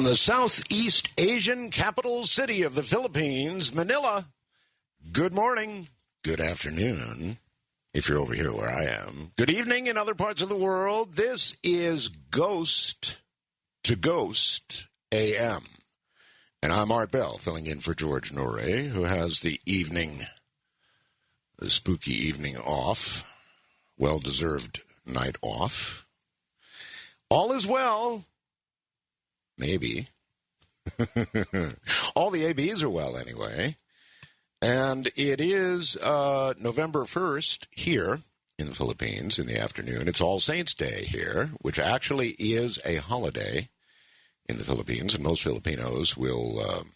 From the Southeast Asian capital city of the Philippines, Manila, good morning, good afternoon, if you're over here where I am. Good evening in other parts of the world. This is Ghost to Ghost AM. And I'm Art Bell, filling in for George Norrie, who has the spooky evening off, well-deserved night off. All is well. Maybe. All the ABs are well anyway. And it is November 1st here in the Philippines in the afternoon. It's All Saints Day here, which actually is a holiday in the Philippines. And most Filipinos will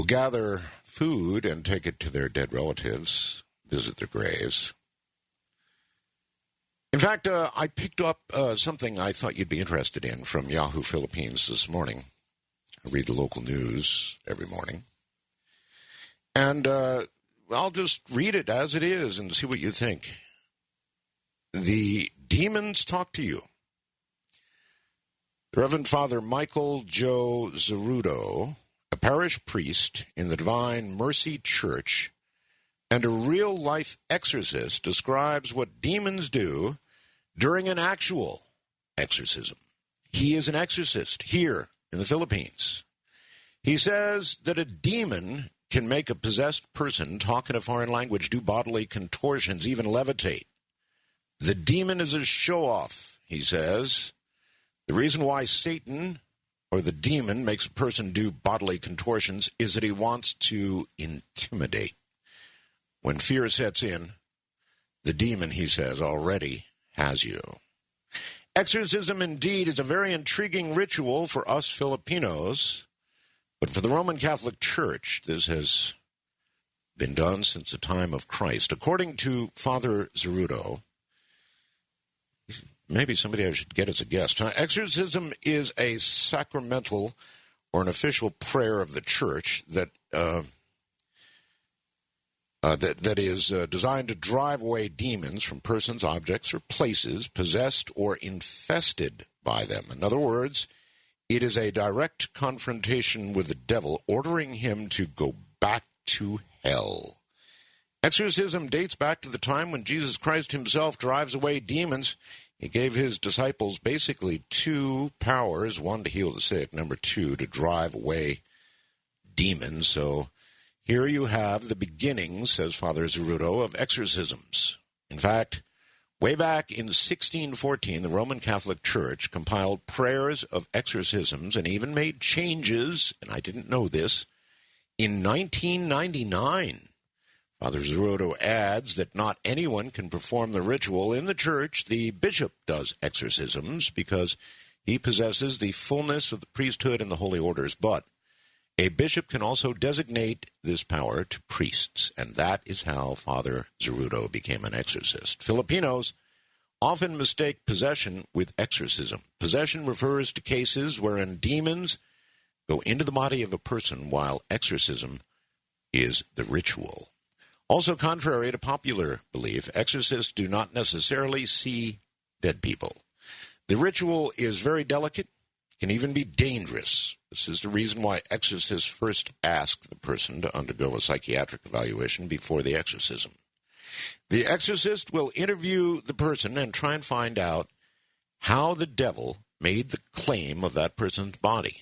gather food and take it to their dead relatives, visit their graves. In fact, I picked up something I thought you'd be interested in from Yahoo Philippines this morning. I read the local news every morning. And I'll just read it as it is and see what you think. The demons talk to you. The Reverend Father Michael Joe Zerudo, a parish priest in the Divine Mercy Church and a real-life exorcist, describes what demons do during an actual exorcism. He is an exorcist here in the Philippines. He says that a demon can make a possessed person talk in a foreign language, do bodily contortions, even levitate. The demon is a show-off, he says. The reason why Satan or the demon makes a person do bodily contortions is that he wants to intimidate. When fear sets in, the demon, he says, already has you. Exorcism, indeed, is a very intriguing ritual for us Filipinos, but for the Roman Catholic Church, this has been done since the time of Christ. According to Father Zerudo, maybe somebody I should get as a guest. Exorcism is a sacramental or an official prayer of the Church that is designed to drive away demons from persons, objects, or places possessed or infested by them. In other words, it is a direct confrontation with the devil, ordering him to go back to hell. Exorcism dates back to the time when Jesus Christ himself drives away demons. He gave his disciples basically two powers, one to heal the sick, number two, to drive away demons. So here you have the beginnings, says Father Zerudo, of exorcisms. In fact, way back in 1614, the Roman Catholic Church compiled prayers of exorcisms and even made changes, and I didn't know this, in 1999. Father Zerudo adds that not anyone can perform the ritual in the church. The bishop does exorcisms because he possesses the fullness of the priesthood and the holy orders, but a bishop can also designate this power to priests, and that is how Father Zerudo became an exorcist. Filipinos often mistake possession with exorcism. Possession refers to cases wherein demons go into the body of a person, while exorcism is the ritual. Also, contrary to popular belief, exorcists do not necessarily see dead people. The ritual is very delicate, can even be dangerous. This is the reason why exorcists first ask the person to undergo a psychiatric evaluation before the exorcism. The exorcist will interview the person and try and find out how the devil made the claim of that person's body.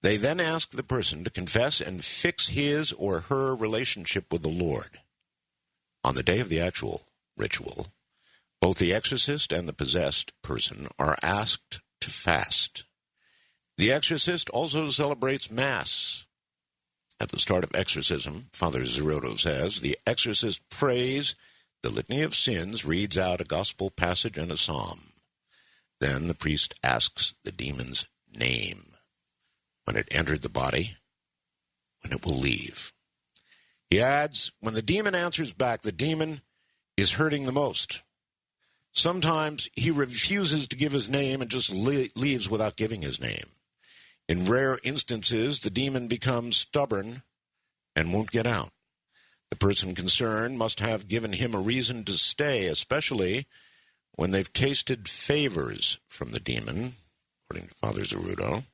They then ask the person to confess and fix his or her relationship with the Lord. On the day of the actual ritual, both the exorcist and the possessed person are asked to fast. The exorcist also celebrates Mass. At the start of exorcism, Father Zerudo says, the exorcist prays the litany of sins, reads out a gospel passage and a psalm. Then the priest asks the demon's name, when it entered the body, when it will leave. He adds, when the demon answers back, the demon is hurting the most. Sometimes he refuses to give his name and just leaves without giving his name. In rare instances, the demon becomes stubborn and won't get out. The person concerned must have given him a reason to stay, especially when they've tasted favors from the demon according to Father Zerudo.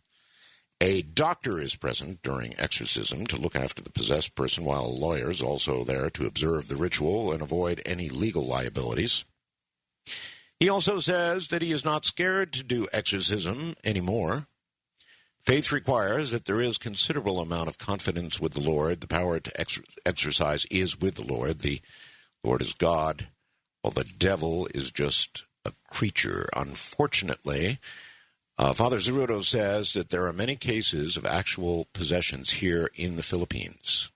A doctor is present during exorcism to look after the possessed person, while a lawyer is also there to observe the ritual and avoid any legal liabilities. He also says that he is not scared to do exorcism anymore. Faith requires that there is considerable amount of confidence with the Lord. The power to exercise is with the Lord. The Lord is God, while the devil is just a creature. Unfortunately, Father Zerudo says that there are many cases of actual possessions here in the Philippines.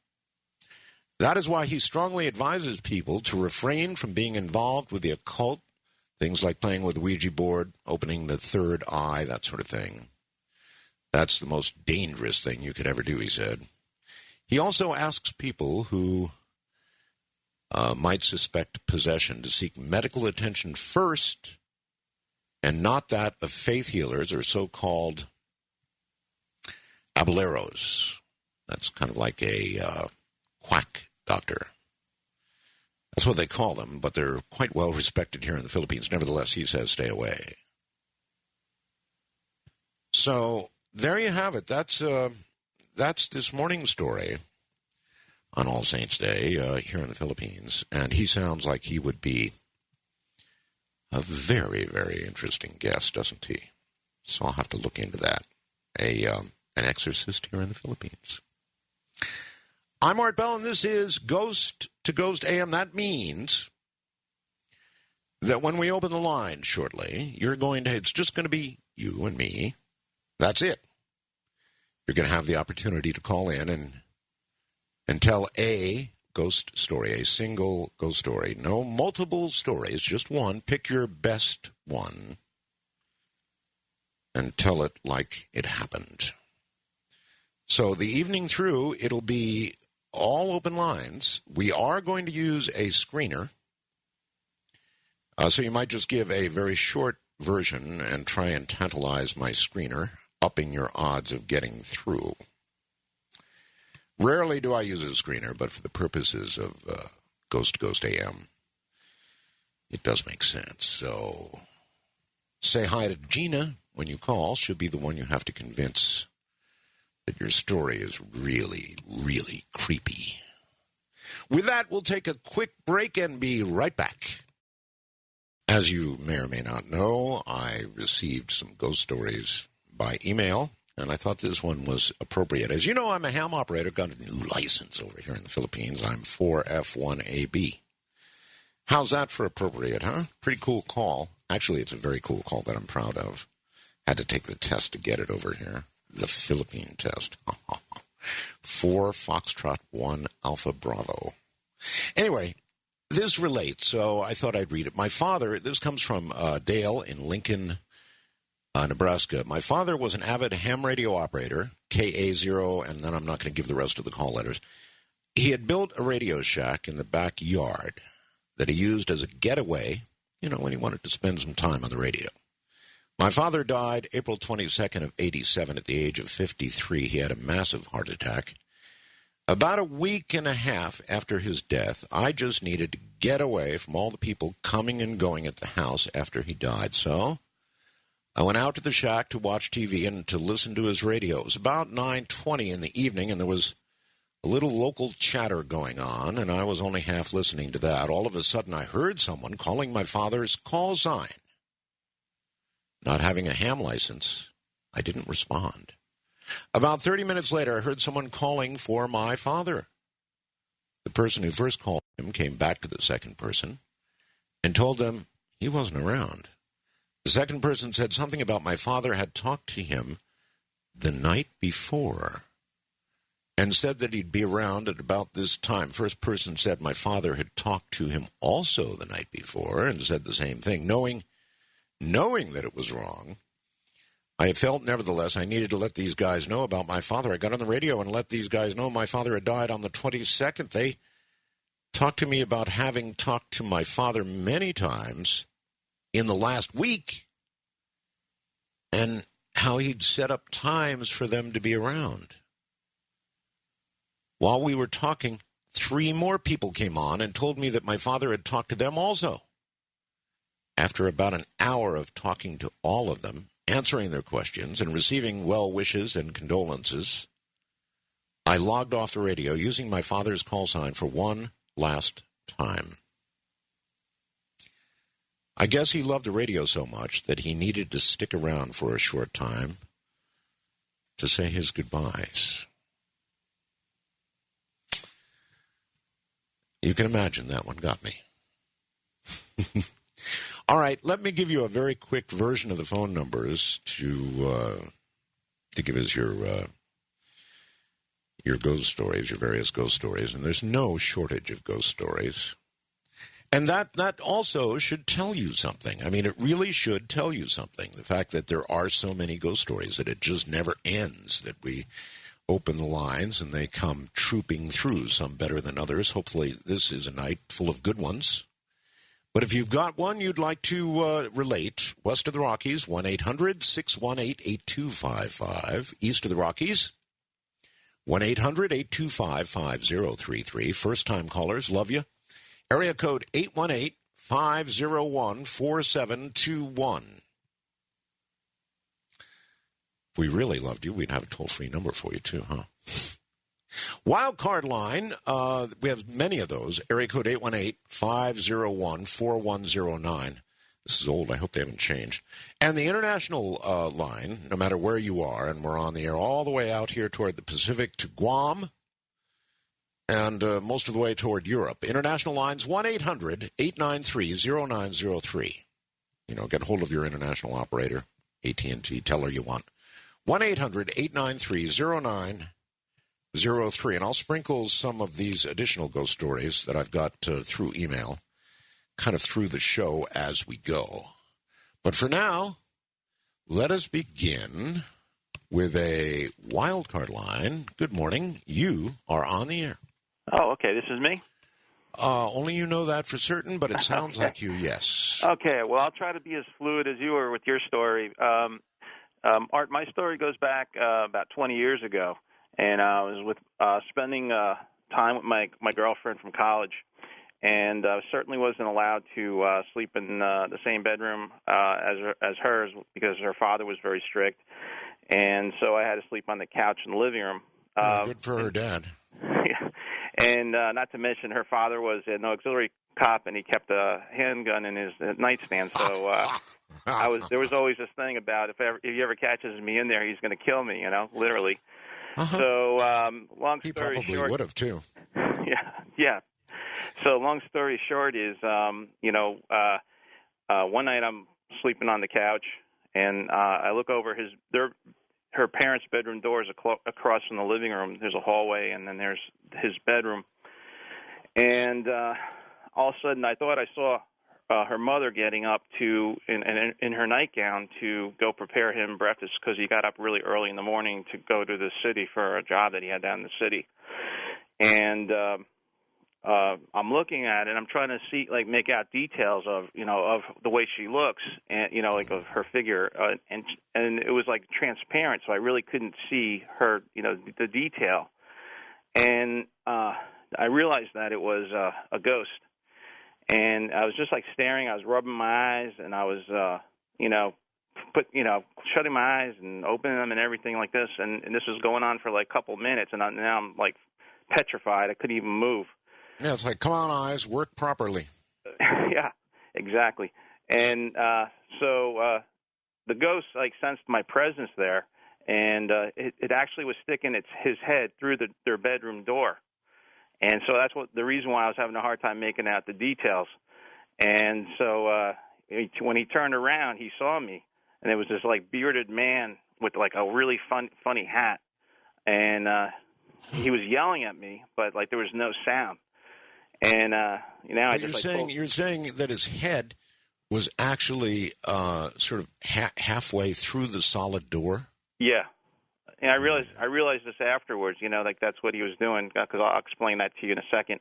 That is why he strongly advises people to refrain from being involved with the occult, things like playing with the Ouija board, opening the third eye, that sort of thing. That's the most dangerous thing you could ever do, he said. He also asks people who might suspect possession to seek medical attention first, and not that of faith healers or so-called abueleros. That's kind of like a quack doctor. That's what they call them, but they're quite well respected here in the Philippines. Nevertheless, he says stay away. So there you have it. That's this morning's story on All Saints Day here in the Philippines. And he sounds like he would be a very, very interesting guest, doesn't he? So I'll have to look into that. An exorcist here in the Philippines. I'm Art Bell, and this is Ghost to Ghost AM. That means that when we open the line shortly, it's just going to be you and me. That's it. You're going to have the opportunity to call in and tell a ghost story, a single ghost story. No multiple stories, just one. Pick your best one and tell it like it happened. So the evening through, it'll be all open lines. We are going to use a screener. So you might just give a very short version and try and tantalize my screener, upping your odds of getting through. Rarely do I use a screener, but for the purposes of Ghost to Ghost AM, it does make sense. So say hi to Gina when you call. She'll be the one you have to convince that your story is really, really creepy. With that, we'll take a quick break and be right back. As you may or may not know, I received some ghost stories by email, and I thought this one was appropriate. As you know, I'm a ham operator, got a new license over here in the Philippines. I'm 4F1AB. How's that for appropriate, huh? Pretty cool call. Actually, it's a very cool call that I'm proud of. Had to take the test to get it over here. The Philippine test. 4 Foxtrot 1 Alpha Bravo. Anyway, this relates, so I thought I'd read it. My father, this comes from Dale in Lincoln, Nebraska. My father was an avid ham radio operator, KA0, and then I'm not going to give the rest of the call letters. He had built a radio shack in the backyard that he used as a getaway, when he wanted to spend some time on the radio. My father died April 22nd of 87 at the age of 53. He had a massive heart attack. About a week and a half after his death, I just needed to get away from all the people coming and going at the house after he died. So I went out to the shack to watch TV and to listen to his radio. It was about 9:20 in the evening, and there was a little local chatter going on, and I was only half listening to that. All of a sudden, I heard someone calling my father's call sign. Not having a ham license, I didn't respond. About 30 minutes later, I heard someone calling for my father. The person who first called him came back to the second person and told them he wasn't around. The second person said something about my father had talked to him the night before and said that he'd be around at about this time. First person said my father had talked to him also the night before and said the same thing, knowing that it was wrong. I felt, nevertheless, I needed to let these guys know about my father. I got on the radio and let these guys know my father had died on the 22nd. They talked to me about having talked to my father many times in the last week and how he'd set up times for them to be around. While we were talking, 3 more people came on and told me that my father had talked to them also. After about an hour of talking to all of them, answering their questions and receiving well wishes and condolences, I logged off the radio using my father's call sign for one last time. I guess he loved the radio so much that he needed to stick around for a short time to say his goodbyes. You can imagine that one got me. All right, let me give you a very quick version of the phone numbers to give us your ghost stories, your various ghost stories. And there's no shortage of ghost stories. And that also should tell you something. I mean, it really should tell you something. The fact that there are so many ghost stories, that it just never ends, that we open the lines and they come trooping through, some better than others. Hopefully this is a night full of good ones. But if you've got one you'd like to relate, west of the Rockies, 1-800-618-8255. East of the Rockies, 1-800-825-5033. First-time callers, love you. Area code 818-501-4721. If we really loved you, we'd have a toll-free number for you, too, huh? Wild card line, we have many of those. Area code 818-501-4109. This is old. I hope they haven't changed. And the international line, no matter where you are, and we're on the air all the way out here toward the Pacific to Guam, and most of the way toward Europe. International lines, 1-800-893-0903. Get hold of your international operator, AT&T. Tell her you want. 1-800-893-0903. And I'll sprinkle some of these additional ghost stories that I've got through email, kind of through the show as we go. But for now, let us begin with a wild card line. Good morning. You are on the air. Oh, okay. This is me? Only you know that for certain, but it sounds okay. like you, yes. Okay. Well, I'll try to be as fluid as you were with your story. Art, my story goes back about 20 years ago, and I was spending time with my girlfriend from college, and certainly wasn't allowed to sleep in the same bedroom as hers because her father was very strict, and so I had to sleep on the couch in the living room. Good for her dad. Yeah. And not to mention, her father was an auxiliary cop, and he kept a handgun in his nightstand. So there was always this thing about if he ever catches me in there, he's going to kill me. Literally. Uh-huh. So long he story probably short, would have too. Yeah. So long story short is, one night I'm sleeping on the couch, and I look over her parents' bedroom door is across from the living room. There's a hallway, and then there's his bedroom. And all of a sudden, I thought I saw her mother getting up in her nightgown to go prepare him breakfast because he got up really early in the morning to go to the city for a job that he had down in the city. And I'm looking at it. I'm trying to make out details of the way she looks, and of her figure, and it was like transparent, so I really couldn't see her, the detail. And I realized that it was a ghost, and I was just staring. I was rubbing my eyes, and I was, shutting my eyes and opening them and everything like this, and this was going on for a couple minutes, and now I'm petrified. I couldn't even move. Yeah, it's come on, eyes, work properly. Yeah, exactly. And so the ghost sensed my presence there, and it actually was sticking his head through their bedroom door. And so that's the reason why I was having a hard time making out the details. And so when he turned around, he saw me, and it was this bearded man with a really funny hat, and he was yelling at me, but there was no sound. And I just you're saying that his head was actually sort of halfway through the solid door. Yeah, and I realized this afterwards. That's what he was doing, because I'll explain that to you in a second.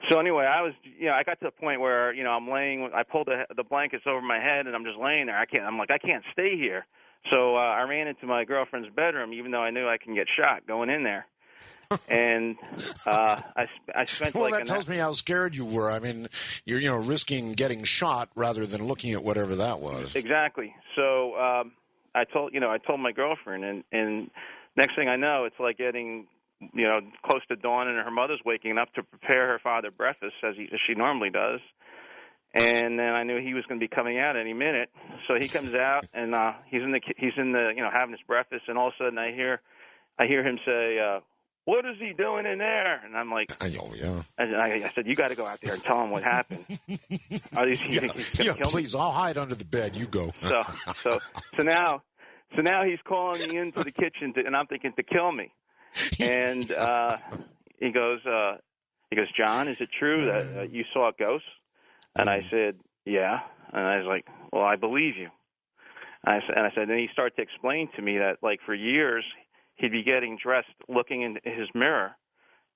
So anyway, I got to the point where I'm laying. I pulled the blankets over my head, and I'm just laying there. I can't stay here. So I ran into my girlfriend's bedroom, even though I knew I can get shot going in there. And I spent well, that tells me how scared you were. I mean, you're risking getting shot rather than looking at whatever that was. Exactly. So I told my girlfriend, and next thing I know, it's like getting close to dawn, and her mother's waking up to prepare her father breakfast as she normally does. And then I knew he was going to be coming out any minute. So he comes out, and he's in the having his breakfast, and all of a sudden I hear him say, "What is he doing in there?" And I'm like, "Oh yeah." And I said, "You got to go out there and tell him what happened." He's gonna kill please, me? I'll hide under the bed. You go. So now he's calling me into the kitchen, and I'm thinking to kill me. And he goes, "John, is it true that you saw a ghost?" And I said, "Yeah." And I was like, "Well, I believe you." And I said, and he started to explain to me that, like, for years he'd be getting dressed, looking in his mirror,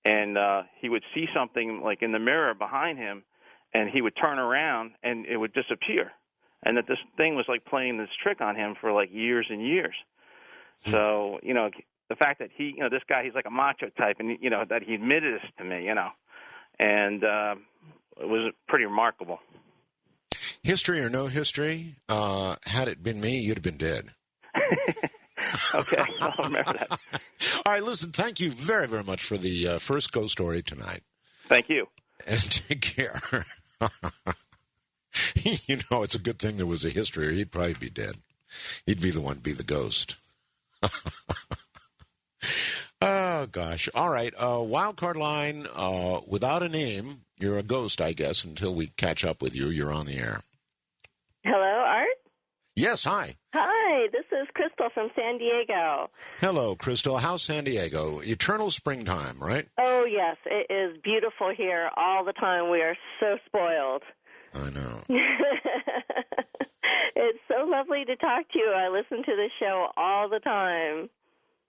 and he would see something like in the mirror behind him, and he would turn around and it would disappear, and that this thing was like playing this trick on him for like years and years. So the fact that he, this guy, he's like a macho type, and that he admitted this to me, and it was pretty remarkable. History or no history, had it been me, you'd have been dead. Okay, I'll remember that. All right, listen, thank you very, very much for the first ghost story tonight. Thank you. And take care. It's a good thing there was a history, or he'd probably be dead. He'd be the one to be the ghost. Oh, gosh. All right, wildcard line, without a name, you're a ghost, I guess, until we catch up with you. You're on the air. Hello, Art? Yes, hi. Hi, this is Crystal from San Diego. Hello, Crystal. How's San Diego? Eternal springtime, right? Oh, yes. It is beautiful here all the time. We are so spoiled. I know. It's so lovely to talk to you. I listen to the show all the time.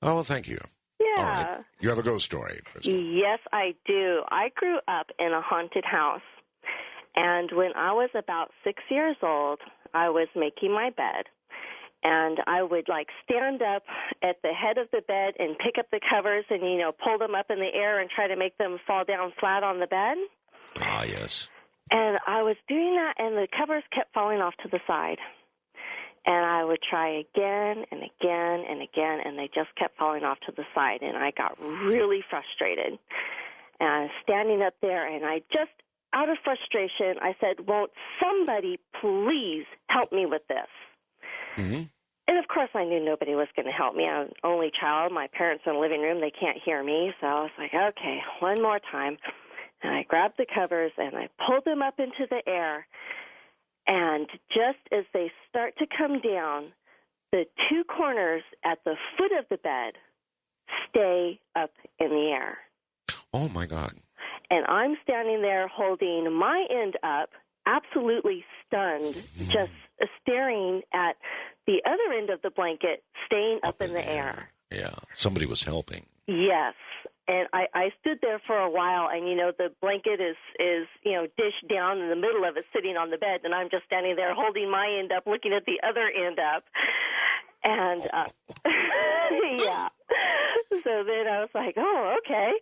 Oh, well, thank you. Yeah. All right. You have a ghost story, Crystal. Yes, I do. I grew up in a haunted house. And when I was about 6 years old, I was making my bed. And I would, stand up at the head of the bed and pick up the covers and, pull them up in the air and try to make them fall down flat on the bed. Ah, yes. And I was doing that, and the covers kept falling off to the side. And I would try again and again and again, and they just kept falling off to the side. And I got really frustrated. And I was standing up there, and I just, out of frustration, I said, "Won't somebody please help me with this?" Mm-hmm. And, of course, I knew nobody was going to help me. I'm an only child. My parents are in the living room. They can't hear me. So I was like, okay, one more time. And I grabbed the covers, and I pulled them up into the air. And just as they start to come down, the two corners at the foot of the bed stay up in the air. Oh, my God. And I'm standing there holding my end up, absolutely stunned, just staring at the other end of the blanket staying up in the air. Yeah, somebody was helping. Yes. And I stood there for a while, and, the blanket is dished down in the middle of it, sitting on the bed, and I'm just standing there holding my end up, looking at the other end up. And, yeah. So then I was like, oh, okay.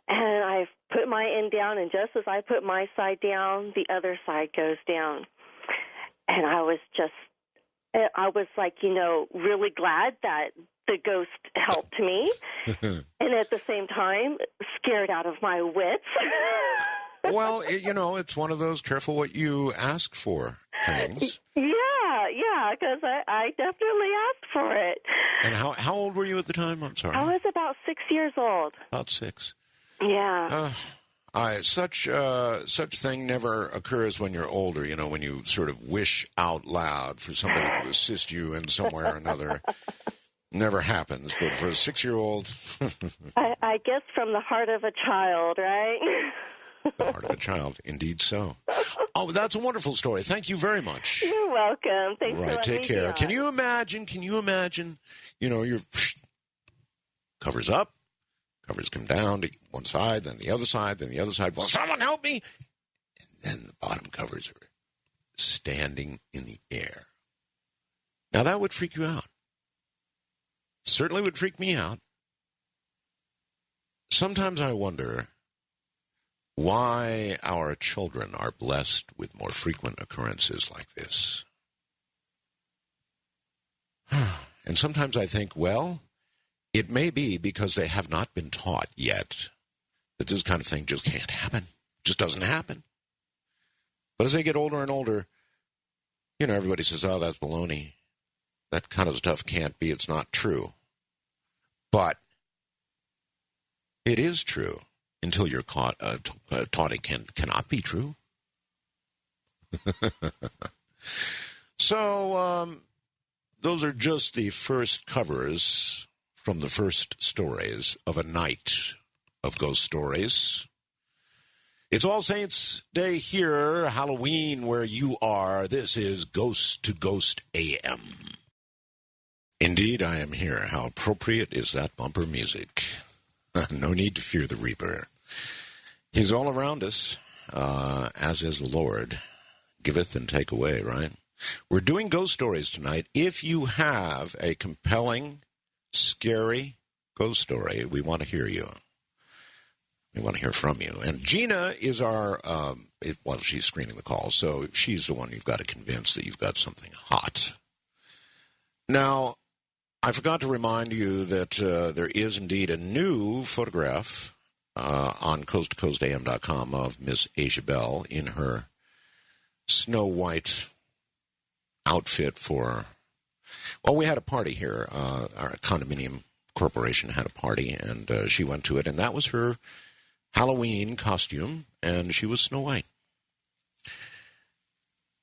And I put my end down, and just as I put my side down, the other side goes down. And I was really glad that the ghost helped me, and at the same time, scared out of my wits. Well, it's one of those careful what you ask for things. Yeah, because I definitely asked for it. And how old were you at the time? I'm sorry. I was about 6 years old. About 6. Yeah. Such thing never occurs when you're older, when you sort of wish out loud for somebody to assist you in some way or another. Never happens, but for a 6-year-old... I guess from the heart of a child, right? The heart of a child, indeed so. Oh, that's a wonderful story. Thank you very much. You're welcome. Thanks for letting me take care. on. Can you imagine, your covers up, covers come down to one side, then the other side, then the other side. Will someone help me? And then the bottom covers are standing in the air. Now, that would freak you out. Certainly would freak me out. Sometimes I wonder why our children are blessed with more frequent occurrences like this. And sometimes I think, well, it may be because they have not been taught yet that this kind of thing just can't happen. Just doesn't happen. But as they get older and older, everybody says, oh, that's baloney. That kind of stuff can't be. It's not true. But it is true until you're taught it cannot be true. So those are just the first covers from the first stories of a night of ghost stories. It's All Saints Day here, Halloween where you are. This is Ghost to Ghost AM. Indeed, I am here. How appropriate is that bumper music? No need to fear the Reaper. He's all around us, as is the Lord. Giveth and take away, right? We're doing ghost stories tonight. If you have a compelling, scary ghost story, we want to hear you. We want to hear from you. And Gina is our, she's screening the call, so she's the one you've got to convince that you've got something hot. Now, I forgot to remind you that there is indeed a new photograph on coasttocoastam.com of Miss Asia Bell in her Snow White outfit for, we had a party here. Our condominium corporation had a party, and she went to it, and that was her Halloween costume, and she was Snow White.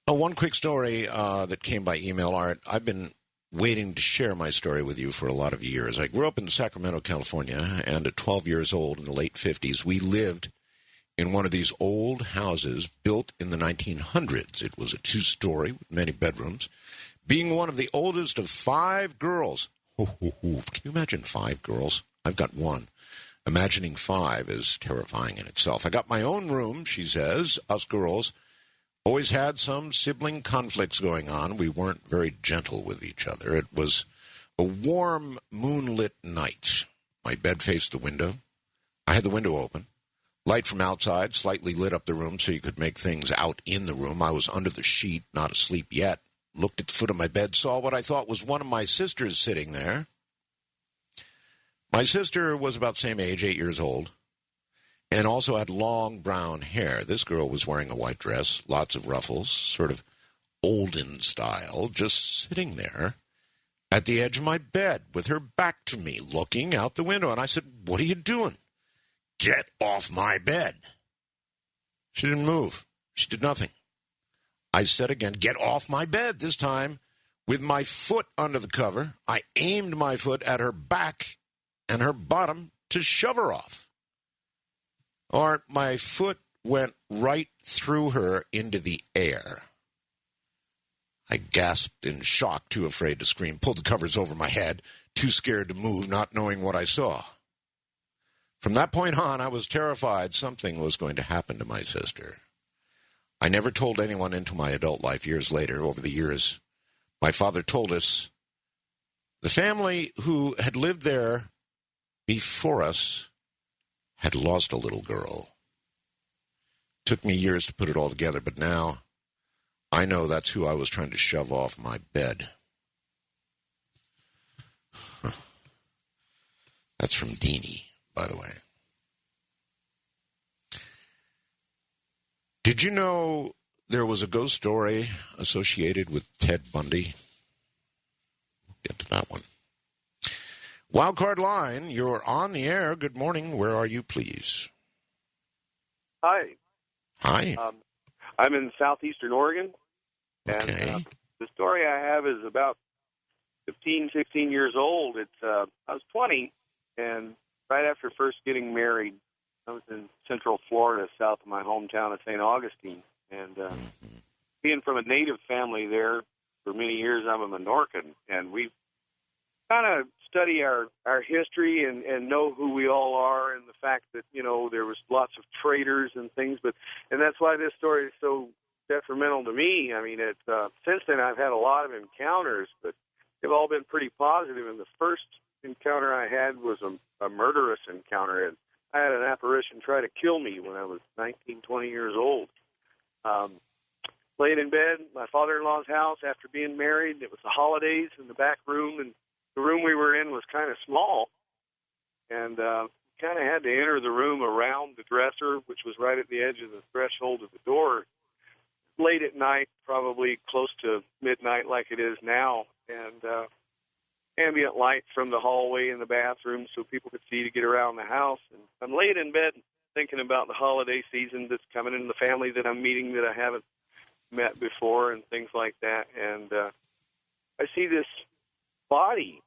One quick story that came by email, Art. I've been waiting to share my story with you for a lot of years. I grew up in Sacramento, California, and at 12 years old in the late 50s, we lived in one of these old houses built in the 1900s. It was a two-story with many bedrooms. Being one of the oldest of 5 girls. Can you imagine 5 girls? I've got one. Imagining 5 is terrifying in itself. I got my own room, she says. Us girls always had some sibling conflicts going on. We weren't very gentle with each other. It was a warm, moonlit night. My bed faced the window. I had the window open. Light from outside slightly lit up the room so you could make things out in the room. I was under the sheet, not asleep yet. Looked at the foot of my bed, saw what I thought was one of my sisters sitting there. My sister was about the same age, 8 years old, and also had long brown hair. This girl was wearing a white dress, lots of ruffles, sort of olden style, just sitting there at the edge of my bed with her back to me, looking out the window. And I said, "What are you doing?" "Get off my bed." She didn't move. She did nothing. I said again, "Get off my bed," this time with my foot under the cover. I aimed my foot at her back and her bottom to shove her off. Or my foot went right through her into the air. I gasped in shock, too afraid to scream, pulled the covers over my head, too scared to move, not knowing what I saw. From that point on, I was terrified something was going to happen to my sister. I never told anyone into my adult life years later. Over the years, my father told us the family who had lived there before us had lost a little girl. Took me years to put it all together, but now I know that's who I was trying to shove off my bed. That's from Deanie, by the way. Did you know there was a ghost story associated with Ted Bundy? We'll get to that one. Wildcard line, you're on the air. Good morning. Where are you, please? Hi. Hi. I'm in southeastern Oregon. Okay. And the story I have is about 15, 16 years old. I was 20, and right after first getting married, I was in central Florida, south of my hometown of St. Augustine. And being from a native family there for many years, I'm a Menorcan, and we kind of study our history and know who we all are, and the fact that, there was lots of traitors and things. And that's why this story is so detrimental to me. I mean, since then I've had a lot of encounters, but they've all been pretty positive. And the first encounter I had was a murderous encounter. And I had an apparition try to kill me when I was 19, 20 years old. Laying in bed, my father-in-law's house after being married. It was the holidays in the back room, and the room we were in was kind of small, and kind of had to enter the room around the dresser, which was right at the edge of the threshold of the door, late at night, probably close to midnight like it is now, and ambient light from the hallway and the bathroom so people could see to get around the house. And I'm laying in bed thinking about the holiday season that's coming in, the family that I'm meeting that I haven't met before and things like that. And I see this body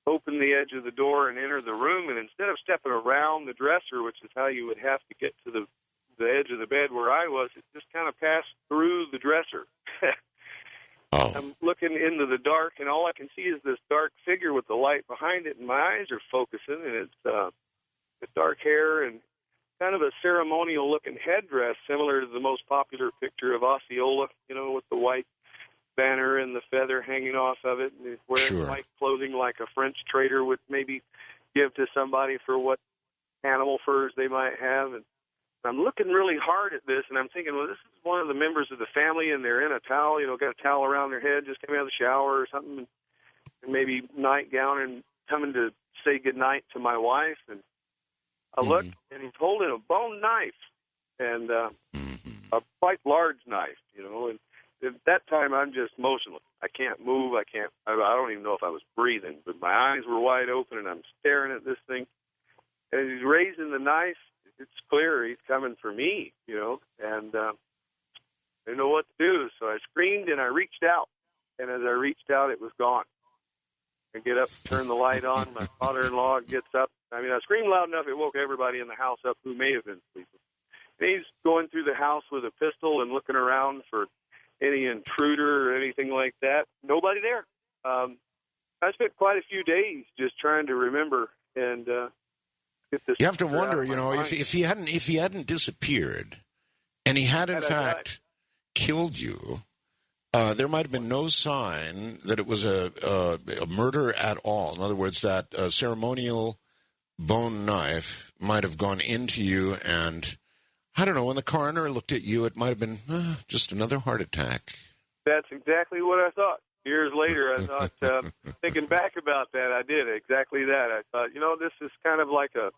open the edge of the door and enter the room, and instead of stepping around the dresser, which is how you would have to get to the edge of the bed where I was, it just kind of passed through the dresser. Oh. I'm looking into the dark, and all I can see is this dark figure with the light behind it, and my eyes are focusing, and it's dark hair and kind of a ceremonial-looking headdress, similar to the most popular picture of Osceola, with the white banner and the feather hanging off of it, and he's wearing white clothing like a French trader would maybe give to somebody for what animal furs they might have. And I'm looking really hard at this, and I'm thinking, well, this is one of the members of the family, and they're in a towel, got a towel around their head, just came out of the shower or something, and maybe nightgown, and coming to say goodnight to my wife. And I looked, and he's holding a bone knife, and a quite large knife, and at that time I'm just motionless. I can't move. I don't even know if I was breathing, but my eyes were wide open, and I'm staring at this thing. And he's raising the knife. It's clear he's coming for me, and I didn't know what to do. So I screamed and I reached out. And as I reached out, it was gone. I get up, turn the light on. My father-in-law gets up. I screamed loud enough it woke everybody in the house up who may have been sleeping. And he's going through the house with a pistol and looking around for any intruder or anything like that. Nobody there. I spent quite a few days just trying to remember and get this. You have to wonder, if he hadn't disappeared, and he had in fact killed you, there might have been no sign that it was a murder at all. In other words, that ceremonial bone knife might have gone into you, and I don't know, when the coroner looked at you, it might have been just another heart attack. That's exactly what I thought. Years later, I thought, thinking back about that, I did exactly that. I thought, this is kind of like a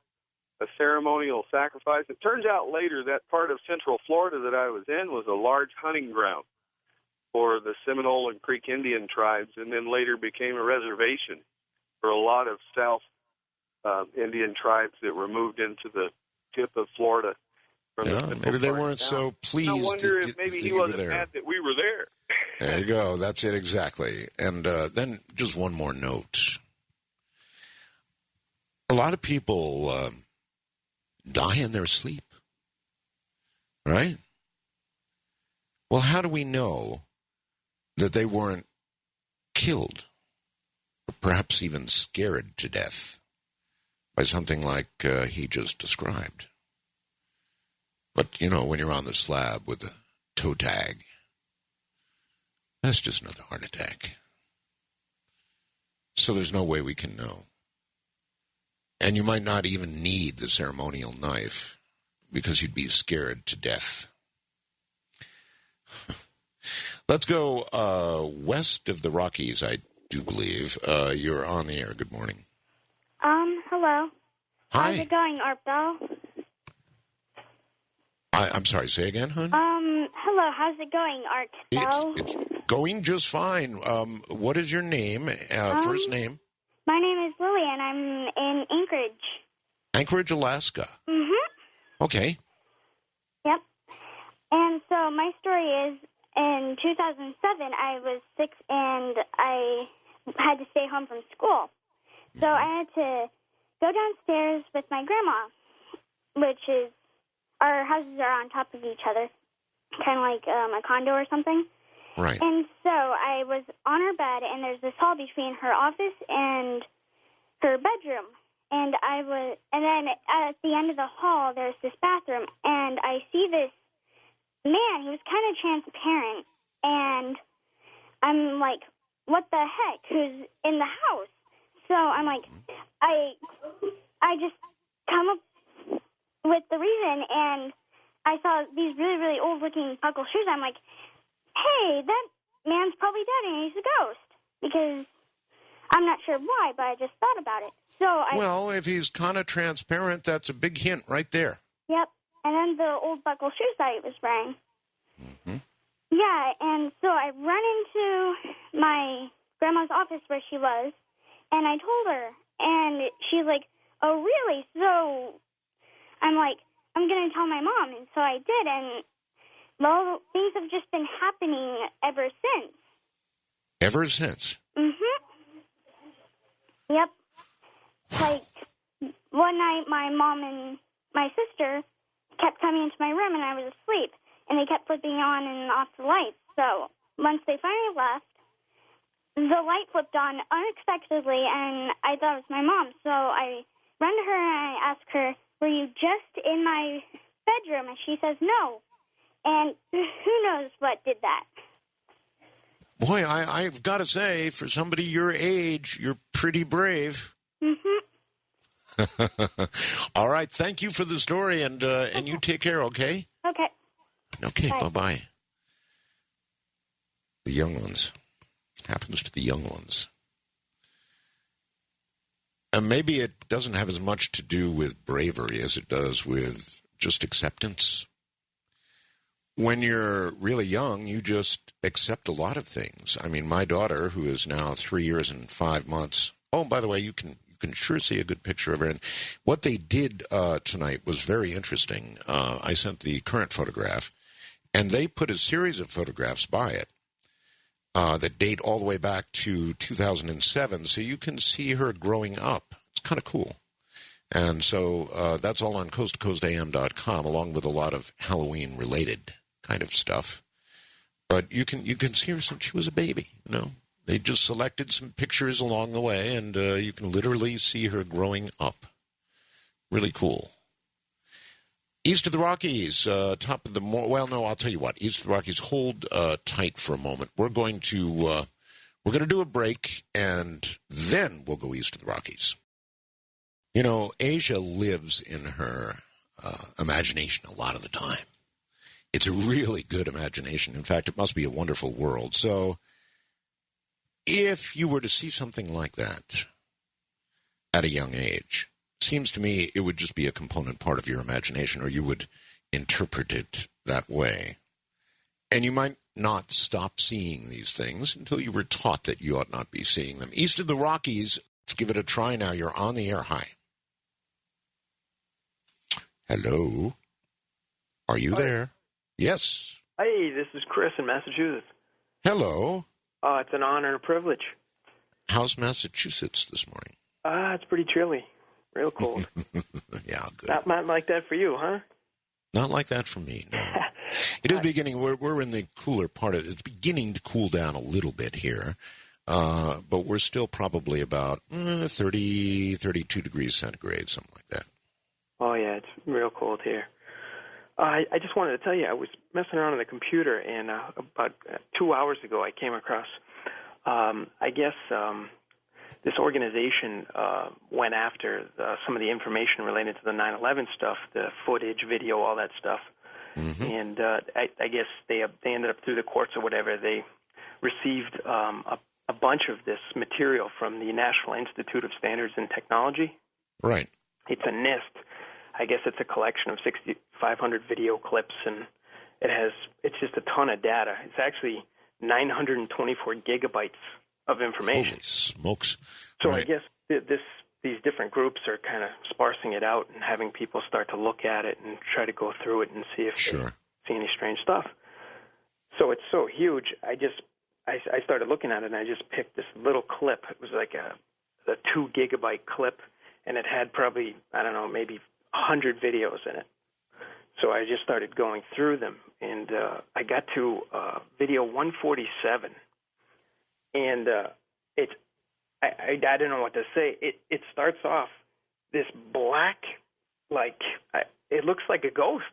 ceremonial sacrifice. It turns out later that part of Central Florida that I was in was a large hunting ground for the Seminole and Creek Indian tribes, and then later became a reservation for a lot of South Indian tribes that were moved into the tip of Florida. Yeah, maybe they weren't so pleased. I wonder if maybe he wasn't mad that we were there. There you go. That's it exactly. And then just one more note. A lot of people die in their sleep, right? Well, how do we know that they weren't killed, or perhaps even scared to death by something like he just described? But, when you're on the slab with a toe tag, that's just another heart attack. So there's no way we can know. And you might not even need the ceremonial knife because you'd be scared to death. Let's go west of the Rockies, I do believe. You're on the air. Good morning. Hello. Hi. How's it going, Art Bell? I'm sorry, say again, hon? Hello, how's it going, Art Bell? It's going just fine. What is your name, first name? My name is Lily, and I'm in Anchorage. Anchorage, Alaska. Mm-hmm. Okay. Yep. And so my story is, in 2007, I was 6, and I had to stay home from school. So I had to go downstairs with my grandma, which is, our houses are on top of each other, kind of like a condo or something. Right. And so I was on her bed, and there's this hall between her office and her bedroom. And then at the end of the hall, there's this bathroom, and I see this man. He was kind of transparent, and I'm like, what the heck? Who's in the house? So I'm like, I just come up with the reason, and I saw these really, really old-looking buckle shoes. I'm like, hey, that man's probably dead, and he's a ghost. Because I'm not sure why, but I just thought about it. Well, if he's kind of transparent, that's a big hint right there. Yep. And then the old buckle shoes that he was wearing. Mm-hmm. Yeah, and so I run into my grandma's office where she was, and I told her, and she's like, oh, really? So I'm like, I'm going to tell my mom, and so I did, and, well, things have just been happening ever since. Ever since? Mm-hmm. Yep. Like, one night my mom and my sister kept coming into my room, and I was asleep, and they kept flipping on and off the lights. So once they finally left, the light flipped on unexpectedly, and I thought it was my mom. So I run to her, and I ask her, were you just in my bedroom? And she says, no. And who knows what did that. Boy, I've got to say, for somebody your age, you're pretty brave. Mm-hmm. All right, thank you for the story, and you take care, okay? Okay. Okay, Bye. bye-bye. The young ones. Happens to the young ones. And maybe it doesn't have as much to do with bravery as it does with just acceptance. When you're really young, you just accept a lot of things. I mean, my daughter, who is now 3 years and 5 months. Oh, by the way, you can sure see a good picture of her. And what they did tonight was very interesting. I sent the current photograph, and they put a series of photographs by it that date all the way back to 2007, so you can see her growing up. It's kind of cool. And so that's all on coasttocoastam.com, along with a lot of Halloween-related kind of stuff. But you can see her since she was a baby, you know. They just selected some pictures along the way, and you can literally see her growing up. Really cool. East of the Rockies, top of the... well, no, I'll tell you what. East of the Rockies, hold tight for a moment. We're going to do a break, and then we'll go east of the Rockies. You know, Asia lives in her imagination a lot of the time. It's a really good imagination. In fact, it must be a wonderful world. So if you were to see something like that at a young age, seems to me it would just be a component part of your imagination, or you would interpret it that way. And you might not stop seeing these things until you were taught that you ought not be seeing them. East of the Rockies, let's give it a try now. You're on the air. Hi. Hello. Are you there? Yes. Hey, this is Chris in Massachusetts. Hello. It's an honor and a privilege. How's Massachusetts this morning? It's pretty chilly. Real cold. Yeah, good. Not like that for you, huh? Not like that for me, no. It is beginning, we're in the cooler part of it. It's beginning to cool down a little bit here, but we're still probably about 30, 32 degrees centigrade, something like that. Oh, yeah, it's real cold here. I just wanted to tell you, I was messing around on the computer, and about 2 hours ago I came across, this organization went after some of the information related to the 9/11 stuff, the footage, video, all that stuff. Mm-hmm. And I guess they ended up through the courts or whatever, they received a bunch of this material from the National Institute of Standards and Technology. Right. It's a NIST. I guess it's a collection of 6,500 video clips, and it's just a ton of data. It's actually 924 gigabytes of information. Holy smokes. So right. I guess these different groups are kind of sparsing it out and having people start to look at it and try to go through it and see if they see any strange stuff. So it's so huge. I started looking at it, and I just picked this little clip. It was like a 2 gigabyte clip, and it had probably, I don't know, maybe 100 videos in it. So I just started going through them, and I got to video 147, and I don't know what to say. It starts off this black, it looks like a ghost.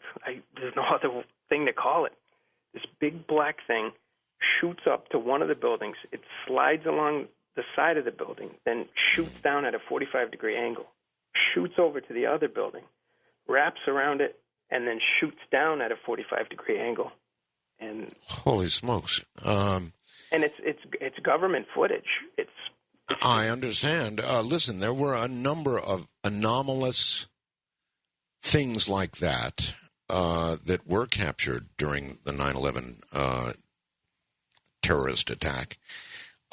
There's no other thing to call it. This big black thing shoots up to one of the buildings. It slides along the side of the building, then shoots down at a 45-degree angle, shoots over to the other building, wraps around it, and then shoots down at a 45-degree angle. And holy smokes! And it's government footage. It's I understand. Listen, there were a number of anomalous things like that that were captured during the 9/11 terrorist attack.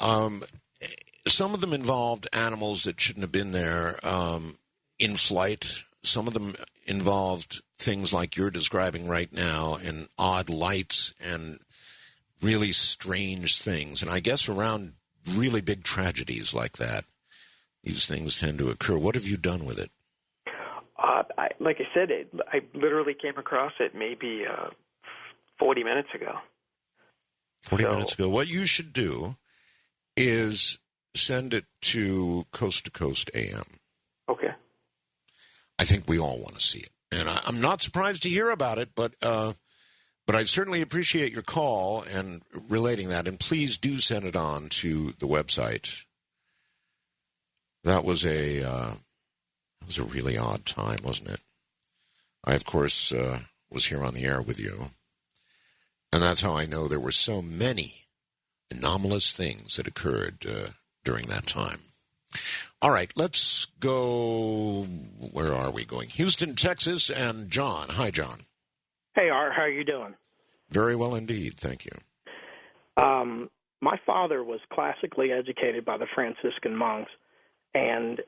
Some of them involved animals that shouldn't have been there in flight. Some of them involved things like you're describing right now, and odd lights and really strange things. And I guess around really big tragedies like that, these things tend to occur. What have you done with it? Like I said, I literally came across it maybe 40 minutes ago. 40 minutes ago. What you should do is send it to Coast AM. Okay. I think we all want to see it. And I'm not surprised to hear about it, but I certainly appreciate your call and relating that. And please do send it on to the website. That was a really odd time, wasn't it? I, of course, was here on the air with you. And that's how I know there were so many anomalous things that occurred during that time. All right, let's go. Where are we going? Houston, Texas, and John. Hi, John. Hey, Art. How are you doing? Very well indeed. Thank you. My father was classically educated by the Franciscan monks, and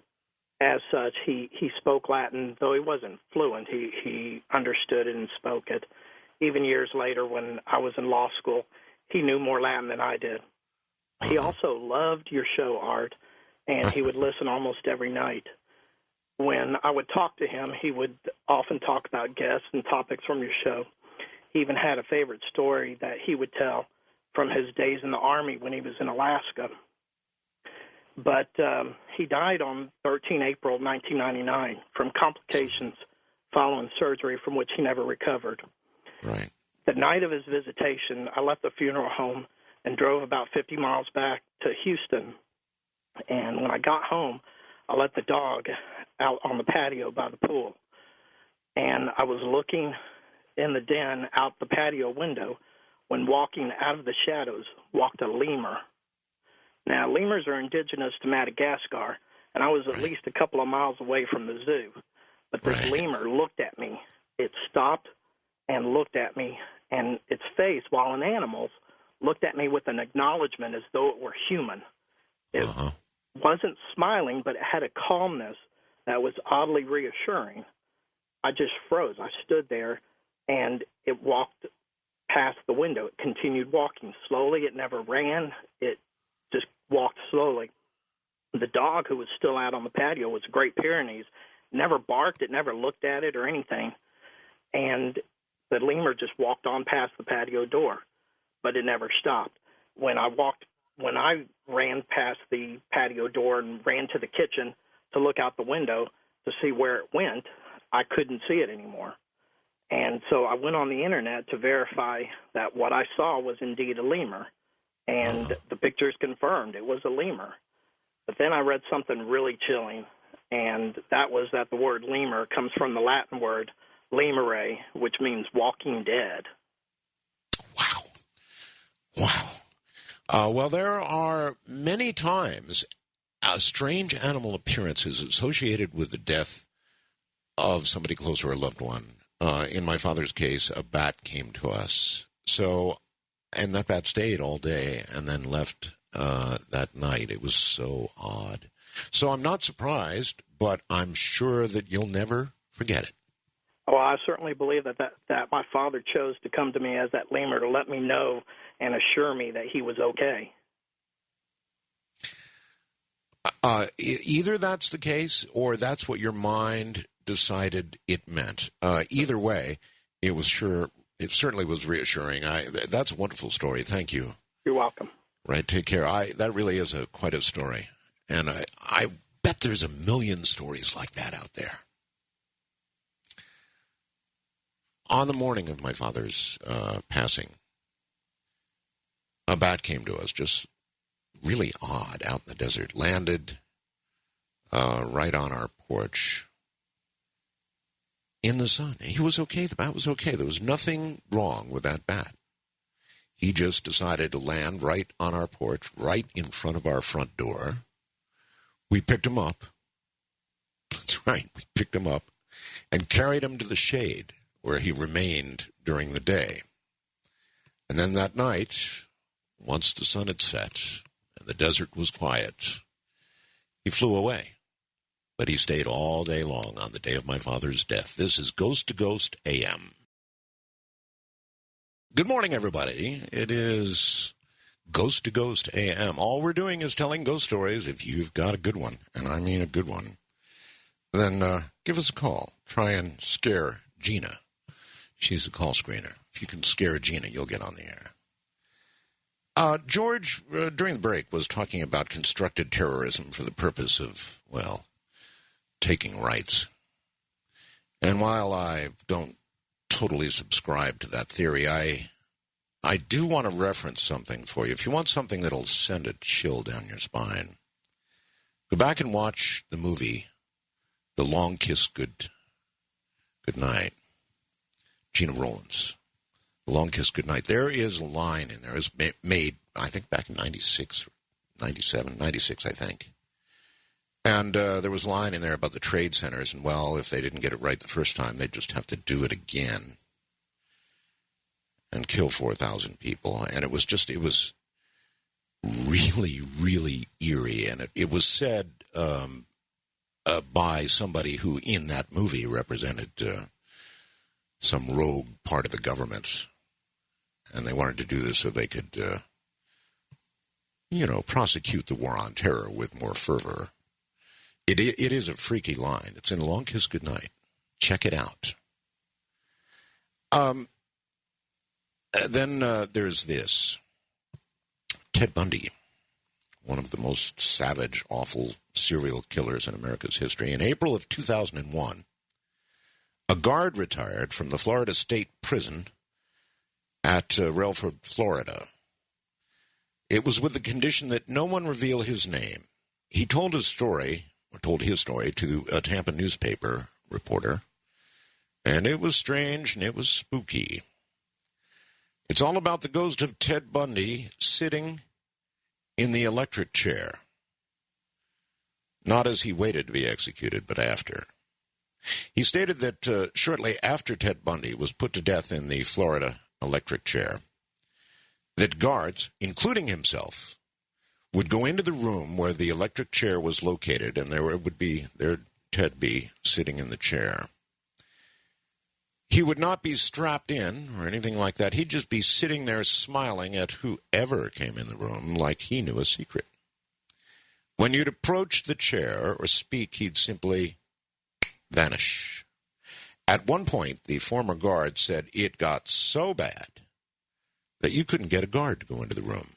as such, he spoke Latin, though he wasn't fluent. He understood it and spoke it. Even years later, when I was in law school, he knew more Latin than I did. He also loved your show, Art, and he would listen almost every night. When I would talk to him, he would often talk about guests and topics from your show. He even had a favorite story that he would tell from his days in the Army when he was in Alaska. But he died on 13 April 1999 from complications following surgery from which he never recovered. Right. The night of his visitation, I left the funeral home and drove about 50 miles back to Houston. And when I got home, I let the dog out on the patio by the pool. And I was looking in the den out the patio window when walking out of the shadows walked a lemur. Now, lemurs are indigenous to Madagascar, and I was at least a couple of miles away from the zoo. But this lemur looked at me. It stopped and looked at me, and its face, while an animal's, looked at me with an acknowledgement as though it were human. It wasn't smiling, but it had a calmness that was oddly reassuring. I just froze. I stood there, and it walked past the window. It continued walking slowly. It never ran. It just walked slowly. The dog, who was still out on the patio, was a Great Pyrenees. Never barked. It never looked at it or anything. And the lemur just walked on past the patio door, but it never stopped. When I ran past the patio door and ran to the kitchen to look out the window to see where it went, I couldn't see it anymore. And so I went on the internet to verify that what I saw was indeed a lemur. And the pictures confirmed it was a lemur. But then I read something really chilling, and that was that the word lemur comes from the Latin word lemure, which means walking dead. Wow. Well, there are many times strange animal appearances associated with the death of somebody close or a loved one. In my father's case, a bat came to us. And that bat stayed all day and then left that night. It was so odd. So I'm not surprised, but I'm sure that you'll never forget it. Well, I certainly believe that my father chose to come to me as that lemur to let me know and assure me that he was okay. Either that's the case or that's what your mind decided it meant. Either way, it certainly was reassuring. That's a wonderful story. Thank you. You're welcome. Right, take care. That really is quite a story. And I bet there's a million stories like that out there. On the morning of my father's passing, a bat came to us, just really odd, out in the desert, landed right on our porch in the sun. He was okay. The bat was okay. There was nothing wrong with that bat. He just decided to land right on our porch, right in front of our front door, We picked him up. That's right, we picked him up and carried him to the shade where he remained during the day. And then that night, once the sun had set and the desert was quiet, he flew away. But he stayed all day long on the day of my father's death. This is Ghost to Ghost AM. Good morning, everybody. It is Ghost to Ghost AM. All we're doing is telling ghost stories. If you've got a good one, and I mean a good one, then give us a call. Try and scare Gina. She's a call screener. If you can scare Gina, you'll get on the air. George, during the break, was talking about constructed terrorism for the purpose of, well, taking rights. And while I don't totally subscribe to that theory, I do want to reference something for you. If you want something that'll send a chill down your spine, go back and watch the movie The Long Kiss Good Night. Gina Rowlands. The Long Kiss Good Night. There is a line in there. It was made, I think, back in 96, 97, 96, I think. And there was a line in there about the trade centers, and, well, if they didn't get it right the first time, they'd just have to do it again and kill 4,000 people. And it was really, really eerie. And it was said by somebody who, in that movie, represented some rogue part of the government. And they wanted to do this so they could, prosecute the war on terror with more fervor. It is a freaky line. It's in Long Kiss Goodnight. Check it out. Then there's this. Ted Bundy, one of the most savage, awful serial killers in America's history. In April of 2001, a guard retired from the Florida State Prison at Relford, Florida. It was with the condition that no one reveal his name. He told his story to a Tampa newspaper reporter, and it was strange and it was spooky. It's all about the ghost of Ted Bundy sitting in the electric chair. Not as he waited to be executed, but after. He stated that shortly after Ted Bundy was put to death in the Florida electric chair, that guards, including himself, would go into the room where the electric chair was located, and there'd Ted be sitting in the chair. He would not be strapped in or anything like that. He'd just be sitting there smiling at whoever came in the room like he knew a secret. When you'd approach the chair or speak, he'd simply vanish. At one point, the former guard said it got so bad that you couldn't get a guard to go into the room.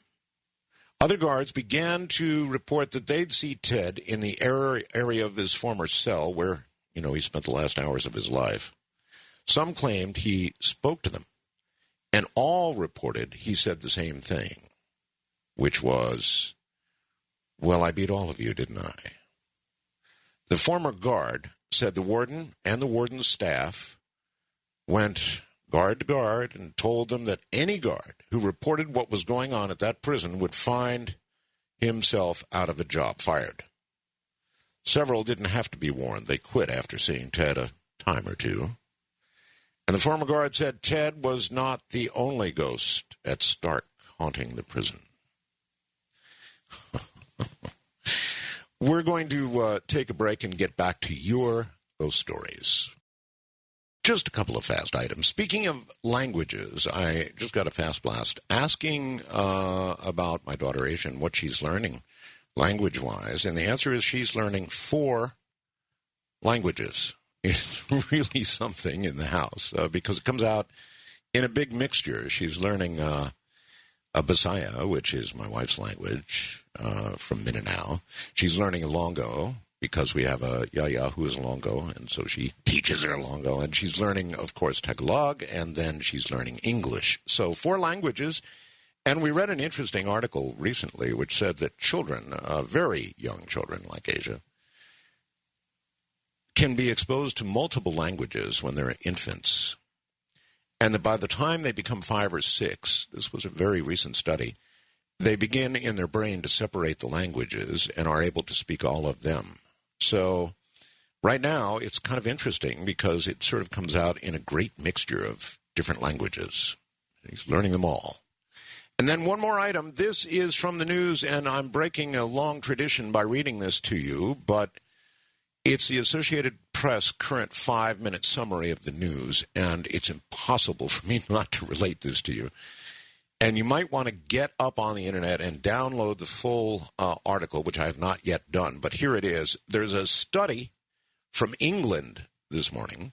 Other guards began to report that they'd see Ted in the area of his former cell where, he spent the last hours of his life. Some claimed he spoke to them, and all reported he said the same thing, which was, "Well, I beat all of you, didn't I?" The former guard said the warden and the warden's staff went guard to guard and told them that any guard who reported what was going on at that prison would find himself out of a job, fired. Several didn't have to be warned. They quit after seeing Ted a time or two. And the former guard said Ted was not the only ghost at Stark haunting the prison. We're going to take a break and get back to your ghost stories. Just a couple of fast items. Speaking of languages, I just got a fast blast asking about my daughter Asia and what she's learning language-wise. And the answer is she's learning 4 languages. It's really something in the house because it comes out in a big mixture. She's learning a Bisaya, which is my wife's language, from Mindanao. She's learning Ilongo because we have a Yaya who is Ilongo, and so she teaches her Ilongo. And she's learning, of course, Tagalog, and then she's learning English. So 4 languages. And we read an interesting article recently which said that children, very young children like Asia, can be exposed to multiple languages when they're infants. And that by the time they become 5 or 6, this was a very recent study, they begin in their brain to separate the languages and are able to speak all of them. So right now, it's kind of interesting because it sort of comes out in a great mixture of different languages. He's learning them all. And then one more item. This is from the news, and I'm breaking a long tradition by reading this to you, but it's the Associated Press current 5-minute summary of the news, and it's impossible for me not to relate this to you. And you might want to get up on the Internet and download the full article, which I have not yet done. But here it is. There's a study from England this morning.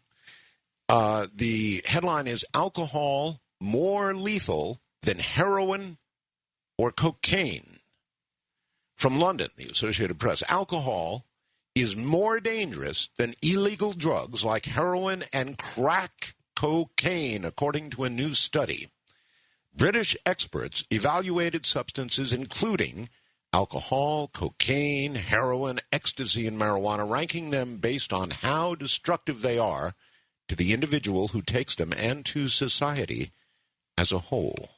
The headline is Alcohol More Lethal Than Heroin or Cocaine. From London, the Associated Press. Alcohol is more dangerous than illegal drugs like heroin and crack cocaine, according to a new study. British experts evaluated substances including alcohol, cocaine, heroin, ecstasy, and marijuana, ranking them based on how destructive they are to the individual who takes them and to society as a whole.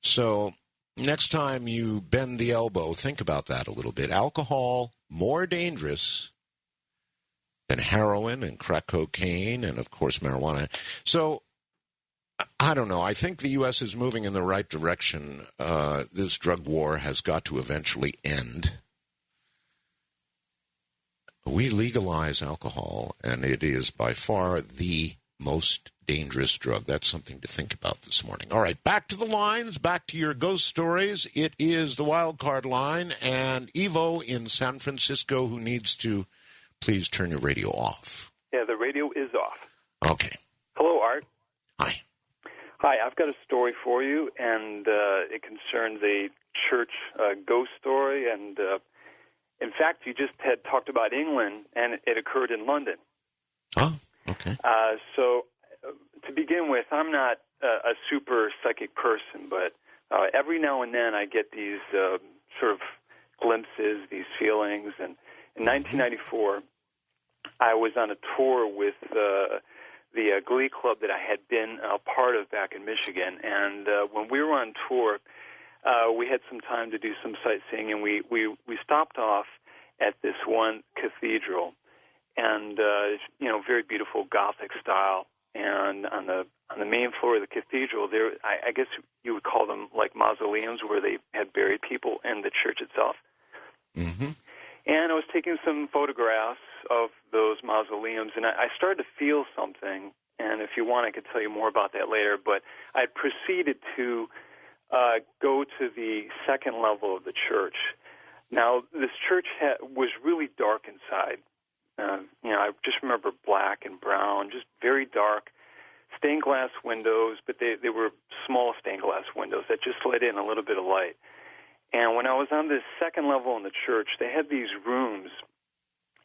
So next time you bend the elbow, think about that a little bit. Alcohol, more dangerous than heroin and crack cocaine and, of course, marijuana. So I don't know. I think the U.S. is moving in the right direction. This drug war has got to eventually end. We legalize alcohol, and it is by far the most dangerous drug. That's something to think about this morning. All right, back to the lines, back to your ghost stories. It is the wild card line, and Evo in San Francisco, who needs to please turn your radio off. Yeah, the radio is off. Okay. Hello, Art. Hi. Hi, I've got a story for you, and it concerns a church ghost story. And in fact, you just had talked about England, and it occurred in London. Oh, okay. So to begin with, I'm not a super psychic person, but every now and then I get these sort of glimpses, these feelings. And in 1994, I was on a tour with the Glee Club that I had been a part of back in Michigan. And when we were on tour, we had some time to do some sightseeing, and we stopped off at this one cathedral, and very beautiful Gothic style. And on the main floor of the cathedral, there I guess you would call them like mausoleums, where they had buried people in the church itself. Mm-hmm. And I was taking some photographs of those mausoleums, and I started to feel something. And if you want, I could tell you more about that later. But I proceeded to go to the second level of the church. Now, this church was really dark inside. I just remember black and brown, just very dark, stained glass windows, but they were small stained glass windows that just let in a little bit of light. And when I was on this second level in the church, they had these rooms,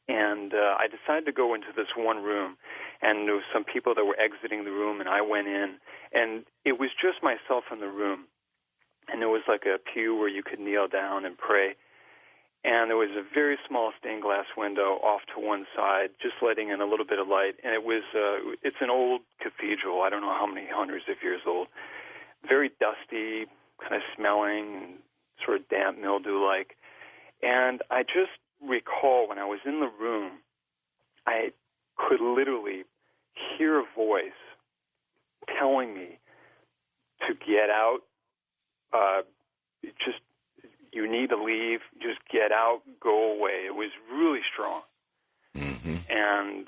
and I decided to go into this one room, and there was some people that were exiting the room, and I went in, and it was just myself in the room, and there was like a pew where you could kneel down and pray, and there was a very small stained glass window off to one side, just letting in a little bit of light, and it's an old cathedral. I don't know how many hundreds of years old, very dusty, kind of smelling, sort of damp, mildew-like. And I just recall when I was in the room, I could literally hear a voice telling me to get out, just, you need to leave, just get out, go away. It was really strong. Mm-hmm. And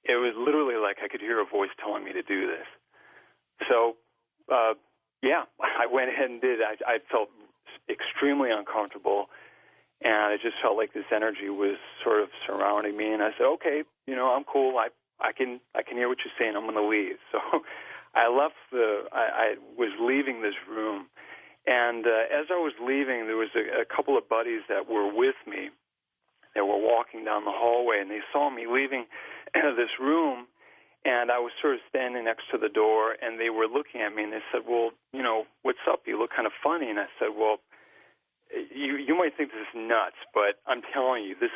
it was literally like I could hear a voice telling me to do this. So, I went ahead and did. I felt extremely uncomfortable, and I just felt like this energy was sort of surrounding me. And I said, "Okay, I'm cool. I can hear what you're saying. I'm going to leave." So I left. I was leaving this room, and as I was leaving, there was a couple of buddies that were with me. They were walking down the hallway, and they saw me leaving this room. And I was sort of standing next to the door, and they were looking at me, and they said, "Well, what's up? You look kind of funny." And I said, "Well, you might think this is nuts, but I'm telling you, this.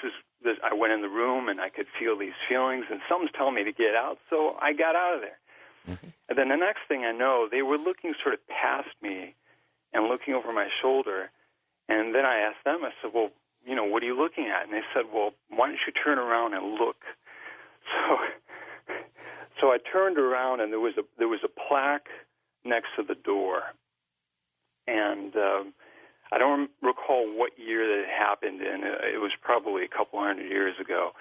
I went in the room, and I could feel these feelings, and something's telling me to get out, so I got out of there." Mm-hmm. And then the next thing I know, they were looking sort of past me, and looking over my shoulder. And then I asked them, I said, well, what are you looking at? And they said, well, why don't you turn around and look? So I turned around, and there was a plaque next to the door. And I don't recall what year that it happened in. It was probably a couple hundred years ago.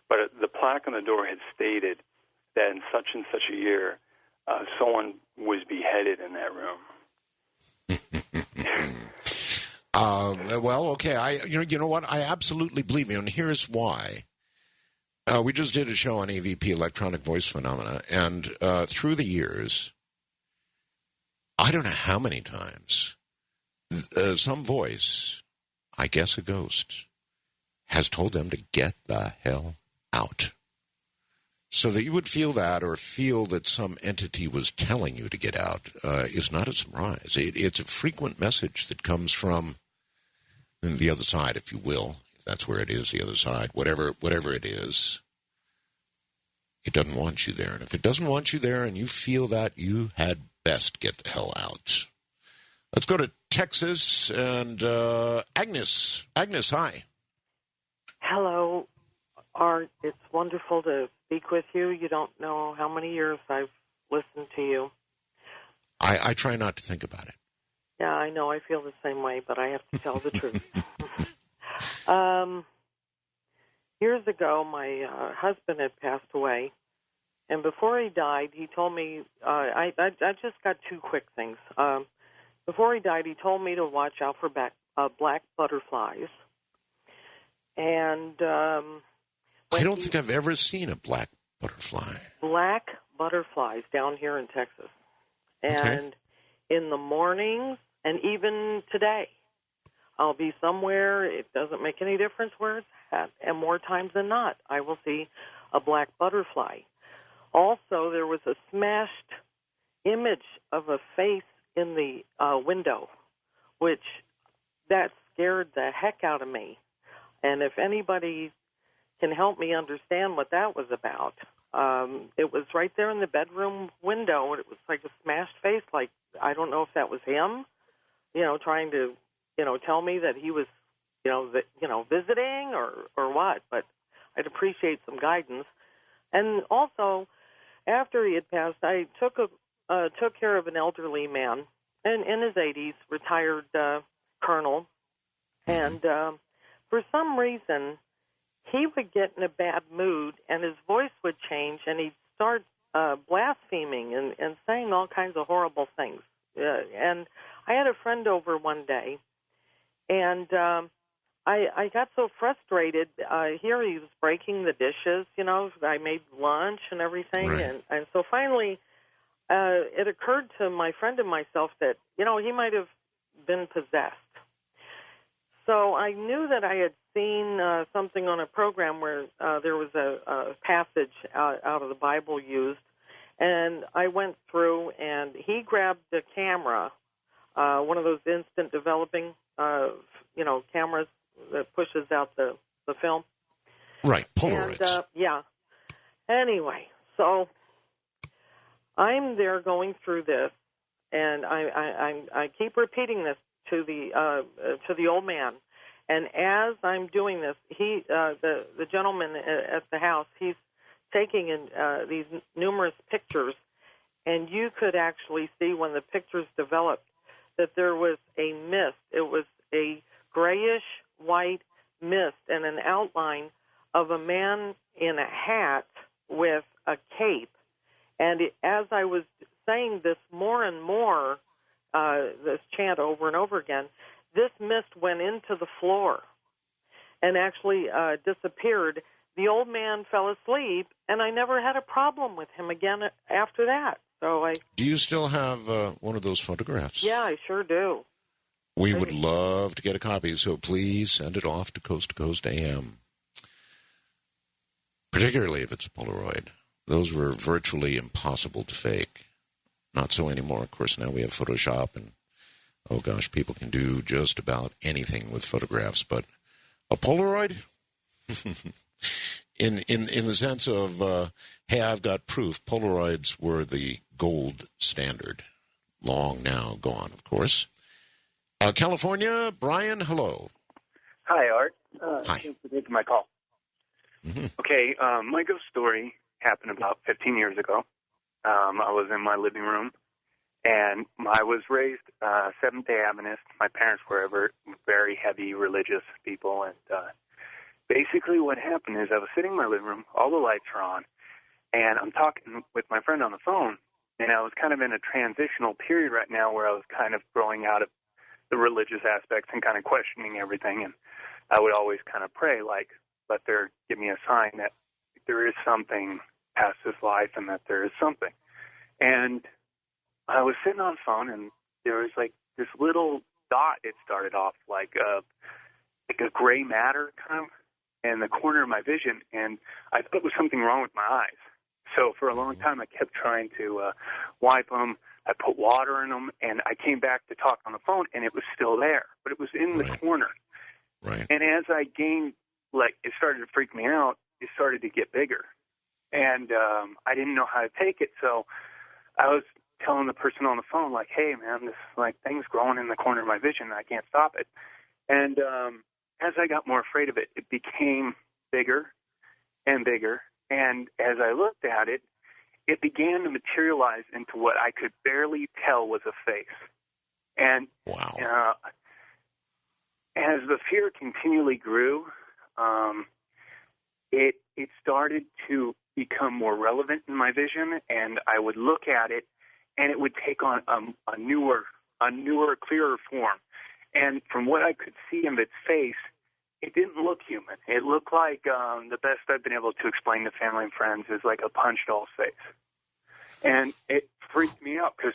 But the plaque on the door had stated that in such and such a year, someone was beheaded in that room. Well, okay. You know what? I absolutely believe you, and here's why. We just did a show on AVP, electronic voice phenomena, and through the years, I don't know how many times, some voice, I guess a ghost, has told them to get the hell out. So that you would feel that, or feel that some entity was telling you to get out, is not a surprise. It's a frequent message that comes from the other side, if you will. If that's where it is, the other side, whatever it is. It doesn't want you there. And if it doesn't want you there and you feel that, you had best get the hell out. Let's go to Texas and Agnes. Agnes, hi. Hello, Art. It's wonderful to speak with you. You don't know how many years I've listened to you. I try not to think about it. Yeah, I know. I feel the same way, but I have to tell the truth. Years ago, my husband had passed away, and before he died, he told me, I just got two quick things. Before he died, he told me to watch out for black butterflies. And I don't think I've ever seen a black butterfly. Black butterflies down here in Texas. And in the mornings, and even today, I'll be somewhere, it doesn't make any difference where it's at, and more times than not, I will see a black butterfly. Also, there was a smashed image of a face in the window, which that scared the heck out of me. And if anybody can help me understand what that was about, it was right there in the bedroom window, and it was like a smashed face, like, I don't know if that was him, trying to, tell me that he was, visiting or what, but I'd appreciate some guidance. And also, after he had passed, I took care of an elderly man in his 80s, retired colonel, and for some reason, he would get in a bad mood, and his voice would change, and he'd start blaspheming and saying all kinds of horrible things. And I had a friend over one day, and I got so frustrated. Here he was breaking the dishes, I made lunch and everything. Right. And so finally it occurred to my friend and myself that, he might have been possessed. So I knew that I had seen something on a program where there was a passage out of the Bible used, and I went through, and he grabbed the camera, one of those instant developing, cameras that pushes out the film. Right, Polaroids. And, yeah. Anyway, so I'm there going through this, and I keep repeating this to the old man. And as I'm doing this, the gentleman at the house, he's taking in these numerous pictures, and you could actually see when the pictures developed that there was a mist. It was a grayish-white mist and an outline of a man in a hat with a cape. And as I was saying this more and more, this chant over and over again, this mist went into the floor and actually disappeared. The old man fell asleep, and I never had a problem with him again after that. So Do you still have one of those photographs? Yeah, I sure do. We would love to get a copy, so please send it off to Coast AM, particularly if it's a Polaroid. Those were virtually impossible to fake. Not so anymore. Of course, now we have Photoshop, and, oh gosh, people can do just about anything with photographs. But a Polaroid? in the sense of, hey, I've got proof, Polaroids were the gold standard. Long now gone, of course. California, Brian, hello. Hi, Art. Hi. Thanks for taking my call. Mm-hmm. Okay, my ghost story happened about 15 years ago. I was in my living room, and I was raised Seventh-day Adventist. My parents were very heavy religious people, and basically what happened is I was sitting in my living room, all the lights are on, and I'm talking with my friend on the phone, and I was kind of in a transitional period right now where I was kind of growing out of the religious aspects and kind of questioning everything, and I would always kind of pray, like, let there give me a sign that there is something past this life and that there is something. And I was sitting on the phone, and there was like this little dot. It started off like a gray matter kind of in the corner of my vision, and I thought it was something wrong with my eyes. So for a long time, I kept trying to wipe them. I put water in them, and I came back to talk on the phone, and it was still there, but it was in the corner. Right. And as I gained, like, it started to freak me out, it started to get bigger. And I didn't know how to take it, so I was telling the person on the phone, like, hey, man, this, like, thing's growing in the corner of my vision, I can't stop it. And as I got more afraid of it, it became bigger and bigger. And as I looked at it, it began to materialize into what I could barely tell was a face. And wow. As the fear continually grew, it started to become more relevant in my vision, and I would look at it, and it would take on a newer, clearer form. And from what I could see of its face, it didn't look human. It looked like the best I've been able to explain to family and friends is like a punch doll's face. And it freaked me out because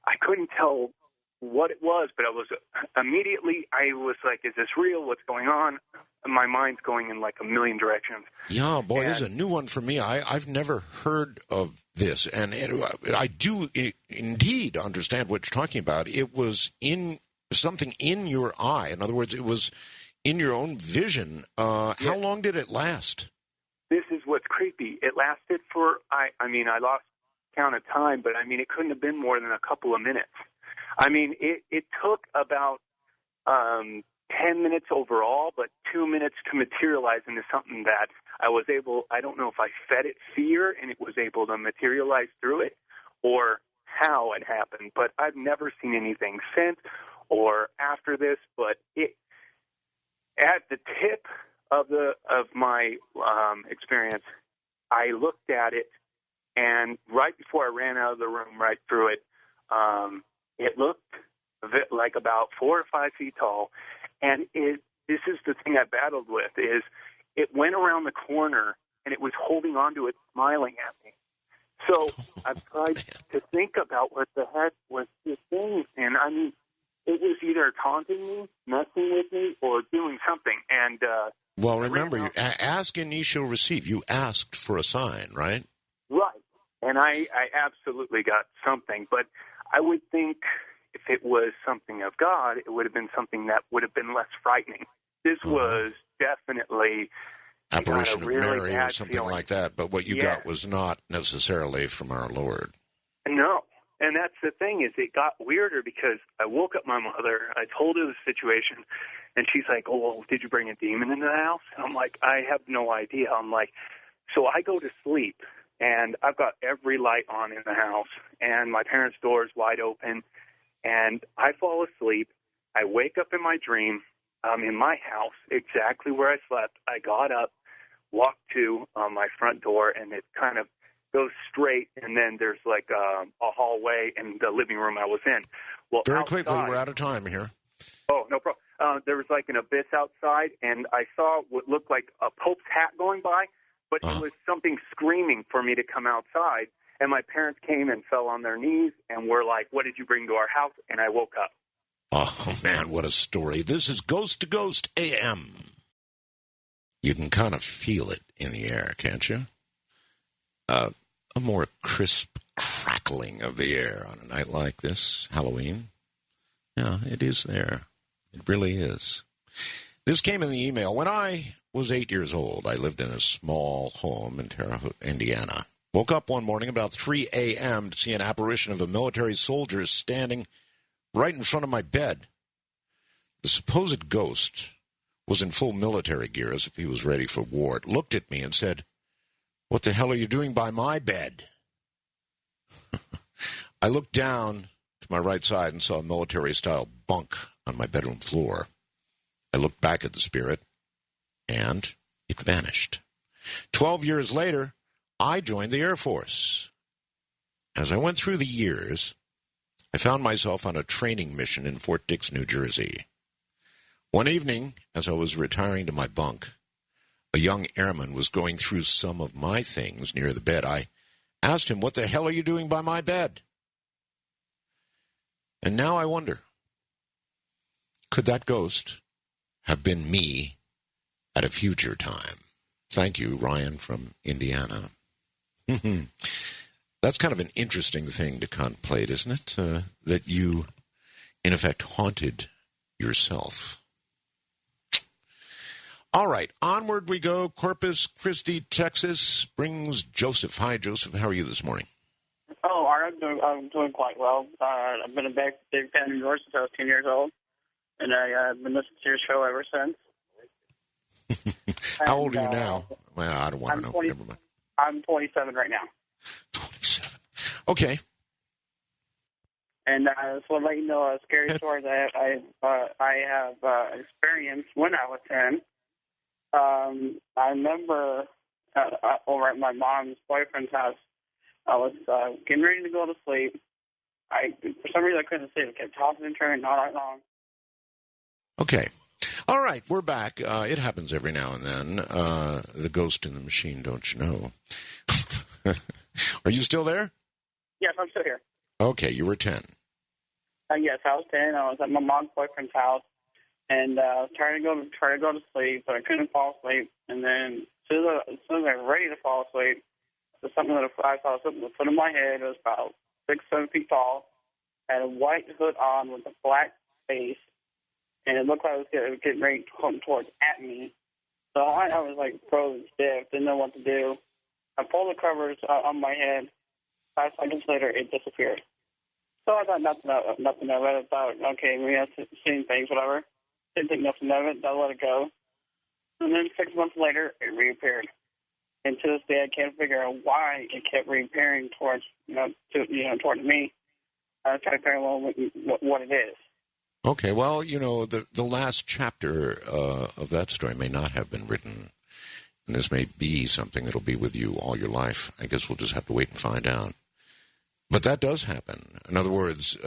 I couldn't tell what it was, but I was like, is this real? What's going on? And my mind's going in like a million directions. Yeah, boy, this is a new one for me. I've never heard of this, and I do indeed understand what you're talking about. It was something in your eye. In other words, it was in your own vision. How long did it last? This is what's creepy. It lasted for, I lost count of time, but it couldn't have been more than a couple of minutes. It took about 10 minutes overall, but 2 minutes to materialize into something that I don't know if I fed it fear and it was able to materialize through it or how it happened, but I've never seen anything since or after this, but at the tip of my experience, I looked at it, and right before I ran out of the room, right through it, it looked like about 4 or 5 feet tall, and this is the thing I battled with, is it went around the corner, and it was holding onto it, smiling at me. So I tried to think about what the heck was this thing, and it was either taunting me, messing with me, or doing something. And well, remember, you ask and ye shall receive. You asked for a sign, right? Right. And I absolutely got something. But I would think if it was something of God, it would have been something that would have been less frightening. This was definitely apparition of really Mary or something like that. But what you got was not necessarily from our Lord. No. And that's the thing, is it got weirder because I woke up my mother, I told her the situation, and she's like, oh, well, did you bring a demon into the house? And I'm like, I have no idea. I'm like, so I go to sleep, and I've got every light on in the house, and my parents' door is wide open, and I fall asleep. I wake up in my dream. I'm in my house, exactly where I slept. I got up, walked to my front door, and it kind of goes straight, and then there's like a hallway in the living room I was in. Well, very outside, quickly, we're out of time here. Oh, no problem. There was like an abyss outside, and I saw what looked like a Pope's hat going by, but it was something screaming for me to come outside. And my parents came and fell on their knees and were like, what did you bring to our house? And I woke up. Oh, man, what a story. This is Ghost to Ghost AM. You can kind of feel it in the air, can't you? A more crisp crackling of the air on a night like this, Halloween. Yeah, it is there. It really is. This came in the email. When I was 8 years old, I lived in a small home in Terre Haute, Indiana. Woke up one morning about 3 a.m. to see an apparition of a military soldier standing right in front of my bed. The supposed ghost was in full military gear as if he was ready for war. It looked at me and said, "What the hell are you doing by my bed?" I looked down to my right side and saw a military-style bunk on my bedroom floor. I looked back at the spirit, and it vanished. 12 years later, I joined the Air Force. As I went through the years, I found myself on a training mission in Fort Dix, New Jersey. One evening, as I was retiring to my bunk, a young airman was going through some of my things near the bed. I asked him, "What the hell are you doing by my bed?" And now I wonder, could that ghost have been me at a future time? Thank you, Ryan from Indiana. That's kind of an interesting thing to contemplate, isn't it? That you, in effect, haunted yourself. All right, onward we go. Corpus Christi, Texas brings Joseph. Hi, Joseph. How are you this morning? Oh, I'm doing quite well. I've been a big fan of yours since I was 10 years old, and I've been listening to your show ever since. How old are you now? Well, I don't want to know. 20, Never mind. I'm 27 right now. 27. Okay. And so I'll let you know a scary story that I have experienced when I was 10. I remember over at my mom's boyfriend's house, I was getting ready to go to sleep. For some reason, I couldn't sleep. I kept tossing and turning all night long. Okay. All right, we're back. It happens every now and then. The ghost in the machine, don't you know? Are you still there? Yes, I'm still here. Okay, you were 10. Yes, I was 10. I was at my mom's boyfriend's house, and trying to go to sleep, but I couldn't fall asleep. And then as soon as I was ready to fall asleep, I saw something that put in my head. It was about 6, 7 feet tall, had a white hood on with a black face, and it looked like it was getting ready to come towards at me. So I was like frozen stiff, didn't know what to do. I pulled the covers on my head. 5 seconds later, it disappeared. So I thought nothing of it. I thought, okay, maybe I've seen things, whatever. Didn't think nothing of it. I let it go. And then 6 months later, it reappeared. And to this day, I can't figure out why it kept reappearing towards me. I was trying to figure out what it is. Okay, well, the last chapter of that story may not have been written, and this may be something that'll be with you all your life. I guess we'll just have to wait and find out. But that does happen. In other words,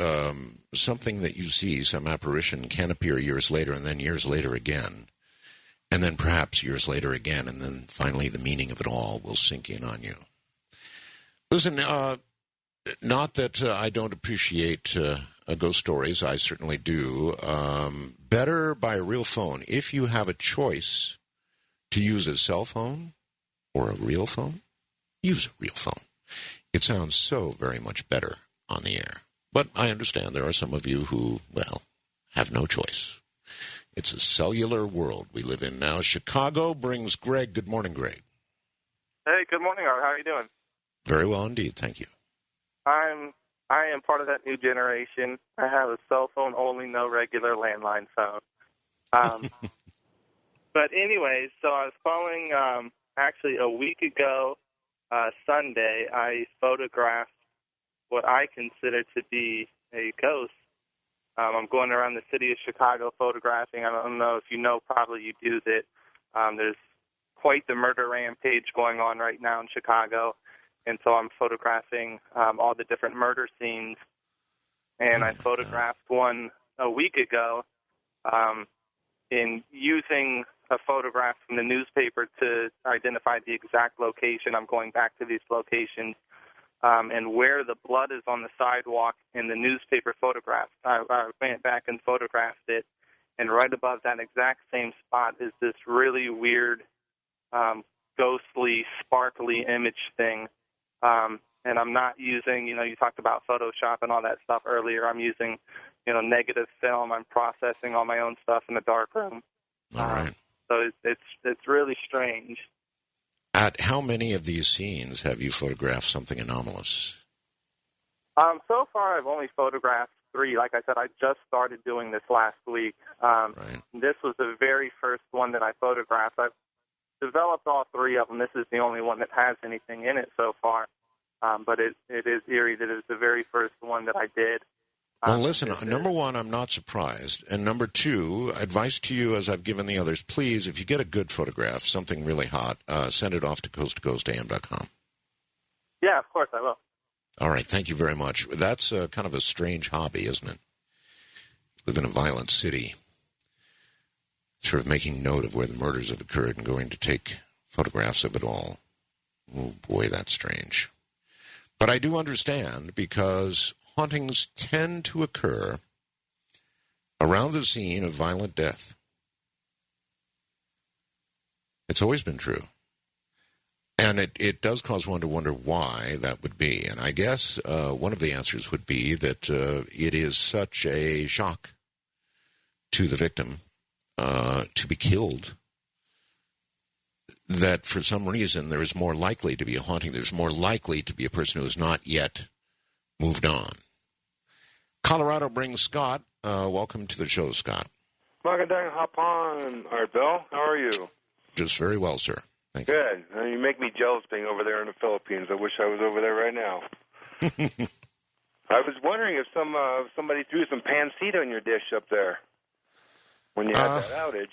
something that you see, some apparition, can appear years later, and then years later again, and then perhaps years later again, and then finally the meaning of it all will sink in on you. Listen, not that I don't appreciate ghost stories. I certainly do. Better buy a real phone. If you have a choice to use a cell phone or a real phone, use a real phone. It sounds so very much better on the air. But I understand there are some of you who, well, have no choice. It's a cellular world we live in now. Chicago brings Greg. Good morning, Greg. Hey, good morning, Art. How are you doing? Very well indeed. Thank you. I am part of that new generation. I have a cell phone only, no regular landline phone. But anyways, so I was calling actually a week ago, Sunday. I photographed what I consider to be a ghost. I'm going around the city of Chicago photographing. I don't know if you know, probably you do, that there's quite the murder rampage going on right now in Chicago. And so I'm photographing all the different murder scenes. And I photographed one a week ago in using a photograph from the newspaper to identify the exact location. I'm going back to these locations. And where the blood is on the sidewalk in the newspaper photograph, I went back and photographed it. And right above that exact same spot is this really weird, ghostly, sparkly image thing. And I'm not using, you talked about Photoshop and all that stuff earlier. I'm using, negative film. I'm processing all my own stuff in the darkroom. All right. So it's really strange. At how many of these scenes have you photographed something anomalous? So far, I've only photographed 3. Like I said, I just started doing this last week. This was the very first one that I photographed. I've developed all 3 of them. This is the only one that has anything in it so far. But it is eerie that it's the very first one that I did. Well, listen, number one, I'm not surprised. And number two, advice to you, as I've given the others, please, if you get a good photograph, something really hot, send it off to coasttocoastam.com. Yeah, of course I will. All right, thank you very much. That's kind of a strange hobby, isn't it? Live in a violent city, sort of making note of where the murders have occurred and going to take photographs of it all. Oh, boy, that's strange. But I do understand, because hauntings tend to occur around the scene of violent death. It's always been true. And it does cause one to wonder why that would be. And I guess one of the answers would be that it is such a shock to the victim to be killed that for some reason there is more likely to be a haunting. There's more likely to be a person who has not yet moved on. Colorado brings Scott. Welcome to the show, Scott. Welcome down, hop on, Art Bill. How are you? Just very well, sir. Thank you. Good. You make me jealous being over there in the Philippines. I wish I was over there right now. I was wondering if somebody threw some pancita on your dish up there when you had that outage.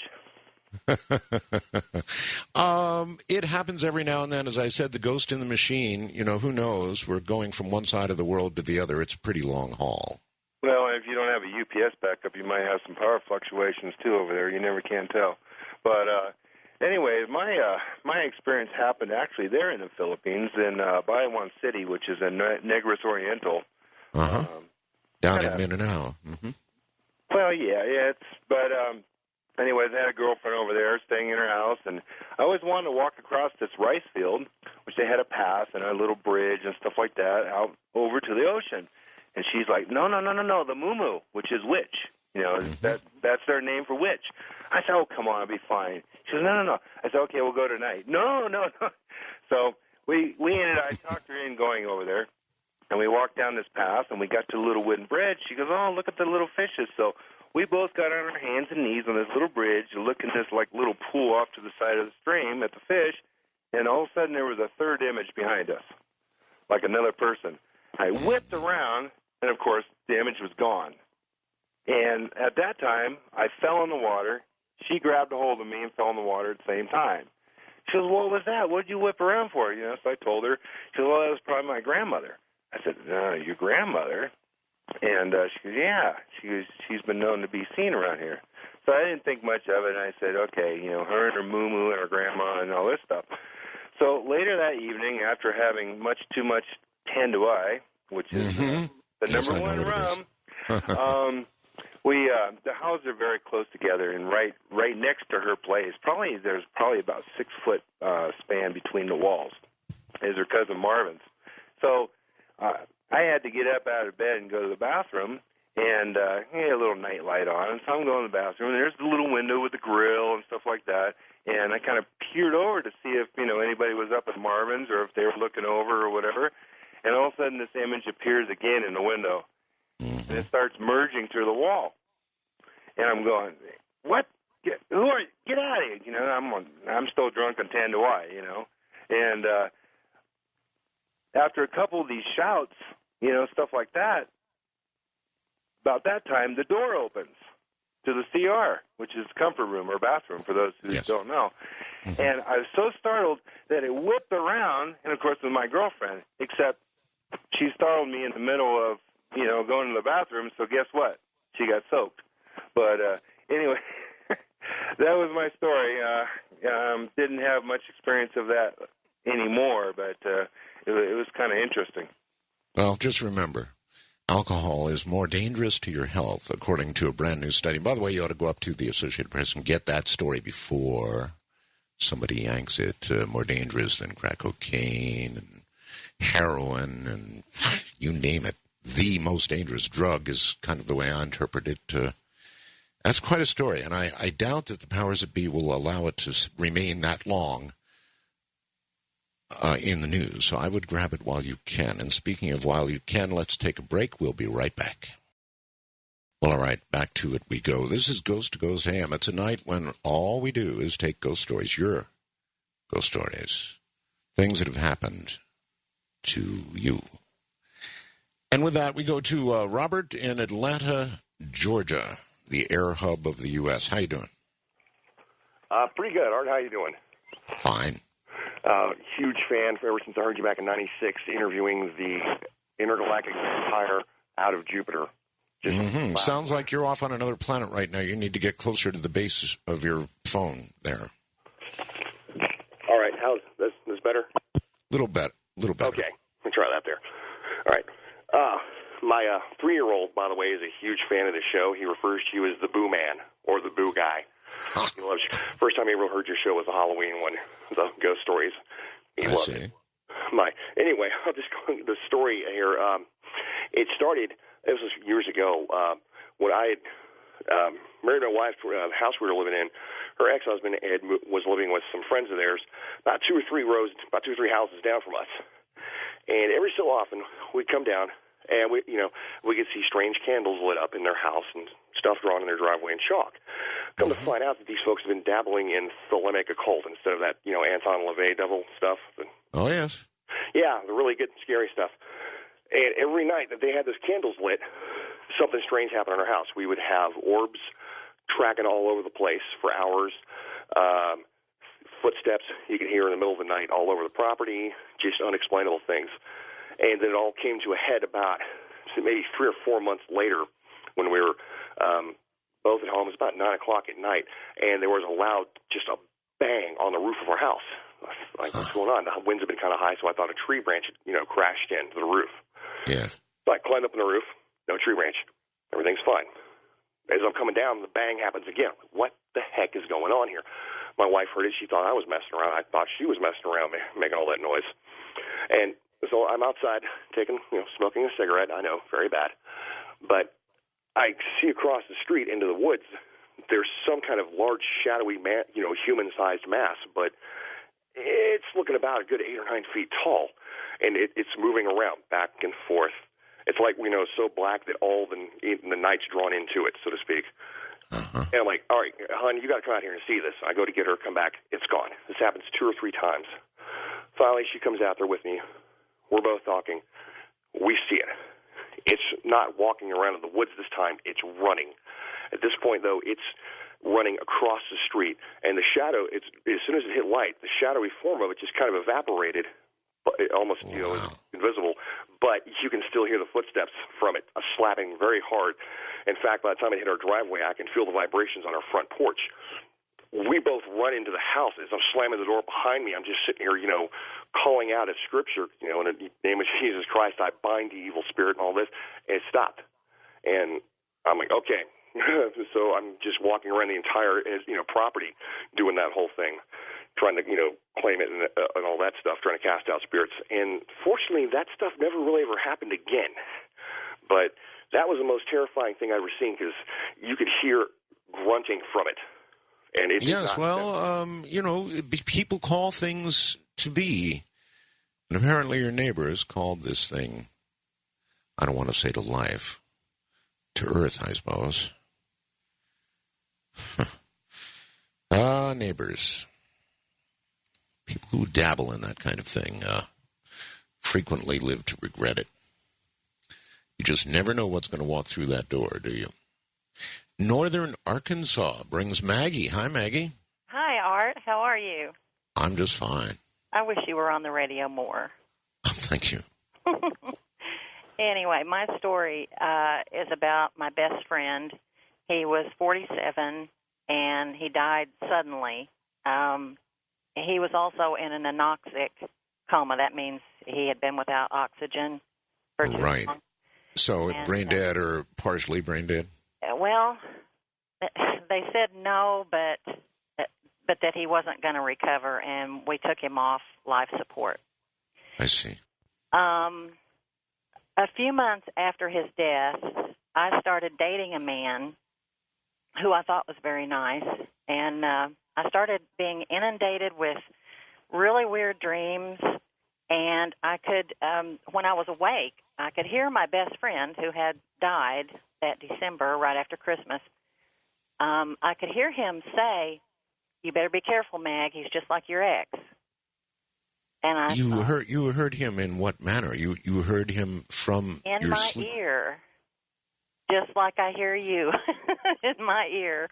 It happens every now and then. As I said, the ghost in the machine, who knows? We're going from one side of the world to the other. It's a pretty long haul. Well, if you don't have a UPS backup, you might have some power fluctuations, too, over there. You never can tell. But anyway, my experience happened actually there in the Philippines in Bayawan City, which is in Negros Oriental. Down in Mindanao. Mm-hmm. Well, yeah. But anyways, I had a girlfriend over there staying in her house, and I always wanted to walk across this rice field, which they had a path and a little bridge and stuff like that, out over to the ocean. And she's like, no, the mumu, which is witch. That's their name for witch. I said, oh, come on, I'll be fine. She says, no. I said, okay, we'll go tonight. No. So I talked her in going over there, and we walked down this path, and we got to a little wooden bridge. She goes, oh, look at the little fishes. So we both got on our hands and knees on this little bridge, looking at this little pool off to the side of the stream at the fish, and all of a sudden there was a third image behind us, like another person. I whipped around, and of course the image was gone. And at that time, I fell in the water. She grabbed a hold of me and fell in the water at the same time. She goes, what was that? What did you whip around for? So I told her. She goes, well, that was probably my grandmother. I said, no, your grandmother? And she goes, yeah. She's been known to be seen around here. So I didn't think much of it, and I said, okay, her and her moo-moo and her grandma and all this stuff. So later that evening, after having much too much Tanduay, which is the number one rum, the houses are very close together, and right next to her place, there's probably about 6 foot span between the walls, is her cousin Marvin's. So I had to get up out of bed and go to the bathroom, and he had a little night light on, and so I'm going to the bathroom, and there's the little window with the grill and stuff like that, and I kind of peered over to see if anybody was up at Marvin's or if they were looking over or whatever, and all of a sudden this image appears again in the window, and it starts merging through the wall. And I'm going, what? Who are you? Get out of here! I'm still drunk on Tanduay, And after a couple of these shouts, stuff like that, about that time the door opens to the CR, which is comfort room or bathroom for those who don't know. And I was so startled that it whipped around, and of course it was my girlfriend, except she startled me in the middle of going to the bathroom. So guess what? She got soaked. But anyway, that was my story. Didn't have much experience of that anymore, but it was kind of interesting. Well, just remember, alcohol is more dangerous to your health, according to a brand new study. By the way, you ought to go up to the Associated Press and get that story before somebody yanks it. More dangerous than crack cocaine and heroin and you name it. The most dangerous drug is kind of the way I interpret it. That's quite a story, and I doubt that the powers that be will allow it to remain that long in the news. So I would grab it while you can. And speaking of while you can, let's take a break. We'll be right back. Well, all right, back to it we go. This is Ghost to Ghost AM. It's a night when all we do is take ghost stories, your ghost stories, things that have happened to you. And with that, we go to Robert in Atlanta, Georgia, the air hub of the U.S. How you doing? Pretty good, Art. How you doing? Fine. Huge fan ever since I heard you back in '96 interviewing the intergalactic vampire out of Jupiter. Sounds like you're off on another planet right now. You need to get closer to the base of your phone there. All right. How's this better? Little better. Okay. We'll try that there. All right. My 3-year-old, by the way, is a huge fan of the show. He refers to you as the Boo Man or the Boo Guy. He loves you. First time he ever heard your show was a Halloween one, the ghost stories. He loved it. Anyway, I'll just go into the story here. It started, this was years ago, when I had married my wife to the house we were living in. Her ex-husband was living with some friends of theirs, about 2 or 3 houses down from us. And every so often, we'd come down, and we could see strange candles lit up in their house and stuff drawn in their driveway in chalk. Come to find out that these folks have been dabbling in Thelemic occult instead of that, Anton LaVey devil stuff. Oh, yes. Yeah, the really good, scary stuff. And every night that they had those candles lit, something strange happened in our house. We would have orbs tracking all over the place for hours, footsteps you could hear in the middle of the night all over the property, just unexplainable things. And then it all came to a head about maybe 3 or 4 months later when we were both at home. It was about 9 o'clock at night, and there was just a bang on the roof of our house. Like, what's going on? The winds have been kind of high, so I thought a tree branch had, crashed into the roof. Yeah. So I climbed up on the roof, no tree branch. Everything's fine. As I'm coming down, the bang happens again. What the heck is going on here? My wife heard it. She thought I was messing around. I thought she was messing around, making all that noise. And so I'm outside smoking a cigarette. I know, very bad. But I see across the street into the woods, there's some kind of large, shadowy, human-sized mass, but it's looking about a good 8 or 9 feet tall, and it's moving around back and forth. It's like, so black that all the night's drawn into it, so to speak. And I'm like, all right, hon, you got to come out here and see this. I go to get her, come back, it's gone. This happens 2 or 3 times. Finally, she comes out there with me. We're both talking. We see it. It's not walking around in the woods this time. It's running. At this point, though, it's running across the street. And the shadow, as soon as it hit light, the shadowy form of it just kind of evaporated, but it almost, is invisible. But you can still hear the footsteps from it, slapping very hard. In fact, by the time it hit our driveway, I can feel the vibrations on our front porch. We both run into the house. As I'm slamming the door behind me, I'm just sitting here, calling out a scripture, in the name of Jesus Christ, I bind the evil spirit and all this. And it stopped. And I'm like, okay. So I'm just walking around the entire, property doing that whole thing, trying to, claim it and all that stuff, trying to cast out spirits. And fortunately, that stuff never really ever happened again. But that was the most terrifying thing I've ever seen because you could hear grunting from it. And it people call things to be. And apparently your neighbors called this thing, I don't want to say to life, to earth, I suppose. Neighbors. People who dabble in that kind of thing frequently live to regret it. You just never know what's going to walk through that door, do you? Northern Arkansas brings Maggie. Hi, Maggie. Hi, Art. How are you? I'm just fine. I wish you were on the radio more. Thank you. Anyway, my story is about my best friend. He was 47, and he died suddenly. He was also in an anoxic coma. That means he had been without oxygen for too long. So brain dead or partially brain dead? Well, they said no, but that he wasn't going to recover, and we took him off life support. I see. A few months after his death, I started dating a man who I thought was very nice, and I started being inundated with really weird dreams And I could, when I was awake, I could hear my best friend who had died that December right after Christmas. I could hear him say, "You better be careful, Mag. He's just like your ex." And you heard him in what manner? You heard him from in your my sleep? ear, just like I hear you in my ear,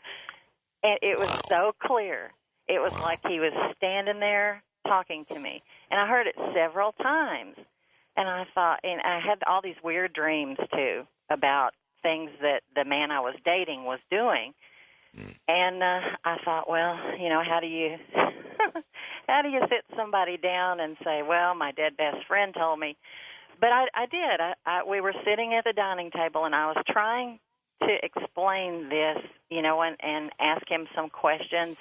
and it was so clear. It was like he was standing there talking to me, and I heard it several times. And I thought, and I had all these weird dreams too about things that the man I was dating was doing. And I thought, well, how do you how do you sit somebody down and say, well, my dead best friend told me? But I did. We were sitting at the dining table, and I was trying to explain this, and ask him some questions.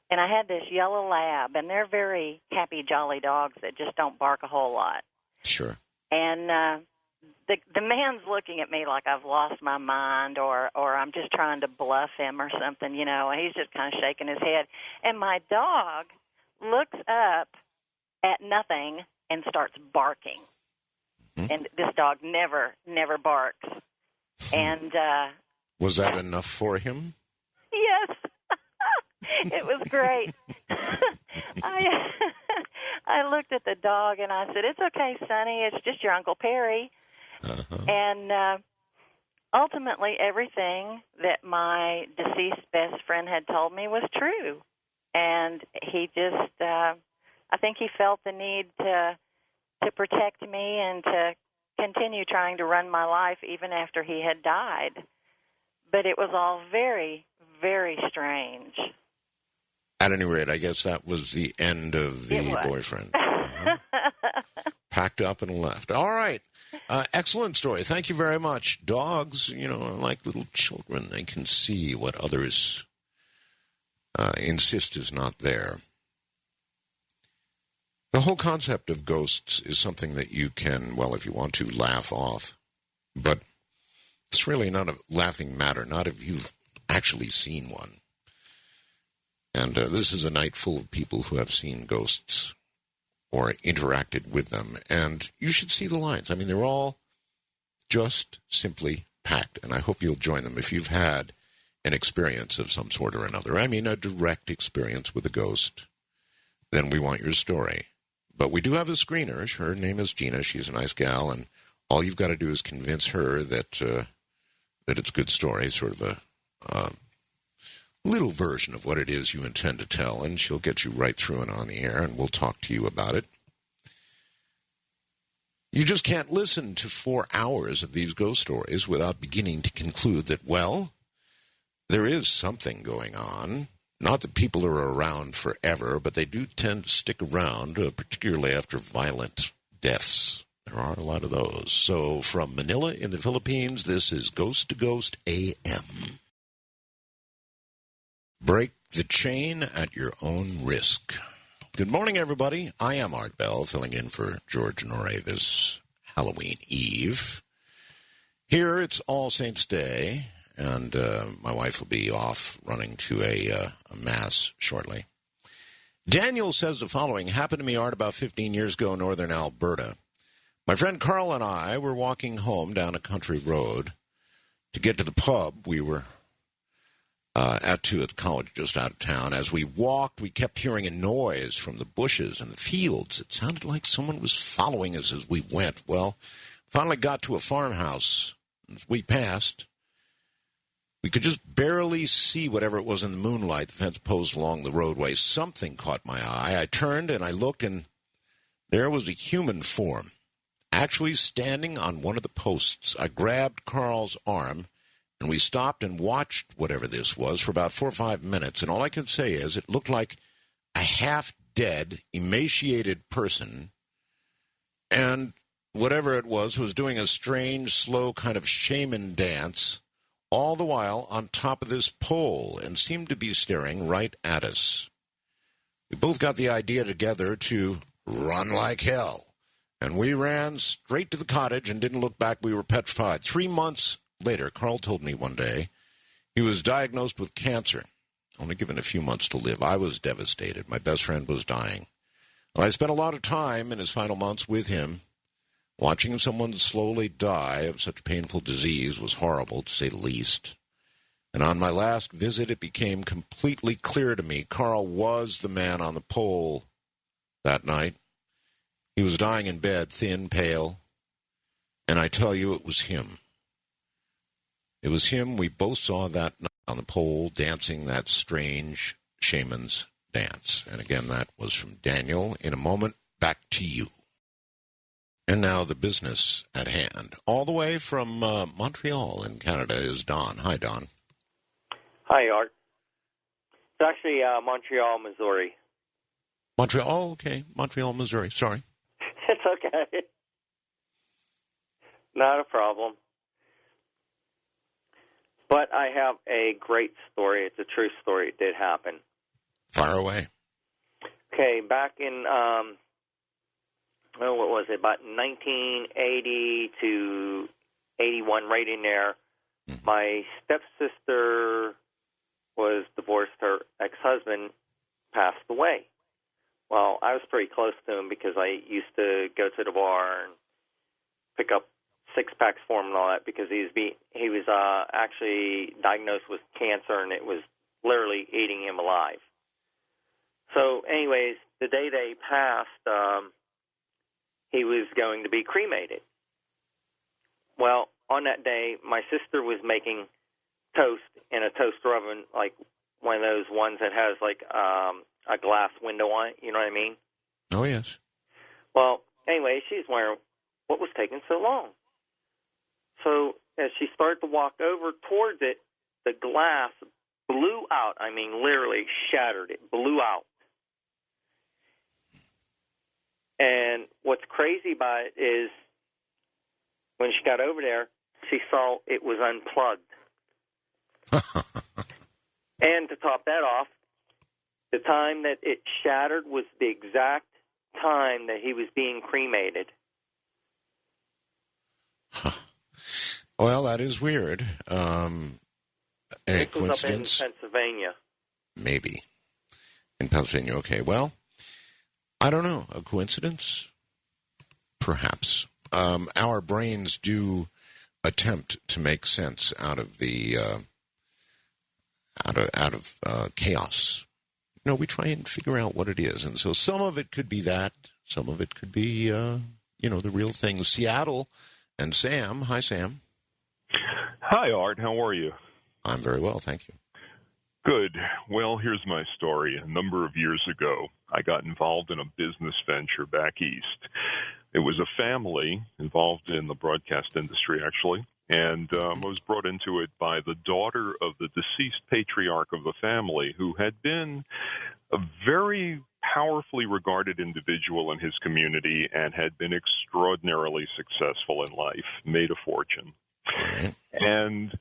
And I had this yellow lab, and they're very happy, jolly dogs that just don't bark a whole lot. Sure. And the man's looking at me like I've lost my mind, or I'm just trying to bluff him or something, and he's just kind of shaking his head. And my dog looks up at nothing and starts barking. Mm-hmm. And this dog never barks. And was that enough for him? Yes. It was great. I looked at the dog and I said, "It's okay, Sonny. It's just your Uncle Perry." Uh-huh. And ultimately, everything that my deceased best friend had told me was true. And he just, I think he felt the need to protect me and to continue trying to run my life even after he had died. But it was all very, very strange. At any rate, I guess that was the end of the boyfriend. Uh-huh. Packed up and left. All right. Excellent story. Thank you very much. Dogs, are like little children. They can see what others insist is not there. The whole concept of ghosts is something that you can, well, if you want to, laugh off. But it's really not a laughing matter, not if you've actually seen one. And this is a night full of people who have seen ghosts or interacted with them. And you should see the lines. I mean, they're all just simply packed. And I hope you'll join them if you've had an experience of some sort or another. I mean, a direct experience with a ghost. Then we want your story. But we do have a screener. Her name is Gina. She's a nice gal. And all you've got to do is convince her that it's a good story, sort of a little version of what it is you intend to tell, and she'll get you right through and on the air, and we'll talk to you about it. You just can't listen to 4 hours of these ghost stories without beginning to conclude that, well, there is something going on. Not that people are around forever, but they do tend to stick around, particularly after violent deaths. There are a lot of those. So from Manila in the Philippines, this is Ghost to Ghost AM. Break the chain at your own risk. Good morning, everybody. I am Art Bell, filling in for George Norrie this Halloween Eve. Here, it's All Saints' Day, and my wife will be off running to a mass shortly. Daniel says the following happened to me, Art, about 15 years ago in northern Alberta. My friend Carl and I were walking home down a country road. To get to the pub, we were at the college just out of town. As we walked, we kept hearing a noise from the bushes and the fields. It sounded like someone was following us as we went. Well, finally got to a farmhouse. As we passed, we could just barely see whatever it was in the moonlight, the fence post along the roadway. Something caught my eye. I turned and I looked, and there was a human form, actually standing on one of the posts. I grabbed Carl's arm, and we stopped and watched whatever this was for about 4 or 5 minutes. And all I can say is it looked like a half-dead, emaciated person. And whatever it was doing a strange, slow kind of shaman dance, all the while on top of this pole, and seemed to be staring right at us. We both got the idea together to run like hell. And we ran straight to the cottage and didn't look back. We were petrified. 3 months later, Carl told me one day he was diagnosed with cancer, only given a few months to live. I was devastated. My best friend was dying. Well, I spent a lot of time in his final months with him. Watching someone slowly die of such painful disease was horrible, to say the least. And on my last visit, it became completely clear to me Carl was the man on the pole that night. He was dying in bed, thin, pale, and I tell you, it was him. It was him we both saw that night on the pole dancing that strange shaman's dance. And again, that was from Daniel. In a moment, back to you. And now the business at hand. All the way from Montreal in Canada is Don. Hi, Don. Hi, Art. It's actually Montreal, Missouri. Montreal, oh, okay. Montreal, Missouri. Sorry. It's okay. Not a problem. But I have a great story. It's a true story. It did happen. Fire away. Okay, back in, what was it, about 1980 to 81, right in there, my stepsister was divorced. Her ex-husband passed away. Well, I was pretty close to him because I used to go to the bar and pick up six-packs for him and all that because he was actually diagnosed with cancer, and it was literally eating him alive. So anyways, the day they passed, he was going to be cremated. Well, on that day, my sister was making toast in a toaster oven, like one of those ones that has like a glass window on it, you know what I mean? Oh, yes. Well, anyway, she's wondering what was taking so long. So as she started to walk over towards it, the glass blew out. I mean, literally shattered. It blew out. And what's crazy about it is when she got over there, she saw it was unplugged. And to top that off, the time that it shattered was the exact time that he was being cremated. Well, that is weird. A this coincidence? was up in Pennsylvania. Maybe. In Pennsylvania, okay. Well, I don't know. A coincidence? Perhaps. Our brains do attempt to make sense out of the out of chaos. You know, we try and figure out what it is, and so some of it could be that, some of it could be the real thing. Seattle and Sam. Hi, Sam. Hi, Art. How are you? I'm very well, thank you. Good. Well, here's my story. A number of years ago, I got involved in a business venture back east. It was a family involved in the broadcast industry, actually, and I was brought into it by the daughter of the deceased patriarch of the family, who had been a very powerfully regarded individual in his community and had been extraordinarily successful in life, made a fortune. And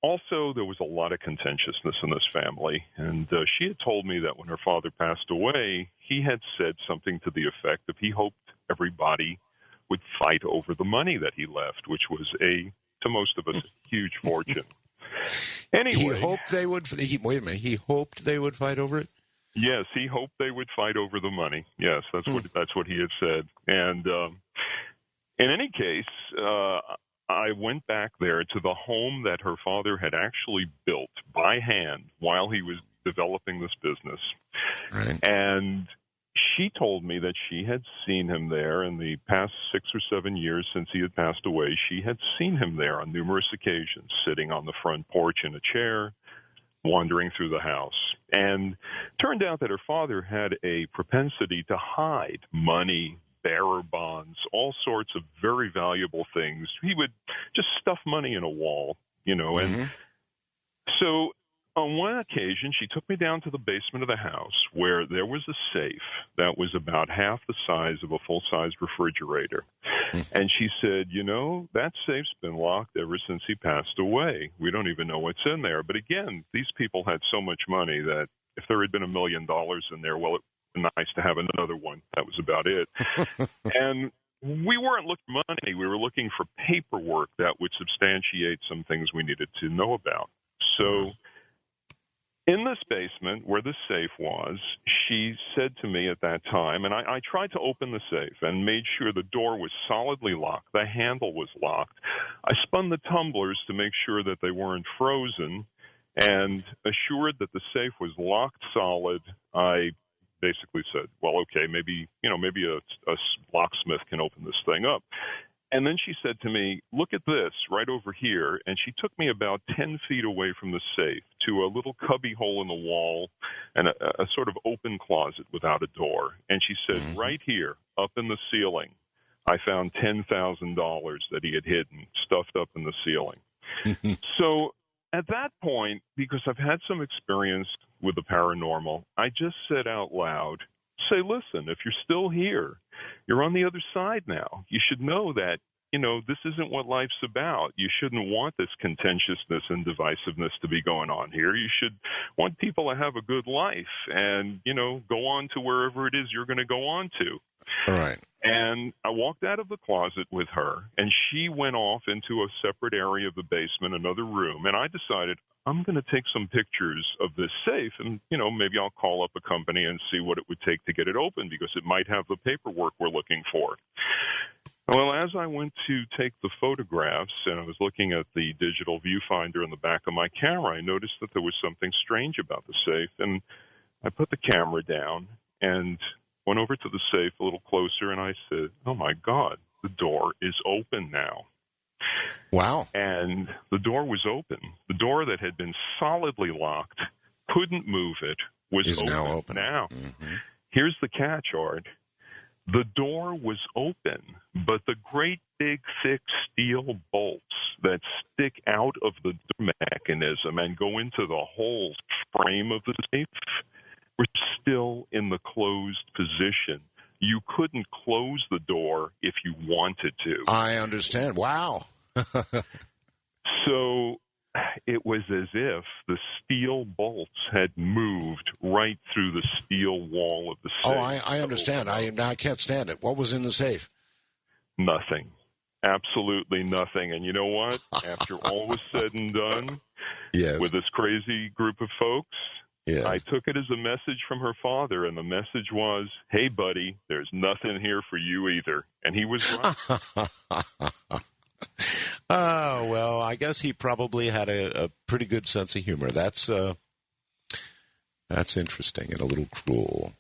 also, there was a lot of contentiousness in this family, and she had told me that when her father passed away, he had said something to the effect of he hoped everybody would fight over the money that he left, which was to most of us, a huge fortune. Anyway, he hoped they would. Wait a minute. He hoped they would fight over it. Yes, he hoped they would fight over the money. Yes, that's what he had said. And in any case, I went back there to the home that her father had actually built by hand while he was developing this business. Right. And she told me that she had seen him there in the past 6 or 7 years since he had passed away. She had seen him there on numerous occasions, sitting on the front porch in a chair, wandering through the house. And turned out that her father had a propensity to hide money, bearer bonds, all sorts of very valuable things. He would just stuff money in a wall, and so on one occasion, she took me down to the basement of the house where there was a safe that was about half the size of a full-sized refrigerator. And she said, that safe's been locked ever since he passed away. We don't even know what's in there. But again, these people had so much money that if there had been $1 million in there, well, it would be nice to have another one. That was about it. And we weren't looking for money. We were looking for paperwork that would substantiate some things we needed to know about. So In this basement where the safe was, she said to me at that time, and I tried to open the safe and made sure the door was solidly locked, the handle was locked. I spun the tumblers to make sure that they weren't frozen and assured that the safe was locked solid. I basically said, well, okay, maybe a locksmith can open this thing up. And then she said to me, look at this right over here. And she took me about 10 feet away from the safe to a little cubby hole in the wall and a sort of open closet without a door. And she said, right here, up in the ceiling, I found $10,000 that he had hidden, stuffed up in the ceiling. So at that point, because I've had some experience with the paranormal, I just said out loud, say, listen, if you're still here, you're on the other side now. You should know that, this isn't what life's about. You shouldn't want this contentiousness and divisiveness to be going on here. You should want people to have a good life and, go on to wherever it is you're going to go on to. All right. And I walked out of the closet with her, and she went off into a separate area of the basement, another room, and I decided I'm going to take some pictures of this safe, and, maybe I'll call up a company and see what it would take to get it open, because it might have the paperwork we're looking for. Well, as I went to take the photographs, and I was looking at the digital viewfinder in the back of my camera, I noticed that there was something strange about the safe, and I put the camera down and went over to the safe a little closer, and I said, oh, my God, the door is open now. Wow. And the door was open. The door that had been solidly locked, couldn't move it, was now open. Now, here's the catch, Art. The door was open, but the great big thick steel bolts that stick out of the door mechanism and go into the whole frame of the safe were still in the closed position. You couldn't close the door if you wanted to. I understand. Wow. So it was as if the steel bolts had moved right through the steel wall of the safe. Oh, I understand. I can't stand it. What was in the safe? Nothing. Absolutely nothing. And you know what? After all was said and done, with this crazy group of folks, I took it as a message from her father, and the message was, hey, buddy, there's nothing here for you either. And he was right. Oh, well, I guess he probably had a pretty good sense of humor. That's interesting and a little cruel.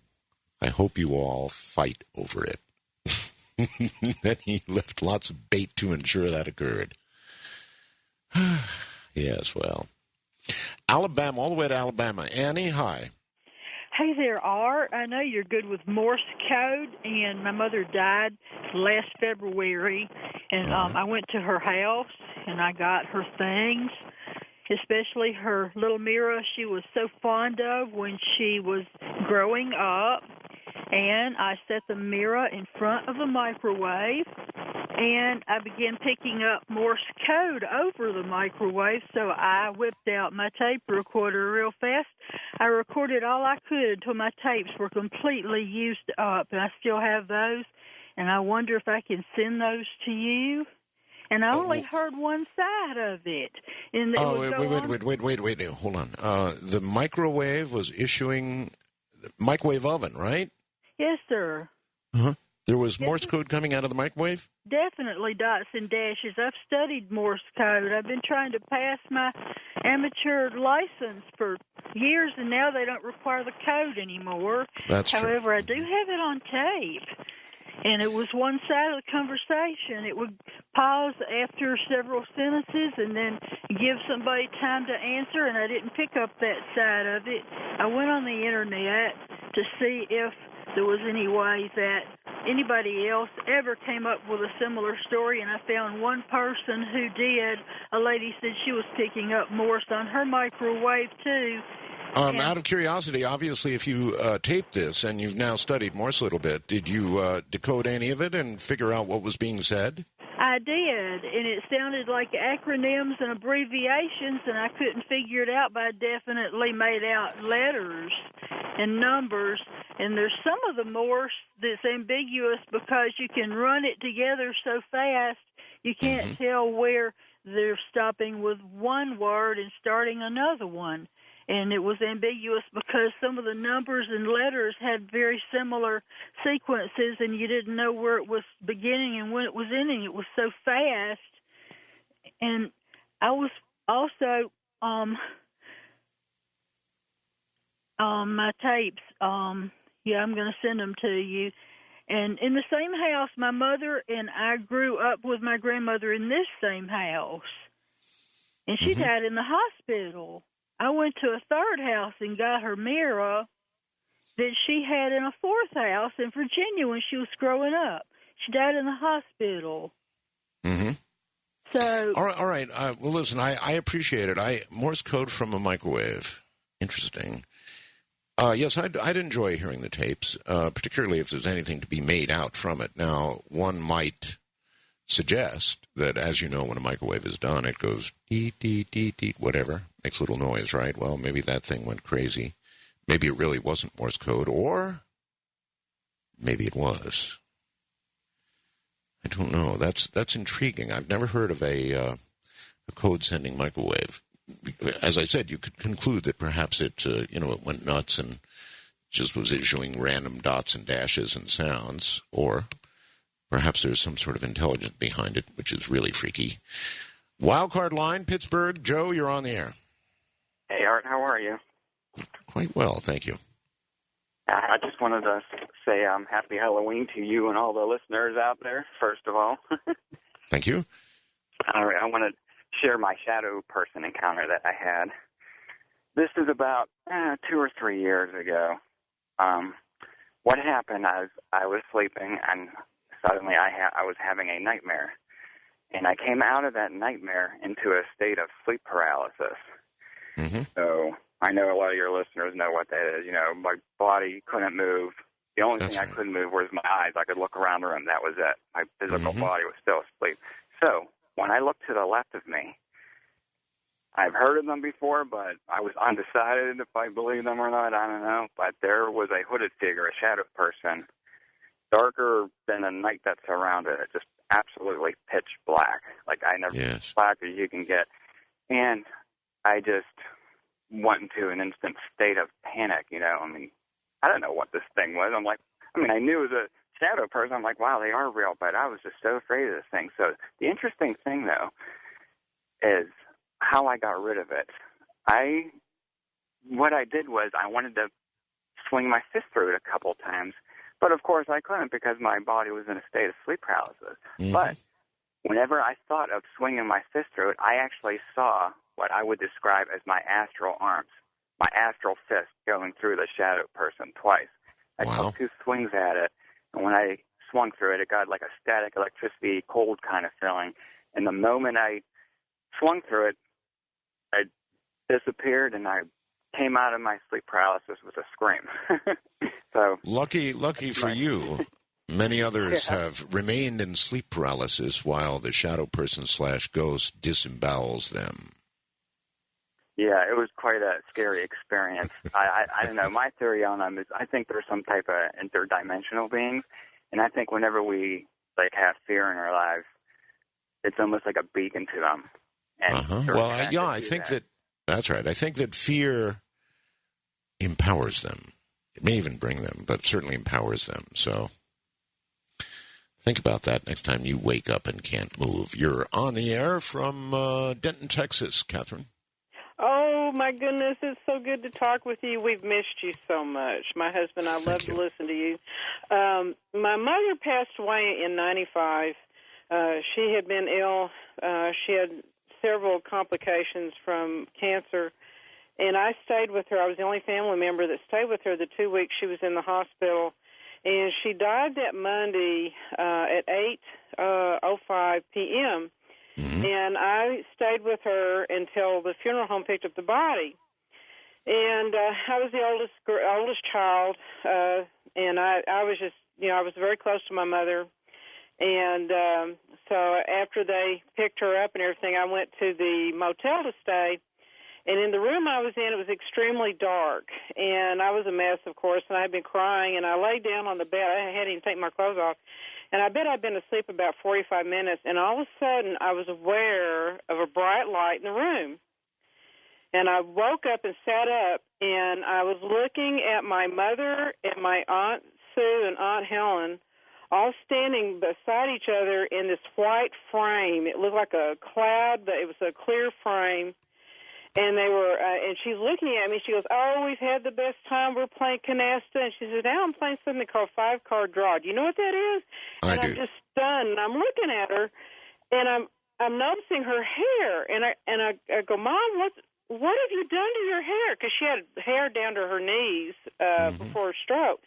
I hope you all fight over it. Then he left lots of bait to ensure that occurred. Yes, well. Alabama, all the way to Alabama. Annie, hi. Hey there, Art. I know you're good with Morse code, and my mother died last February, and I went to her house, and I got her things, especially her little mirror she was so fond of when she was growing up, and I set the mirror in front of the microwave, and I began picking up Morse code over the microwave, so I whipped out my tape recorder real fast. I recorded all I could until my tapes were completely used up, and I still have those, and I wonder if I can send those to you. And I only heard one side of it. And wait, hold on. The microwave was issuing microwave oven, right? Yes, sir. Uh-huh. There was Morse code coming out of the microwave? Definitely dots and dashes. I've studied Morse code. I've been trying to pass my amateur license for years, and now they don't require the code anymore. That's true. However, I do have it on tape. And it was one side of the conversation. It would pause after several sentences and then give somebody time to answer, and I didn't pick up that side of it. I went on the Internet to see if there was any way that anybody else ever came up with a similar story, and I found one person who did. A lady said she was picking up Morse on her microwave, too. Out of curiosity, obviously, if you taped this and you've now studied Morse a little bit, did you decode any of it and figure out what was being said? I did, and it sounded like acronyms and abbreviations, and I couldn't figure it out, but I definitely made out letters and numbers. And there's some of the Morse that's ambiguous because you can run it together so fast you can't tell where they're stopping with one word and starting another one. and it was ambiguous because some of the numbers and letters had very similar sequences, and you didn't know where it was beginning and when it was ending. It was so fast. And I was also my tapes. Yeah, I'm going to send them to you. And in the same house, my mother and I grew up with my grandmother in this same house. And she died in the hospital. I went to a third house and got her mirror that she had in a fourth house in Virginia when she was growing up. She died in the hospital. So, all right. Well, listen, I appreciate it. Morse code from a microwave. Interesting. Yes, I'd enjoy hearing the tapes, particularly if there's anything to be made out from it. Now, one might suggest that, as you know, when a microwave is done, it goes deet, deet, deet, deet, whatever, makes a little noise, right? Well, maybe that thing went crazy. Maybe it really wasn't Morse code, or maybe it was. I don't know. That's intriguing. I've never heard of a code-sending microwave. As I said, you could conclude that perhaps it went nuts and just was issuing random dots and dashes and sounds, or perhaps there's some sort of intelligence behind it, which is really freaky. Wildcard line, Pittsburgh. Joe, you're on the air. Hey, Art, how are you? Quite well, thank you. I just wanted to say happy Halloween to you and all the listeners out there, first of all. Thank you. All right, I want to share my shadow person encounter that I had. This is about 2 or 3 years ago. What happened, I was sleeping, and suddenly I was having a nightmare. And I came out of that nightmare into a state of sleep paralysis. So I know a lot of your listeners know what that is. You know, my body couldn't move. The only thing I couldn't move was my eyes. I could look around the room. That was it. My physical body was still asleep. So when I looked to the left of me, I've heard of them before, but I was undecided if I believe them or not. I don't know. But there was a hooded figure, a shadow person, darker than the night that surrounded it, just absolutely pitch black. Like I never black as you can get. And I just went into an instant state of panic, you know. I mean, I don't know what this thing was. I knew it was a shadow person. I'm like, wow, they are real, but I was just so afraid of this thing. So the interesting thing, though, is how I got rid of it. What I did was I wanted to swing my fist through it a couple times, but of course I couldn't because my body was in a state of sleep paralysis. But whenever I thought of swinging my fist through it, I actually saw what I would describe as my astral arms, my astral fist going through the shadow person twice. I took 2 swings at it, and when I swung through it, it got like a static electricity, cold kind of feeling. And the moment I swung through it, I disappeared, and I came out of my sleep paralysis with a scream. So lucky for you. Many others have remained in sleep paralysis while the shadow person / ghost disembowels them. Yeah, it was quite a scary experience. I don't know. My theory on them is I think they're some type of interdimensional beings, and I think whenever we have fear in our lives, it's almost like a beacon to them. And Well, I think that's right. I think that fear empowers them. It may even bring them, but certainly empowers them. So think about that next time you wake up and can't move. You're on the air from Denton, Texas, Catherine. Oh, my goodness, it's so good to talk with you. We've missed you so much. My husband, I love to listen to you. My mother passed away in 95. She had been ill. She had several complications from cancer, and I stayed with her. I was the only family member that stayed with her the 2 weeks she was in the hospital, and she died that Monday at 8:05 p.m., and I stayed with her until the funeral home picked up the body. And I was the oldest child, and I was just, I was very close to my mother. And so after they picked her up and everything, I went to the motel to stay. And in the room I was in, it was extremely dark. And I was a mess, of course, and I had been crying. And I laid down on the bed. I hadn't even taken my clothes off. And I bet I'd been asleep about 45 minutes. And all of a sudden, I was aware of a bright light in the room. And I woke up and sat up, and I was looking at my mother and my Aunt Sue and Aunt Helen all standing beside each other in this white frame. It looked like a cloud, but it was a clear frame. And they were, and she's looking at me. She goes, "Oh, we've had the best time. We're playing canasta." And she says, "Now I'm playing something called 5-card draw. Do you know what that is?" I do. I'm just stunned. And I'm looking at her, and I'm noticing her hair. And I go, "Mom, what have you done to your hair?" Because she had hair down to her knees before her stroke,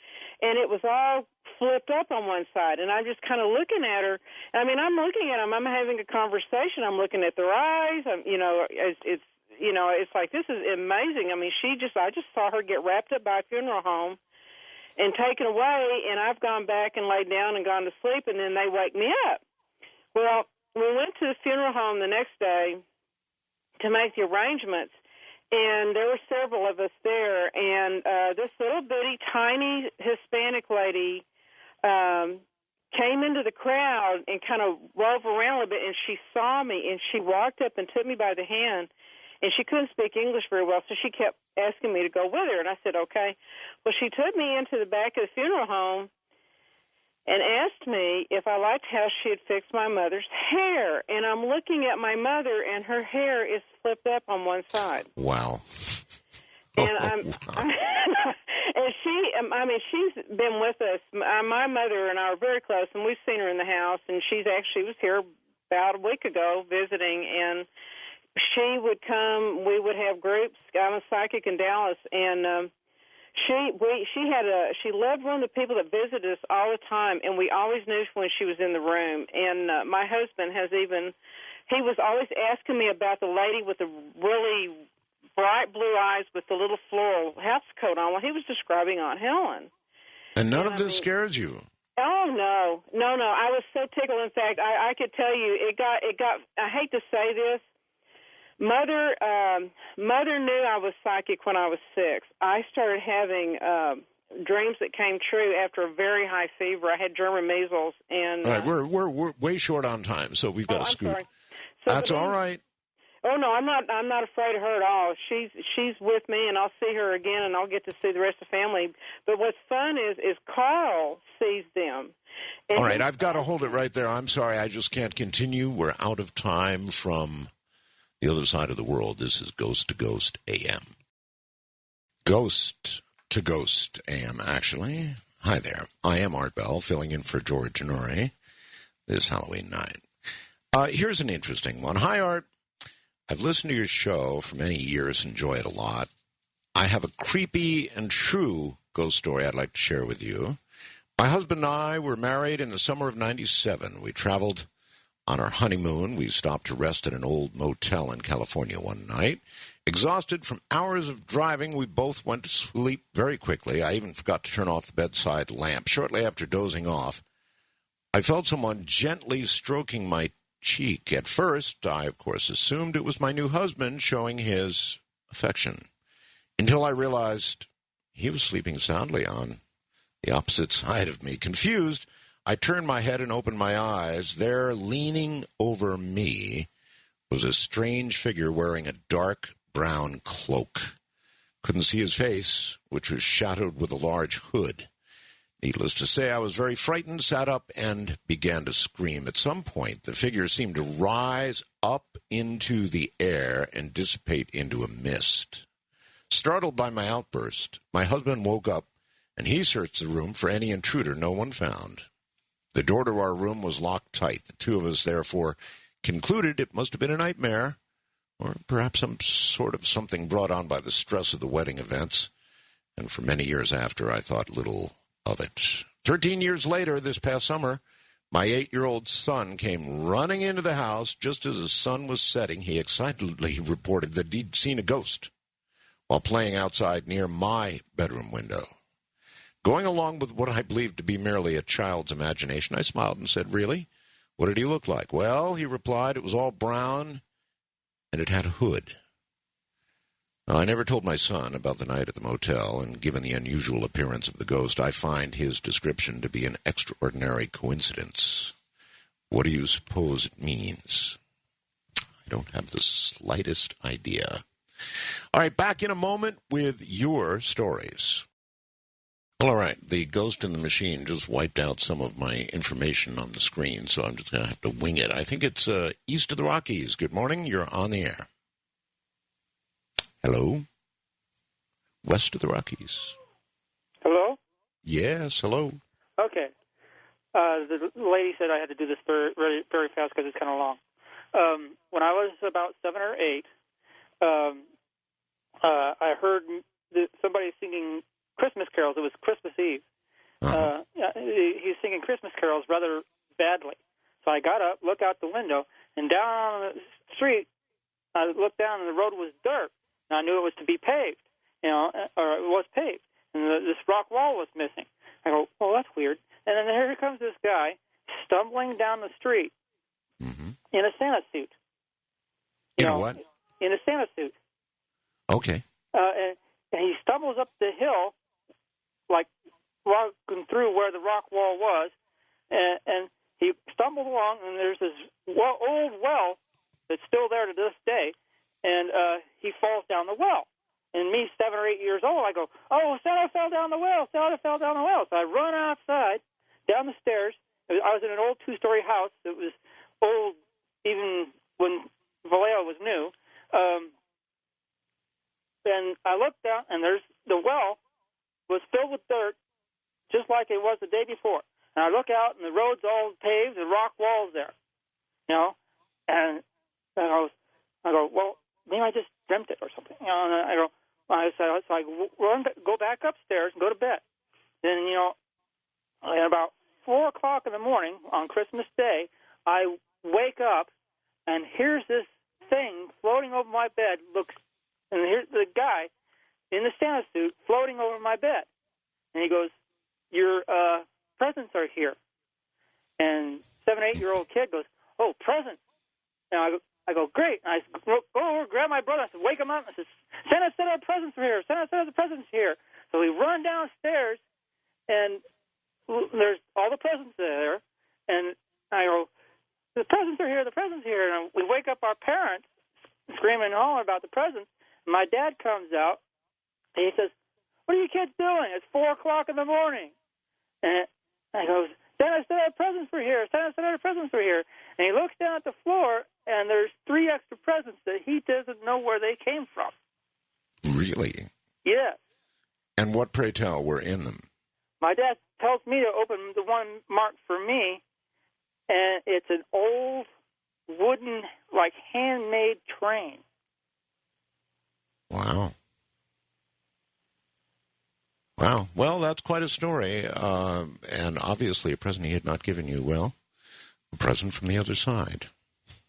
and it was all flipped up on one side. And I'm just kind of looking at her. I mean, I'm looking at them. I'm having a conversation. I'm looking at their eyes. It's like, this is amazing. I mean, I just saw her get wrapped up by a funeral home and taken away, and I've gone back and laid down and gone to sleep, and then they wake me up. Well, we went to the funeral home the next day to make the arrangements, and there were several of us there, and this little bitty, tiny Hispanic lady came into the crowd and kind of wove around a little bit, and she saw me, and she walked up and took me by the hand. And she couldn't speak English very well, so she kept asking me to go with her. And I said, okay. Well, she took me into the back of the funeral home and asked me if I liked how she had fixed my mother's hair. And I'm looking at my mother, and her hair is flipped up on one side. Wow. And and she's been with us. My mother and I are very close, and we've seen her in the house. And she was here about a week ago visiting, and she would come. We would have groups. I'm a psychic in Dallas, and she loved one of the people that visited us all the time, and we always knew when she was in the room. And my husband he was always asking me about the lady with the really bright blue eyes with the little floral house coat on. Well, he was describing Aunt Helen. And none of this scares you? Oh, no. I was so tickled. In fact, I could tell you, it got. I hate to say this. Mother knew I was psychic when I was 6. I started having dreams that came true after a very high fever. I had German measles, and all right, we're way short on time, so we've got to scoot. Sorry. That's all right. Oh no, I'm not afraid of her at all. She's with me, and I'll see her again, and I'll get to see the rest of the family. But what's fun is Carl sees them. All right, I've got to hold it right there. I'm sorry, I just can't continue. We're out of time from the other side of the world. This is Ghost to Ghost AM. Ghost to Ghost AM, actually. Hi there. I am Art Bell, filling in for George Norrie this Halloween night. Here's an interesting one. Hi, Art. I've listened to your show for many years, enjoy it a lot. I have a creepy and true ghost story I'd like to share with you. My husband and I were married in the summer of '97. We traveled on our honeymoon. We stopped to rest at an old motel in California one night. Exhausted from hours of driving, we both went to sleep very quickly. I even forgot to turn off the bedside lamp. Shortly after dozing off, I felt someone gently stroking my cheek. At first, I, of course, assumed it was my new husband showing his affection, until I realized he was sleeping soundly on the opposite side of me. Confused, I turned my head and opened my eyes. There, leaning over me, was a strange figure wearing a dark brown cloak. Couldn't see his face, which was shadowed with a large hood. Needless to say, I was very frightened, sat up, and began to scream. At some point, the figure seemed to rise up into the air and dissipate into a mist. Startled by my outburst, my husband woke up, and he searched the room for any intruder. No one found. The door to our room was locked tight. The two of us, therefore, concluded it must have been a nightmare, or perhaps some sort of something brought on by the stress of the wedding events. And for many years after, I thought little of it. 13 years later, this past summer, my 8-year-old son came running into the house just as the sun was setting. He excitedly reported that he'd seen a ghost while playing outside near my bedroom window. Going along with what I believed to be merely a child's imagination, I smiled and said, "Really? What did he look like?" "Well," he replied, "it was all brown, and it had a hood." I never told my son about the night at the motel, and given the unusual appearance of the ghost, I find his description to be an extraordinary coincidence. What do you suppose it means? I don't have the slightest idea. All right, back in a moment with your stories. All right, the ghost in the machine just wiped out some of my information on the screen, so I'm just going to have to wing it. I think it's east of the Rockies. Good morning. You're on the air. Hello? West of the Rockies. Hello? Yes, hello. Okay. The lady said I had to do this very, very fast because it's kind of long. When I was about 7 or 8, I heard somebody singing Christmas carols. It was Christmas Eve. He's singing Christmas carols rather badly. So I got up, looked out the window, and down on the street, I looked down, and the road was dirt. And I knew it was to be paved, or it was paved. And this rock wall was missing. I go, well, that's weird. And then here comes this guy stumbling down the street in a Santa suit. You know what? In a Santa suit. Okay. And he stumbles up the hill, like walking through where the rock wall was, and he stumbled along, and there's this old well that's still there to this day, and he falls down the well. And me, 7 or 8 years old, I go, oh, Santa fell down the well, Santa fell down the well. So I run outside, down the stairs. I was in an old 2-story house that was old even when Vallejo was new. And I looked down, and there's the well was filled with dirt, just like it was the day before. And I look out, and the road's all paved, and rock walls there, And I go, well, maybe I just dreamt it or something. And I go, so I go back upstairs and go to bed. Then, at about 4 o'clock in the morning on Christmas Day, I wake up, and here's this thing floating over my bed. And here's the guy in the Santa suit floating over my bed. And he goes, your presents are here. And 7, 8-year-old kid goes, oh, presents. And I go, great. And I go over, grab my brother, I said, wake him up. I said, Santa said our presents are here. Santa said the presents are here. So we run downstairs, and there's all the presents there. And I go, the presents are here, the presents are here. And we wake up our parents, screaming and hollering about the presents. And my dad comes out, and he says, what are you kids doing? It's 4 o'clock in the morning. And I go, Santa said our presents were here. Santa said our presents were here. And he looks down at the floor, and there's 3 extra presents that he doesn't know where they came from. Really? Yes. And what, pray tell, were in them? My dad tells me to open the one marked for me, and it's an old wooden, like, handmade train. Wow. Wow. Well, that's quite a story. And obviously a present he had not given you. Well, a present from the other side.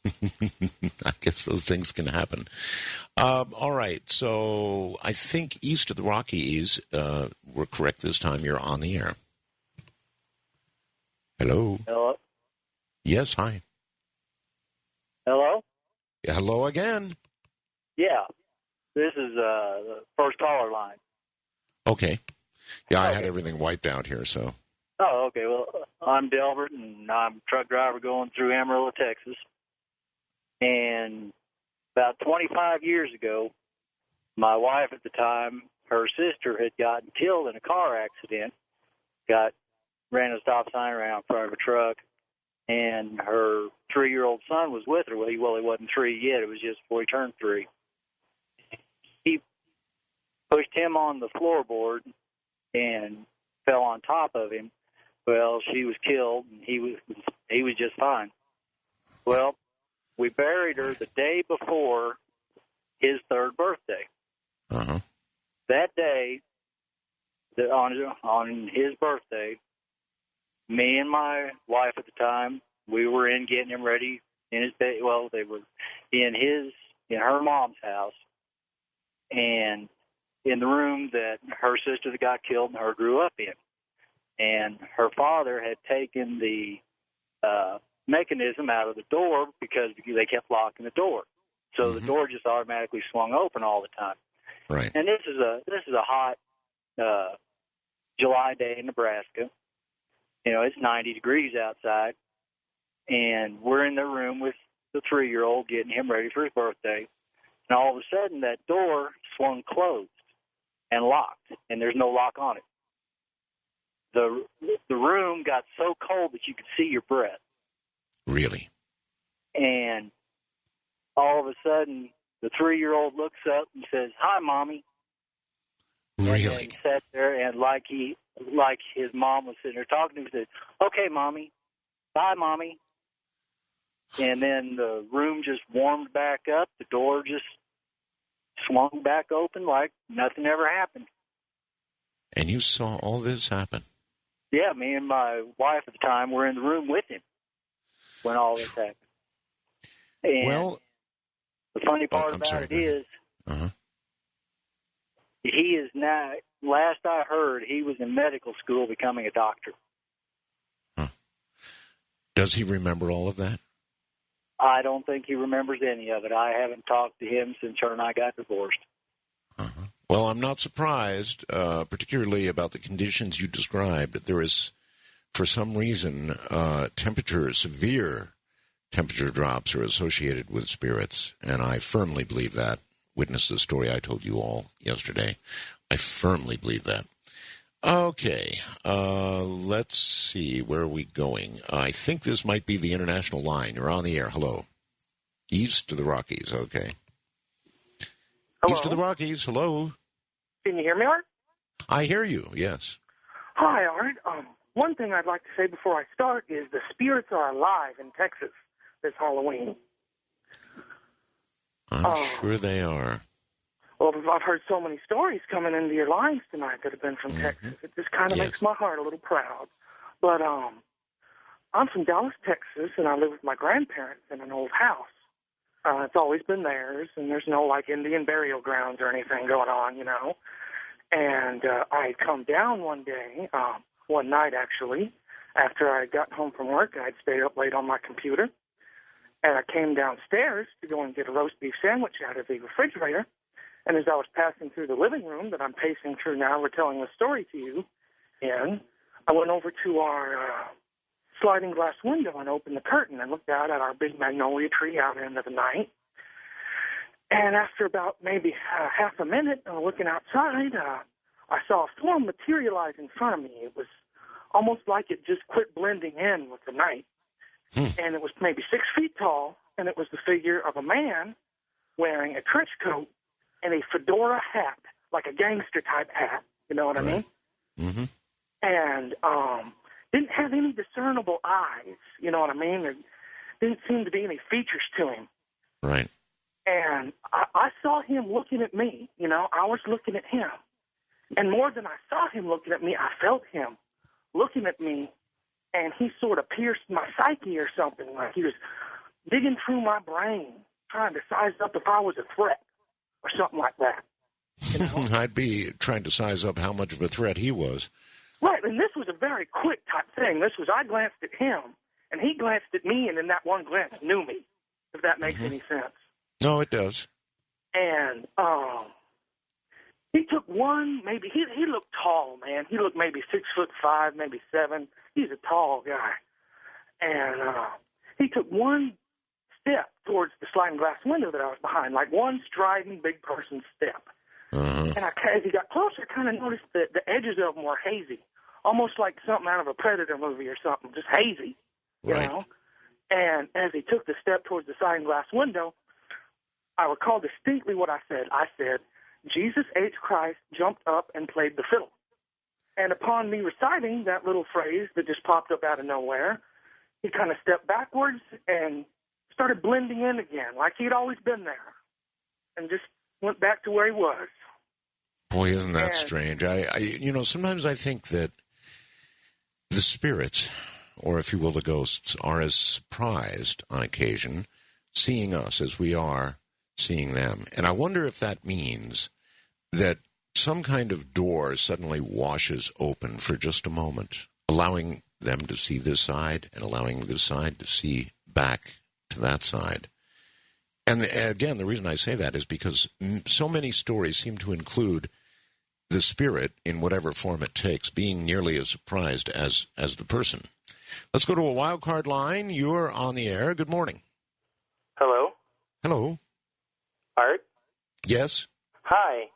I guess those things can happen. All right. So I think east of the Rockies, we're correct this time. You're on the air. Hello. Hello. Yes, hi. Hello? Yeah, hello again. Yeah. This is the first caller line. Okay. Yeah, I had everything wiped out here, so. Oh, okay. Well, I'm Delbert, and I'm a truck driver going through Amarillo, Texas. And about 25 years ago, my wife at the time, her sister had gotten killed in a car accident, ran a stop sign around in front of a truck, and her 3-year-old son was with her. Well, he wasn't 3 yet. It was just before he turned 3. He pushed him on the floorboard and fell on top of him. Well, she was killed, and he was just fine. Well, we buried her the day before his 3rd birthday. Uh-huh. That day, on his birthday, me and my wife at the time, we were in getting him ready in his bed. Well, they were in her mom's house, and in the room that her sister that got killed and her grew up in. And her father had taken the mechanism out of the door because they kept locking the door. So the door just automatically swung open all the time. Right. And this is a hot July day in Nebraska. It's 90 degrees outside, and we're in the room with the 3-year-old getting him ready for his birthday. And all of a sudden, that door swung closed and locked, and there's no lock on it. The room got so cold that you could see your breath. Really? And all of a sudden, the 3-year-old looks up and says, "Hi, Mommy." Really? And he sat there, and like his mom was sitting there talking to him, he said, "Okay, Mommy. Bye, Mommy." And then the room just warmed back up. The door just swung back open like nothing ever happened. And you saw all this happen? Yeah, me and my wife at the time were in the room with him when all this happened. And well, the funny part about it is, he is now, last I heard, he was in medical school becoming a doctor. Does he remember all of that? I don't think he remembers any of it. I haven't talked to him since her and I got divorced. Well, I'm not surprised, particularly about the conditions you described. There is, for some reason, severe temperature drops are associated with spirits, and I firmly believe that. Witness the story I told you all yesterday. I firmly believe that. Okay, let's see. Where are we going? I think this might be the international line. You're on the air. Hello. East of the Rockies. Okay. Hello? East of the Rockies. Hello. Can you hear me, Art? I hear you, yes. Hi, Art. One thing I'd like to say before I start is the spirits are alive in Texas this Halloween. I'm sure they are. Well, I've heard so many stories coming into your lines tonight that have been from Texas. It just kind of makes my heart a little proud. But I'm from Dallas, Texas, and I live with my grandparents in an old house. It's always been theirs, and there's no, like, Indian burial grounds or anything going on, you know. And I had come down one night, actually, after I had gotten home from work, and I'd stayed up late on my computer. And I came downstairs to go and get a roast beef sandwich out of the refrigerator. And as I was passing through the living room that I'm pacing through now, retelling the story to you in, I went over to our sliding glass window and opened the curtain and looked out at our big magnolia tree out into the night. And after about maybe half a minute looking outside, I saw a form materialize in front of me. It was almost like it just quit blending in with the night. And it was maybe 6 feet tall, and it was the figure of a man wearing a trench coat and a fedora hat, like a gangster-type hat, you know what I mean? Mm-hmm. And didn't have any discernible eyes, you know what I mean? There didn't seem to be any features to him. Right. And I saw him looking at me, you know, I was looking at him. And more than I saw him looking at me, I felt him looking at me, and he sort of pierced my psyche or something, like he was digging through my brain, trying to size up if I was a threat or something like that. You know? I'd be trying to size up how much of a threat he was. Right, and this was a very quick type thing. I glanced at him, and he glanced at me, and in that one glance knew me, if that makes any sense. No, it does. And he took one, maybe, he looked tall, man. He looked maybe 6'5", maybe 7. He's a tall guy. And he took one step towards the sliding glass window that I was behind, like one striding big person step. And as he got closer, I kind of noticed that the edges of them were hazy, almost like something out of a Predator movie or something, just hazy, you know? And as he took the step towards the sliding glass window, I recall distinctly what I said. I said, "Jesus H. Christ jumped up and played the fiddle." And upon me reciting that little phrase that just popped up out of nowhere, he kind of stepped backwards and started blending in again, like he'd always been there, and just went back to where he was. Boy, isn't that strange? Sometimes I think that the spirits, or if you will, the ghosts, are as surprised on occasion seeing us as we are seeing them. And I wonder if that means that some kind of door suddenly washes open for just a moment, allowing them to see this side and allowing this side to see back to that side. And again, the reason I say that is because so many stories seem to include the spirit, in whatever form it takes, being nearly as surprised as the person. Let's go to a wild card line. You're on the air. Good morning. Hello. Hello. Art? Yes? Hi,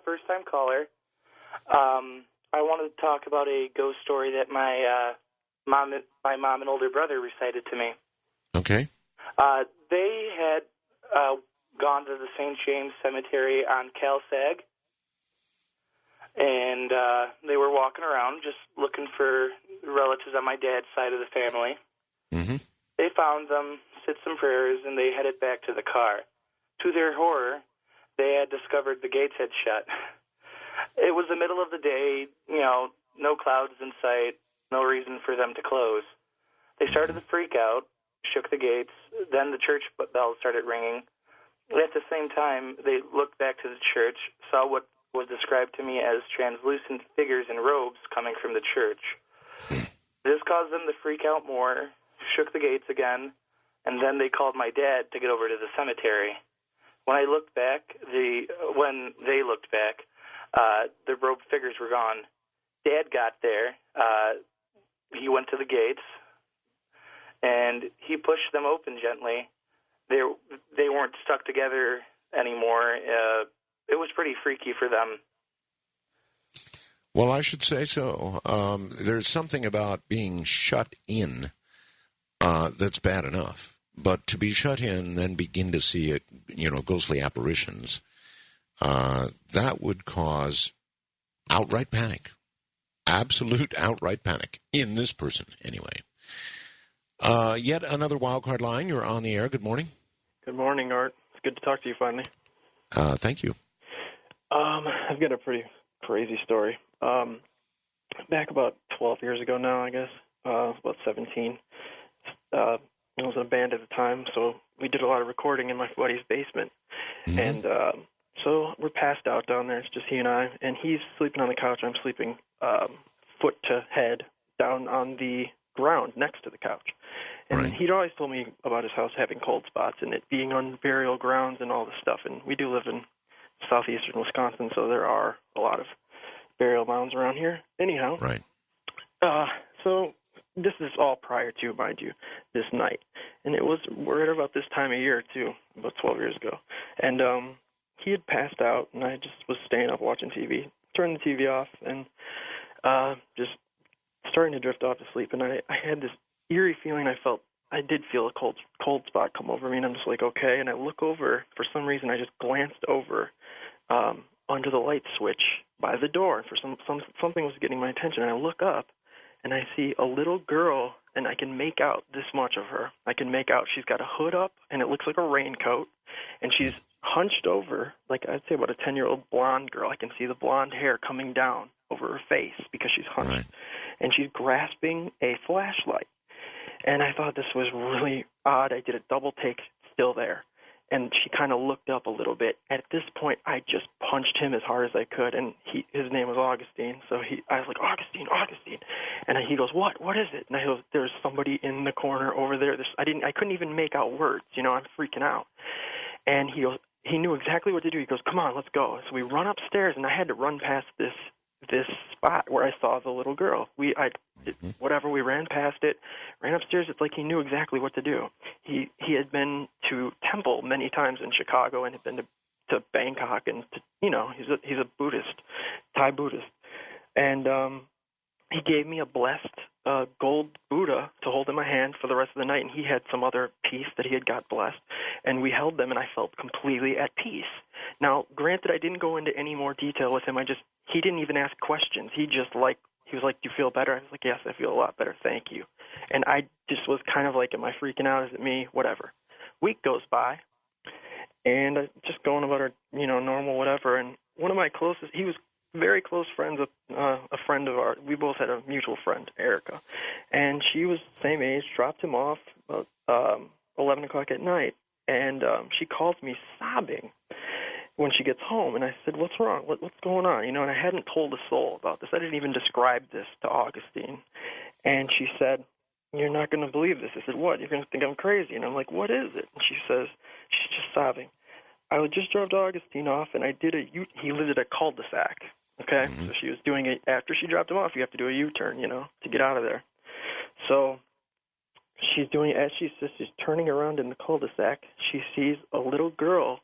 first-time caller. I wanted to talk about a ghost story that my mom and older brother recited to me. Okay. They had gone to the St. James Cemetery on Calsag, and they were walking around just looking for relatives on my dad's side of the family. Mm-hmm. They found them, said some prayers, and they headed back to the car. To their horror, they had discovered the gates had shut. It was the middle of the day, no clouds in sight, no reason for them to close. They started to freak out, shook the gates, then the church bells started ringing. At the same time, they looked back to the church, saw what was described to me as translucent figures in robes coming from the church. This caused them to freak out more, shook the gates again, and then they called my dad to get over to the cemetery. When they looked back, the robed figures were gone. Dad got there. He went to the gates, and he pushed them open gently. They weren't stuck together anymore. It was pretty freaky for them. Well, I should say so. There's something about being shut in that's bad enough. But to be shut in, then begin to see ghostly apparitions, that would cause outright panic. Absolute outright panic. In this person, anyway. Yet another wildcard line. You're on the air. Good morning. Good morning, Art. It's good to talk to you finally. Thank you. I've got a pretty crazy story. Back about 12 years ago now, I guess, about 17. I was in a band at the time, so we did a lot of recording in my buddy's basement. Mm-hmm. And so we're passed out down there. It's just he and I. And he's sleeping on the couch. I'm sleeping foot to head down on the ground next to the couch. And he'd always told me about his house having cold spots and it being on burial grounds and all this stuff. And we do live in southeastern Wisconsin, so there are a lot of burial mounds around here. Anyhow. Right. So this is all prior to, mind you, this night. And we're at about this time of year, too, about 12 years ago. And he had passed out, and I just was staying up watching TV. Turned the TV off, and just starting to drift off to sleep. And I had this eerie feeling I did feel a cold spot come over me, and I'm just like, okay. And I look over. For some reason, I just glanced over under the light switch by the door. For something was getting my attention. And I look up, and I see a little girl, and I can make out this much of her. I can make out she's got a hood up, and it looks like a raincoat, and she's hunched over, like I'd say about a 10-year-old blonde girl. I can see the blonde hair coming down over her face because she's hunched. Right. And she's grasping a flashlight. And I thought this was really odd. I did a double take, still there. And she kind of looked up a little bit. At this point, I just punched him as hard as I could, and his name was Augustine. So I was like, Augustine. And he goes, what is it? And I go, there's somebody in the corner over there. I couldn't even make out words. I'm freaking out. And he goes, he knew exactly what to do. He goes, come on, let's go. So we run upstairs, and I had to run past this spot where I saw the little girl. We ran past it, ran upstairs. It's like he knew exactly what to do. He had been to temple many times in Chicago and had been to Bangkok, and he's a Buddhist, Thai Buddhist. And he gave me a blessed gold Buddha to hold in my hand for the rest of the night, and he had some other piece that he had got blessed, and we held them, and I felt completely at peace. Now, granted, I didn't go into any more detail with him. He didn't even ask questions. He was like, do you feel better? I was like, yes, I feel a lot better, thank you. And I just was kind of like, am I freaking out? Is it me? Whatever. Week goes by, and just going about our, normal whatever, and one of my closest, he was very close friends with a friend of ours. We both had a mutual friend, Erica, and she was the same age, dropped him off about 11 o'clock at night, and she calls me sobbing when she gets home, and I said, what's wrong? What's going on? And I hadn't told a soul about this. I didn't even describe this to Augustine, and she said, you're not going to believe this. I said, what? You're going to think I'm crazy. And I'm like, what is it? And she says, she's just sobbing, I just dropped Augustine off, and I did he lived at a cul-de-sac. Okay, so she was doing it after she dropped him off. You have to do a U-turn, to get out of there. So she's doing, as she's turning around in the cul-de-sac, she sees a little girl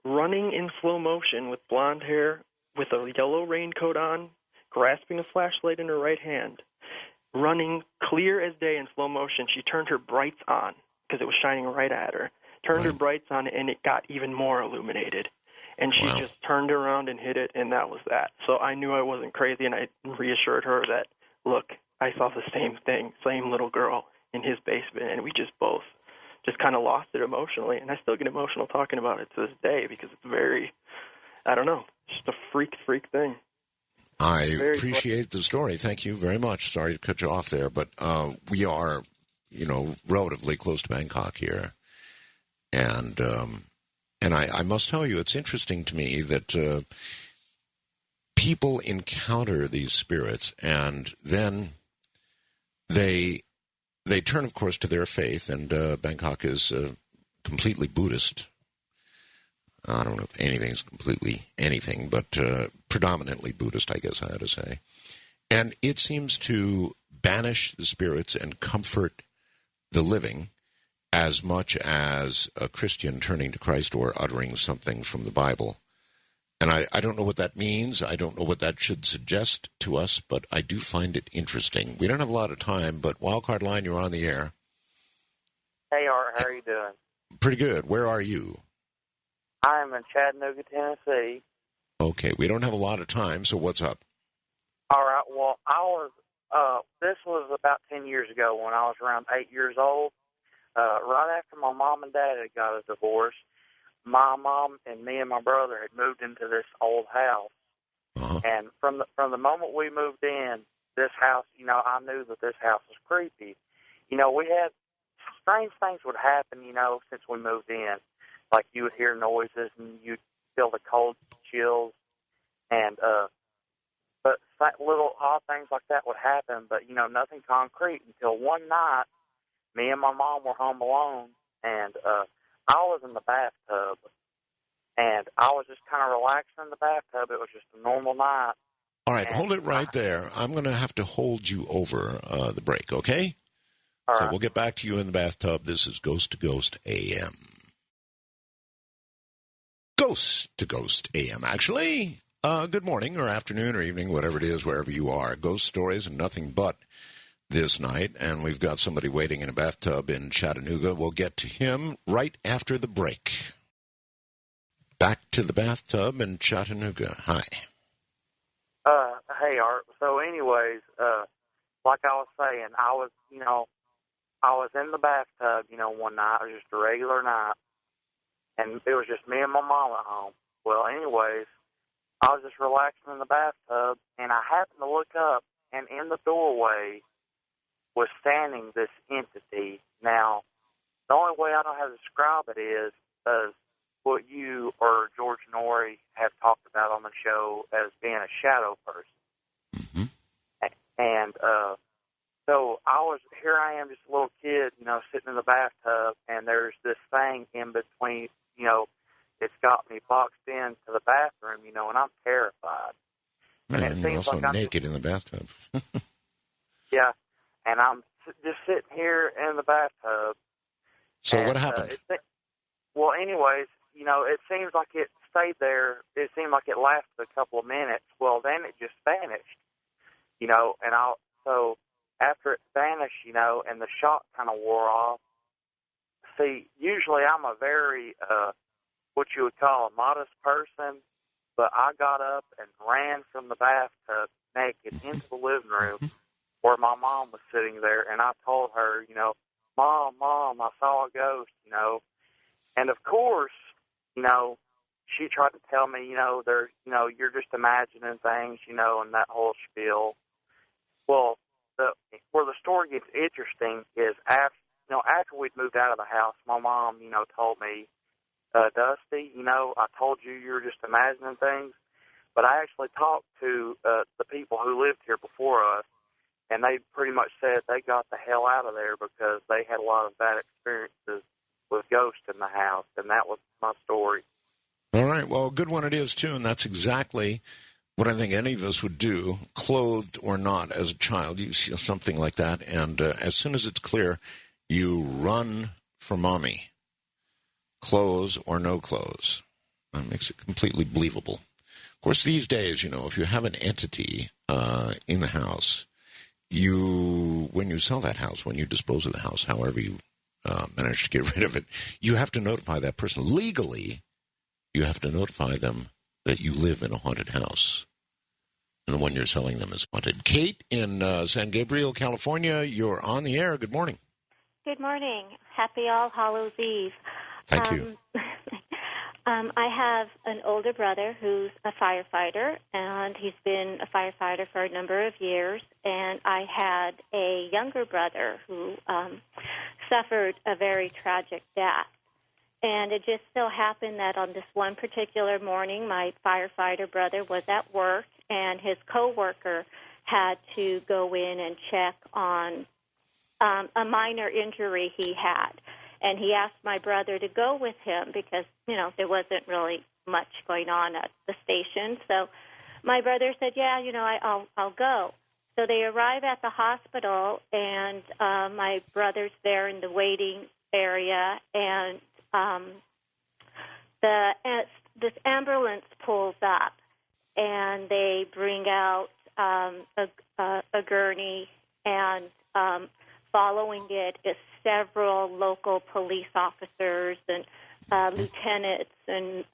running in slow motion with blonde hair, with a yellow raincoat on, grasping a flashlight in her right hand, running clear as day in slow motion. She turned her brights on because it was shining right at her. Turned her brights on, and it got even more illuminated. And she just turned around and hit it, and that was that. So I knew I wasn't crazy, and I reassured her that, look, I saw the same thing, same little girl in his basement, and we just both just kind of lost it emotionally. And I still get emotional talking about it to this day because it's very, I don't know, just a freak thing. I appreciate the story. Thank you very much. Sorry to cut you off there, but we are, relatively close to Bangkok here. And I must tell you, it's interesting to me that people encounter these spirits, and then they turn, of course, to their faith. And Bangkok is completely Buddhist. I don't know if anything's completely anything, but predominantly Buddhist, I guess I ought to say. And it seems to banish the spirits and comfort the living as much as a Christian turning to Christ or uttering something from the Bible. And I don't know what that means. I don't know what that should suggest to us, but I do find it interesting. We don't have a lot of time, but Wildcard Line, you're on the air. Hey, Art, how are you doing? Pretty good. Where are you? I'm in Chattanooga, Tennessee. Okay, we don't have a lot of time, so what's up? All right, well, this was about 10 years ago when I was around 8 years old. Right after my mom and dad had got a divorce, my mom and me and my brother had moved into this old house. And from the moment we moved in, this house, I knew that this house was creepy. We had strange things would happen, since we moved in. Like you would hear noises and you'd feel the cold chills, and but little odd things like that would happen. But nothing concrete until one night, me and my mom were home alone, and I was in the bathtub, and I was just kind of relaxing in the bathtub. It was just a normal night. All right, hold it right there. I'm going to have to hold you over the break, okay? All so right. We'll get back to you in the bathtub. This is Ghost to Ghost AM. Ghost to Ghost AM, actually. Good morning or afternoon or evening, whatever it is, wherever you are. Ghost stories and nothing but this night. And we've got somebody waiting in a bathtub in Chattanooga. We'll get to him right after the break. Back to the bathtub in Chattanooga. Hi. Hey, Art. So anyways, like I was saying, I was in the bathtub, one night. It was just a regular night. And it was just me and my mom at home. Well, anyways, I was just relaxing in the bathtub, and I happened to look up, and in the doorway was standing this entity. Now, the only way I know how to describe it is what you or George Norrie have talked about on the show as being a shadow person. And so here I am, just a little kid, sitting in the bathtub, and there's this thing in between, it's got me boxed into the bathroom, and I'm terrified. And it you're seems also like I'm naked in the bathtub. Yeah, and I'm just sitting here in the bathtub. So what happened? Well, anyways, it seems like it stayed there. It seemed like it lasted a couple of minutes. Well, then it just vanished, and so after it vanished, and the shock kind of wore off. See, usually I'm a very, what you would call a modest person, but I got up and ran from the bathtub naked into the living room where my mom was sitting there, and I told her, Mom, I saw a ghost, and of course, she tried to tell me, you're just imagining things, and that whole spiel. Well, where the story gets interesting is after we'd moved out of the house, my mom, told me, Dusty, I told you were just imagining things, but I actually talked to the people who lived here before us, and they pretty much said they got the hell out of there because they had a lot of bad experiences with ghosts in the house, and that was my story. All right, well, a good one it is, too, and that's exactly what I think any of us would do, clothed or not, as a child. You see something like that, and as soon as it's clear, you run for mommy, clothes or no clothes. That makes it completely believable. Of course, these days, if you have an entity in the house, when you sell that house, when you dispose of the house, however you manage to get rid of it, you have to notify that person. Legally, you have to notify them that you live in a haunted house. And the one you're selling them is haunted. Kate in San Gabriel, California, you're on the air. Good morning. Good morning. Happy All Hallows Eve. Thank you. I have an older brother who's a firefighter, and he's been a firefighter for a number of years. And I had a younger brother who suffered a very tragic death. And it just so happened that on this one particular morning, my firefighter brother was at work, and his coworker had to go in and check on a minor injury he had. And he asked my brother to go with him because, there wasn't really much going on at the station. So my brother said, yeah, I'll go. So they arrive at the hospital, and my brother's there in the waiting area, and this ambulance pulls up, and they bring out a gurney, and following it is several local police officers and lieutenants, and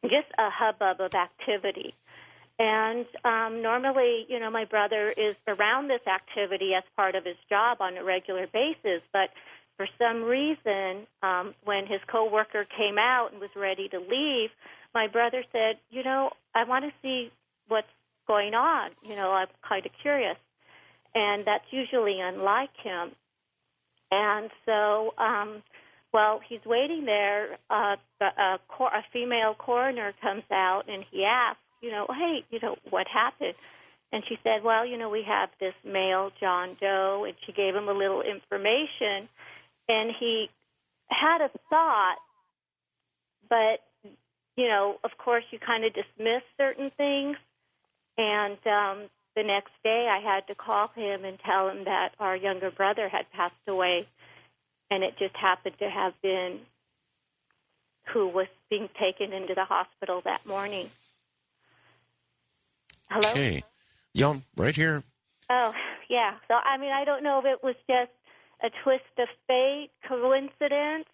just a hubbub of activity. And normally, my brother is around this activity as part of his job on a regular basis, but for some reason, when his coworker came out and was ready to leave, my brother said, I want to see what's going on. I'm kind of curious. And that's usually unlike him. And so, while he's waiting there, a female coroner comes out, and he asks, hey, what happened? And she said, well, we have this male, John Doe, and she gave him a little information. And he had a thought, but, of course, you kind of dismiss certain things. And the next day I had to call him and tell him that our younger brother had passed away, and it just happened to have been who was being taken into the hospital that morning. Hello? Okay. Yeah, right here. Oh, yeah. So, I don't know if it was just a twist of fate, coincidence,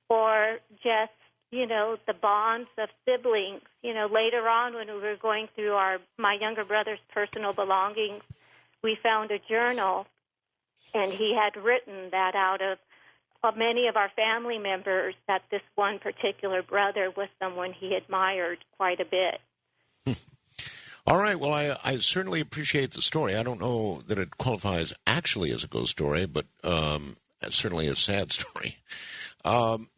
or just, the bonds of siblings. Later on when we were going through my younger brother's personal belongings, we found a journal, and he had written that out of many of our family members that this one particular brother was someone he admired quite a bit. All right. Well, I certainly appreciate the story. I don't know that it qualifies actually as a ghost story, but certainly a sad story.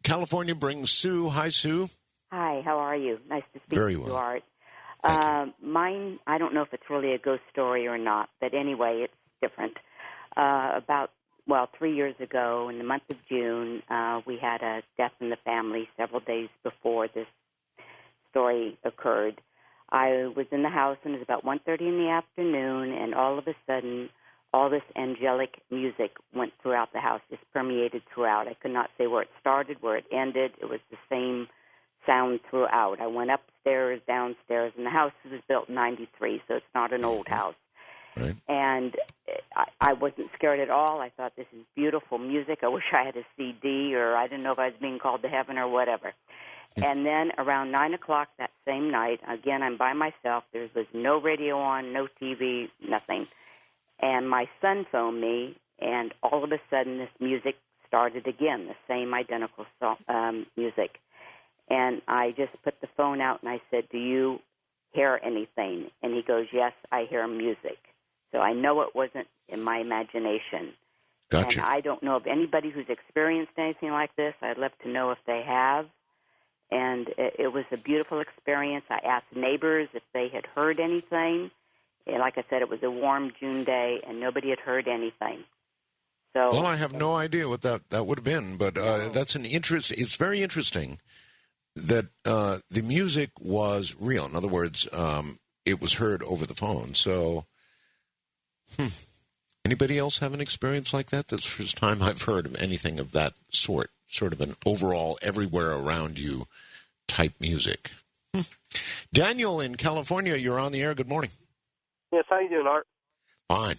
California brings Sue. Hi, Sue. Hi, how are you? Nice to speak Very to well. you, Art. Mine, I don't know if it's really a ghost story or not, but anyway, it's different. About 3 years ago, in the month of June, we had a death in the family several days before this story occurred. I was in the house, and it was about 1:30 in the afternoon, and all of a sudden, all this angelic music went throughout the house, just permeated throughout. I could not say where it started, where it ended. It was the same sound throughout. I went upstairs, downstairs, and the house was built in 93, so it's not an old house. Right. And I wasn't scared at all. I thought, this is beautiful music. I wish I had a CD, or I didn't know if I was being called to heaven or whatever. And then around 9 o'clock that same night, again, I'm by myself. There was no radio on, no TV, nothing. And my son phoned me, and all of a sudden this music started again, the same identical music. And I just put the phone out, and I said, do you hear anything? And he goes, yes, I hear music. So I know it wasn't in my imagination. Gotcha. And I don't know of anybody who's experienced anything like this. I'd love to know if they have. And it was a beautiful experience. I asked neighbors if they had heard anything. And like I said, it was a warm June day, and nobody had heard anything. So, well, I have no idea what that would have been, but that's an interest. It's very interesting that the music was real. In other words, it was heard over the phone. So, anybody else have an experience like that? That's the first time I've heard of anything of that sort of an overall everywhere around you type music. Daniel in California, you're on the air. Good morning. Yes, how you doing, Art? Fine.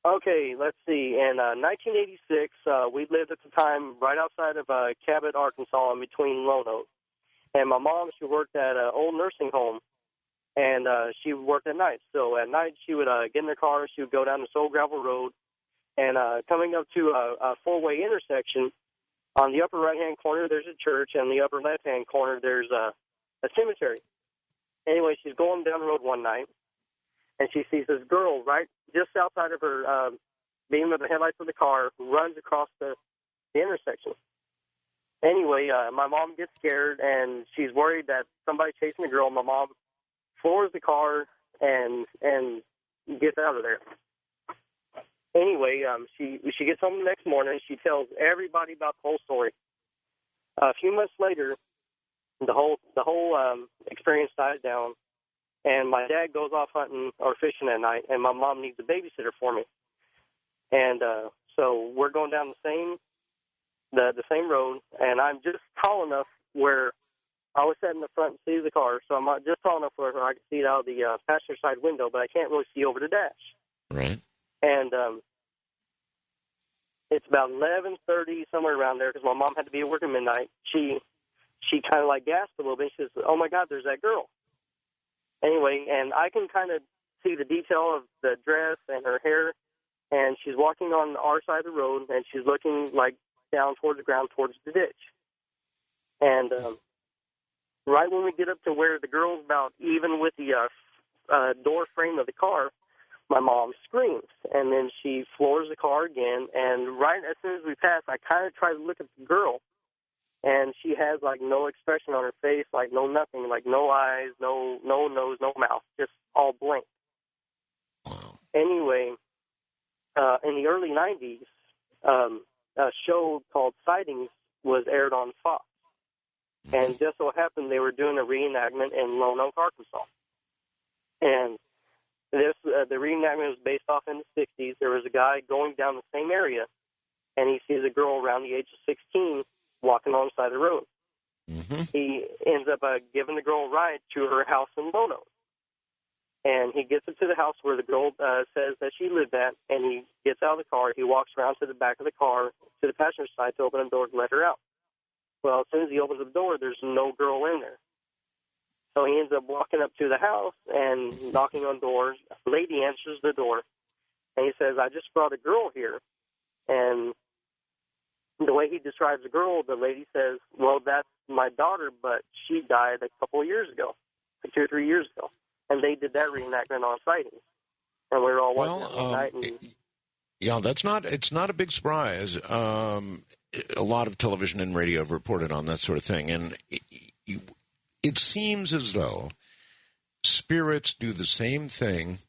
Okay, let's see. In 1986, we lived at the time right outside of Cabot, Arkansas, in between Lone Oak. And my mom, she worked at an old nursing home, and she worked at night. So at night, she would get in the car, she would go down this old gravel road, and coming up to a four-way intersection, on the upper right-hand corner, there's a church, and the upper left-hand corner, there's a cemetery. Anyway, she's going down the road one night, and she sees this girl right just outside of her beam of the headlights of the car who runs across the intersection. Anyway, my mom gets scared, and she's worried that somebody's chasing the girl. My mom floors the car and gets out of there. Anyway, she gets home the next morning. She tells everybody about the whole story. A few months later, the whole experience dies down, and my dad goes off hunting or fishing at night, and my mom needs a babysitter for me. And so we're going down the same road, and I'm just tall enough where I was sitting in the front seat of the car, so I'm just tall enough where I can see it out of the passenger side window, but I can't really see over the dash. Right. And it's about 11:30, somewhere around there, because my mom had to be at work at midnight. She kind of like gasped a little bit. She says, "Oh my God, there's that girl." Anyway, and I can kind of see the detail of the dress and her hair, and she's walking on our side of the road, and she's looking like down towards the ground, towards the ditch. And right when we get up to where the girl's about even with the door frame of the car, my mom screams, and then she floors the car again, and right as soon as we pass, I kind of try to look at the girl, and she has, like, no expression on her face, like, no nothing, like, no eyes, no nose, no mouth, just all blank. Anyway, in the early 90s, a show called Sightings was aired on Fox, and just so happened they were doing a reenactment in Lone Oak, Arkansas. And the reenactment was based off in the 60s. There was a guy going down the same area, and he sees a girl around the age of 16 walking on the side of the road. Mm-hmm. He ends up giving the girl a ride to her house in Lone Oak. And he gets up to the house where the girl says that she lived at, and he gets out of the car. He walks around to the back of the car, to the passenger side, to open the door to let her out. Well, as soon as he opens the door, there's no girl in there. So he ends up walking up to the house and knocking on doors. A lady answers the door, and he says, "I just brought a girl here." And the way he describes the girl, the lady says, "Well, that's my daughter, but she died a couple of years ago, like 2 or 3 years ago." And they did that reenactment on Sightings. And we were all watching it one night. And yeah, it's not a big surprise. A lot of television and radio have reported on that sort of thing. And it seems as though spirits do the same thing,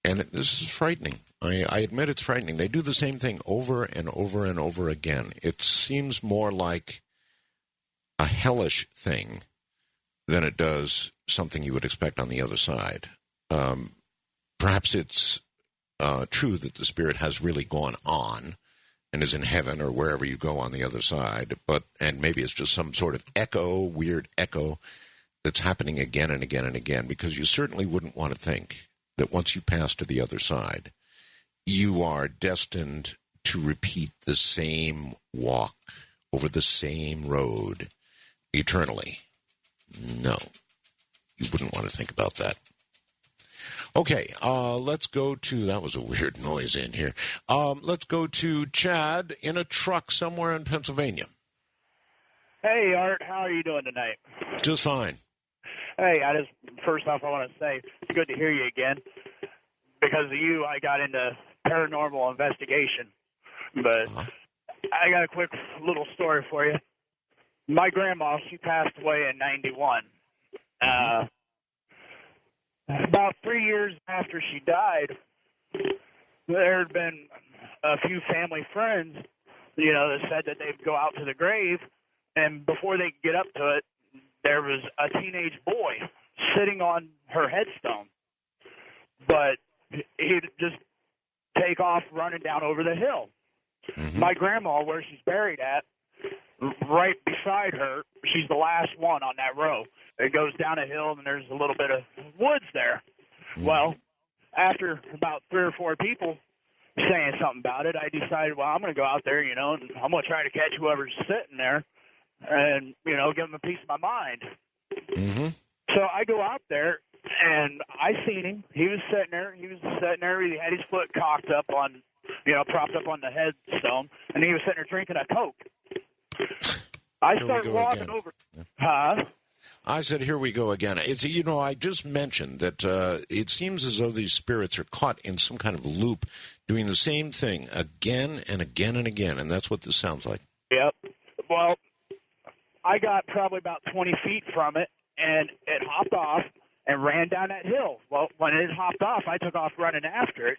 and this is frightening. I admit it's frightening. They do the same thing over and over and over again. It seems more like a hellish thing than it does something you would expect on the other side. Perhaps it's true that the spirit has really gone on and is in heaven or wherever you go on the other side, and maybe it's just some sort of weird echo that's happening again and again and again, because you certainly wouldn't want to think that once you pass to the other side, you are destined to repeat the same walk over the same road eternally. No, you wouldn't want to think about that. Okay, let's go to, that was a weird noise in here. Let's go to Chad in a truck somewhere in Pennsylvania. Hey, Art, how are you doing tonight? Just fine. Hey, first off, I want to say it's good to hear you again. Because of you, I got into paranormal investigation. But I got a quick little story for you. My grandma, she passed away in 91. About 3 years after she died, there had been a few family friends, that said that they'd go out to the grave, and before they could get up to it, there was a teenage boy sitting on her headstone. But he'd just take off running down over the hill. My grandma, where she's buried at, right beside her. She's the last one on that row. It goes down a hill, and there's a little bit of woods there. Well, after about 3 or 4 people saying something about it, I decided, well, I'm going to go out there, and I'm going to try to catch whoever's sitting there and, give them a piece of my mind. Mm-hmm. So I go out there, and I seen him. He was sitting there. He had his foot cocked up on, propped up on the headstone, and he was sitting there drinking a Coke. I started walking over. Huh? I said, here we go again. It's I just mentioned that it seems as though these spirits are caught in some kind of loop, doing the same thing again and again and again, and that's what this sounds like. Yep. Well, I got probably about 20 feet from it, and it hopped off and ran down that hill. Well, when it hopped off, I took off running after it,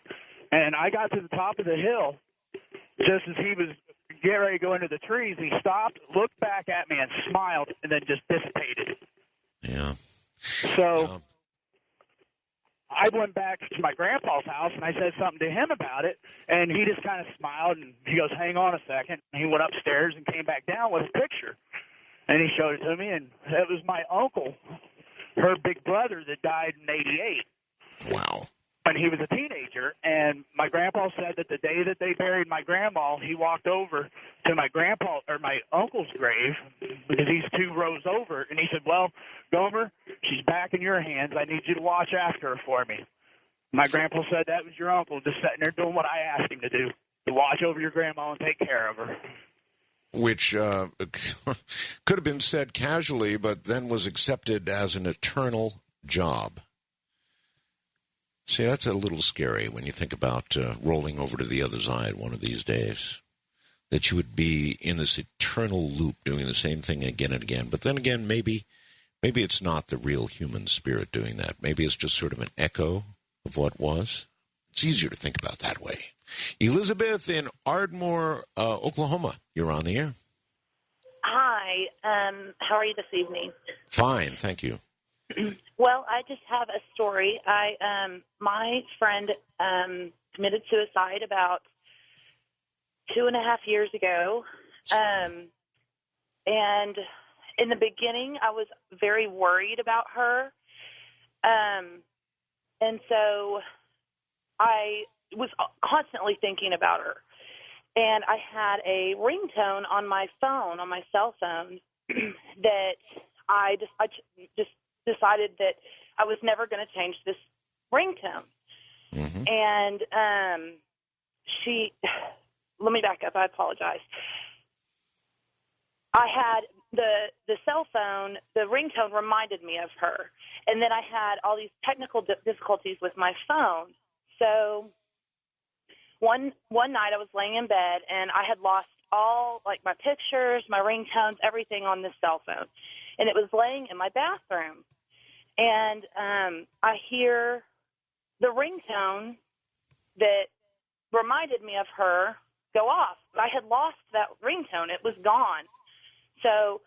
and I got to the top of the hill just as he was getting ready to go into the trees. He stopped, looked back at me, and smiled, and then just dissipated. Yeah. So I went back to my grandpa's house, and I said something to him about it, and he just kind of smiled, and he goes, hang on a second. And he went upstairs and came back down with a picture, and he showed it to me, and it was my uncle, her big brother, that died in '88. Wow. When he was a teenager, and my grandpa said that the day that they buried my grandma, he walked over to my uncle's grave, because he's 2 rows over, and he said, well, Gomer, she's back in your hands. I need you to watch after her for me. My grandpa said that was your uncle just sitting there doing what I asked him to do, to watch over your grandma and take care of her. Which could have been said casually, but then was accepted as an eternal job. See, that's a little scary when you think about rolling over to the other side one of these days, that you would be in this eternal loop doing the same thing again and again. But then again, maybe it's not the real human spirit doing that. Maybe it's just sort of an echo of what was. It's easier to think about that way. Elizabeth in Ardmore, Oklahoma, you're on the air. Hi, how are you this evening? Fine, thank you. Well, I just have a story. My friend committed suicide about 2.5 years ago, and in the beginning, I was very worried about her, and so I was constantly thinking about her. And I had a ringtone on my phone, on my cell phone, that I just decided that I was never going to change this ringtone. Mm-hmm. And let me back up. I apologize. I had the cell phone, the ringtone reminded me of her. And then I had all these technical difficulties with my phone. So one night I was laying in bed and I had lost all, like, my pictures, my ringtones, everything on this cell phone. And it was laying in my bathroom. And I hear the ringtone that reminded me of her go off. I had lost that ringtone. It was gone. So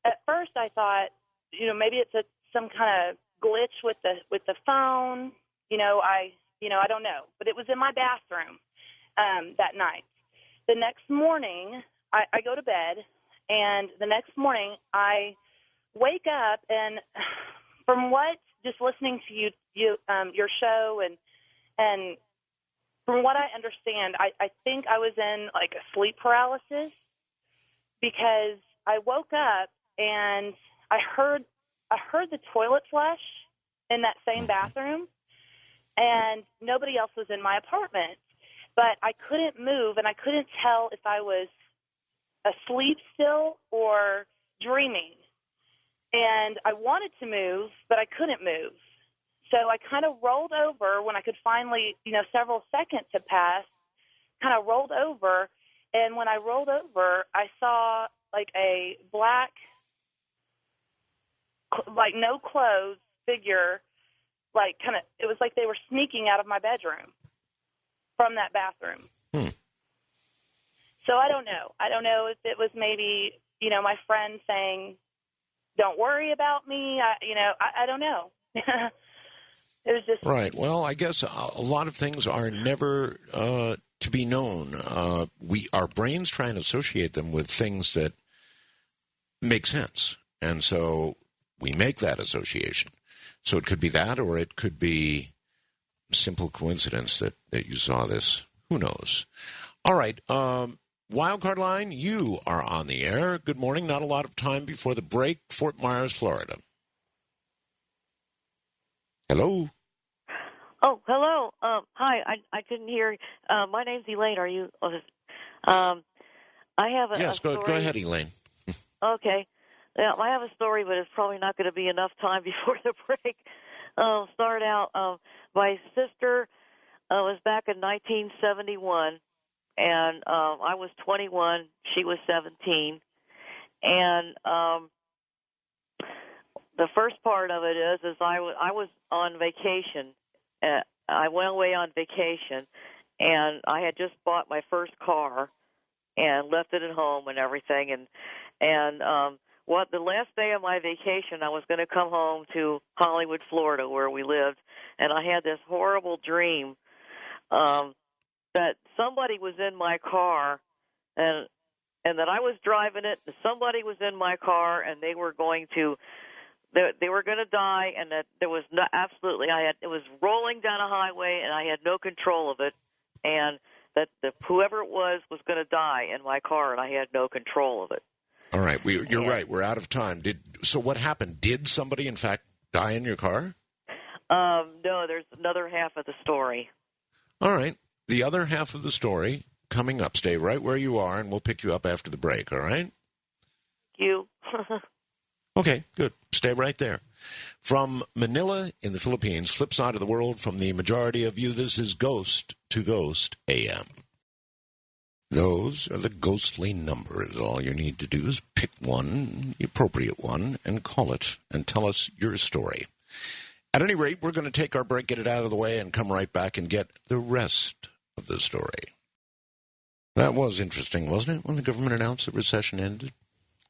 at first I thought, maybe it's some kind of glitch with the phone. I don't know. But it was in my bathroom that night. The next morning, I go to bed, and the next morning I wake up, and from just listening to your show, and from what I understand, I think I was in like a sleep paralysis, because I woke up and I heard the toilet flush in that same bathroom, and nobody else was in my apartment. But I couldn't move, and I couldn't tell if I was asleep still or dreaming. And I wanted to move, but I couldn't move. So I kind of rolled over when I could finally, several seconds had passed, kind of rolled over. And when I rolled over, I saw like a black, like no clothes figure, like it was like they were sneaking out of my bedroom from that bathroom. So I don't know. I don't know if it was maybe, my friend saying, don't worry about me. I don't know. It was just... Right. Well, I guess a lot of things are never to be known. Our brains try and associate them with things that makes sense. And so we make that association. So it could be that, or it could be simple coincidence that you saw this. Who knows? All right. Wildcard line, you are on the air. Good morning. Not a lot of time before the break. Fort Myers, Florida. Hello. Oh, hello. Hi. I didn't hear. My name's Elaine. Are you? I have a Yes, story. go ahead, Elaine. Okay. Yeah, I have a story, but it's probably not going to be enough time before the break. Start out. My sister was back in 1971, and I was 21. She was 17, and the first part of it is I was on vacation. I went away on vacation, and I had just bought my first car and left it at home and everything. And the last day of my vacation, I was going to come home to Hollywood, Florida, where we lived, and I had this horrible dream that somebody was in my car, and that I was driving it, and somebody was in my car, and they were going to die, and that there was it was rolling down a highway, and I had no control of it, and that whoever it was going to die in my car, and I had no control of it. All right, you're right. We're out of time. So what happened? Did somebody, in fact, die in your car? No, there's another half of the story. All right. The other half of the story coming up. Stay right where you are, and we'll pick you up after the break, all right? Thank you. Okay, good. Stay right there. From Manila in the Philippines, flip side of the world from the majority of you, this is Ghost to Ghost AM. Those are the ghostly numbers. All you need to do is pick one, the appropriate one, and call it and tell us your story. At any rate, we're going to take our break, get it out of the way, and come right back and get the rest of the story. That was interesting, wasn't it, when the government announced the recession ended?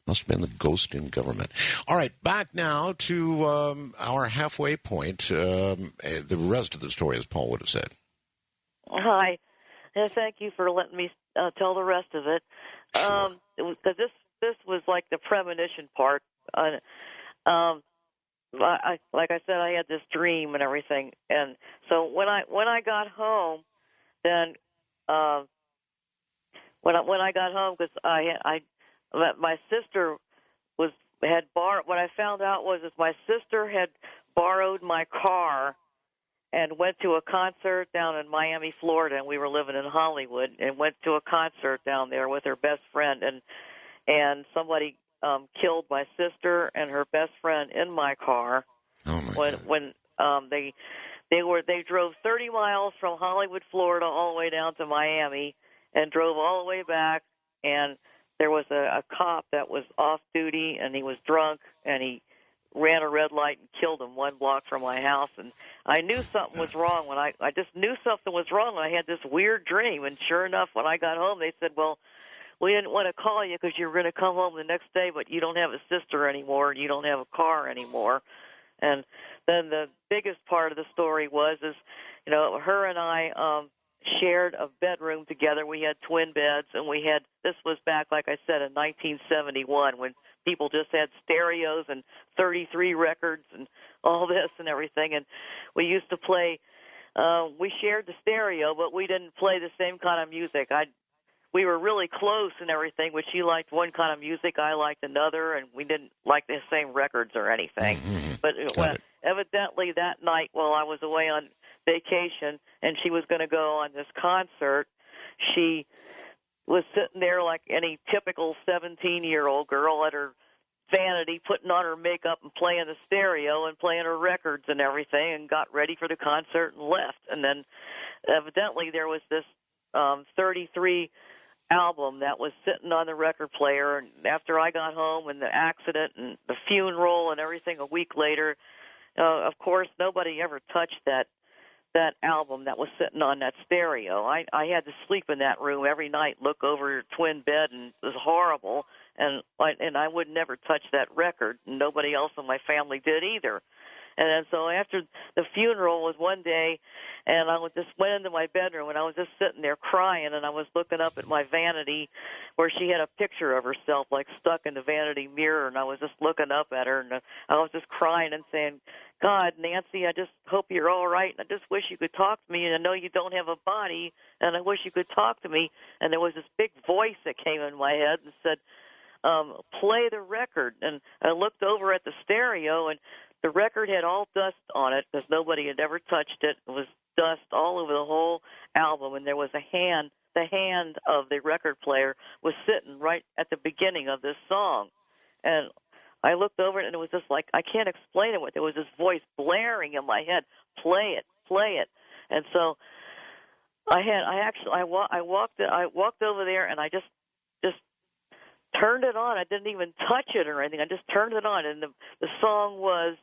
Must have been the ghost in government. All right, back now to our halfway point. The rest of the story, as Paul would have said. Hi. Thank you for letting me tell the rest of it. Sure. This was like the premonition part. Like I said, I had this dream and everything, and so when I got home, then when I got home, because my sister had borrowed. What I found out was my sister had borrowed my car and went to a concert down in Miami, Florida, and we were living in Hollywood, and went to a concert down there with her best friend, and somebody killed my sister and her best friend in my car. Oh my God. When they drove 30 miles from Hollywood, Florida, all the way down to Miami, and drove all the way back, and there was a cop that was off duty, and he was drunk, and he ran a red light and killed him 1 block from my house. And I knew something was wrong when I just knew something was wrong when I had this weird dream. And sure enough, when I got home, they said, well, we didn't want to call you because you were going to come home the next day, but you don't have a sister anymore, and you don't have a car anymore. And then the biggest part of the story was, her and I shared a bedroom together. We had twin beds, and this was back, like I said, in 1971, when people just had stereos and 33 records and all this and everything. And we used to play, we shared the stereo, but we didn't play the same kind of music. We were really close and everything, but she liked one kind of music, I liked another, and we didn't like the same records or anything. Mm-hmm. But evidently that night while I was away on vacation and she was going to go on this concert, she was sitting there like any typical 17-year-old girl at her vanity, putting on her makeup and playing the stereo and playing her records and everything, and got ready for the concert and left. And then evidently there was this 33 album that was sitting on the record player, and after I got home and the accident and the funeral and everything a week later, of course nobody ever touched that album that was sitting on that stereo. I had to sleep in that room every night, look over your twin bed, and it was horrible, and I would never touch that record, and nobody else in my family did either. And then so after the funeral was one day, and I just went into my bedroom, and I was just sitting there crying, and I was looking up at my vanity where she had a picture of herself, like, stuck in the vanity mirror, and I was just looking up at her, and I was just crying and saying, God, Nancy, I just hope you're all right, and I just wish you could talk to me, and I know you don't have a body, and I wish you could talk to me. And there was this big voice that came in my head and said, play the record. And I looked over at the stereo, and the record had all dust on it because nobody had ever touched it. It was dust all over the whole album, and there was a hand. The hand of the record player was sitting right at the beginning of this song. And I looked over it, and it was just like, I can't explain it. There was this voice blaring in my head, play it, play it. And so I walked over there, and I just turned it on. I didn't even touch it or anything. I just turned it on, and the song was,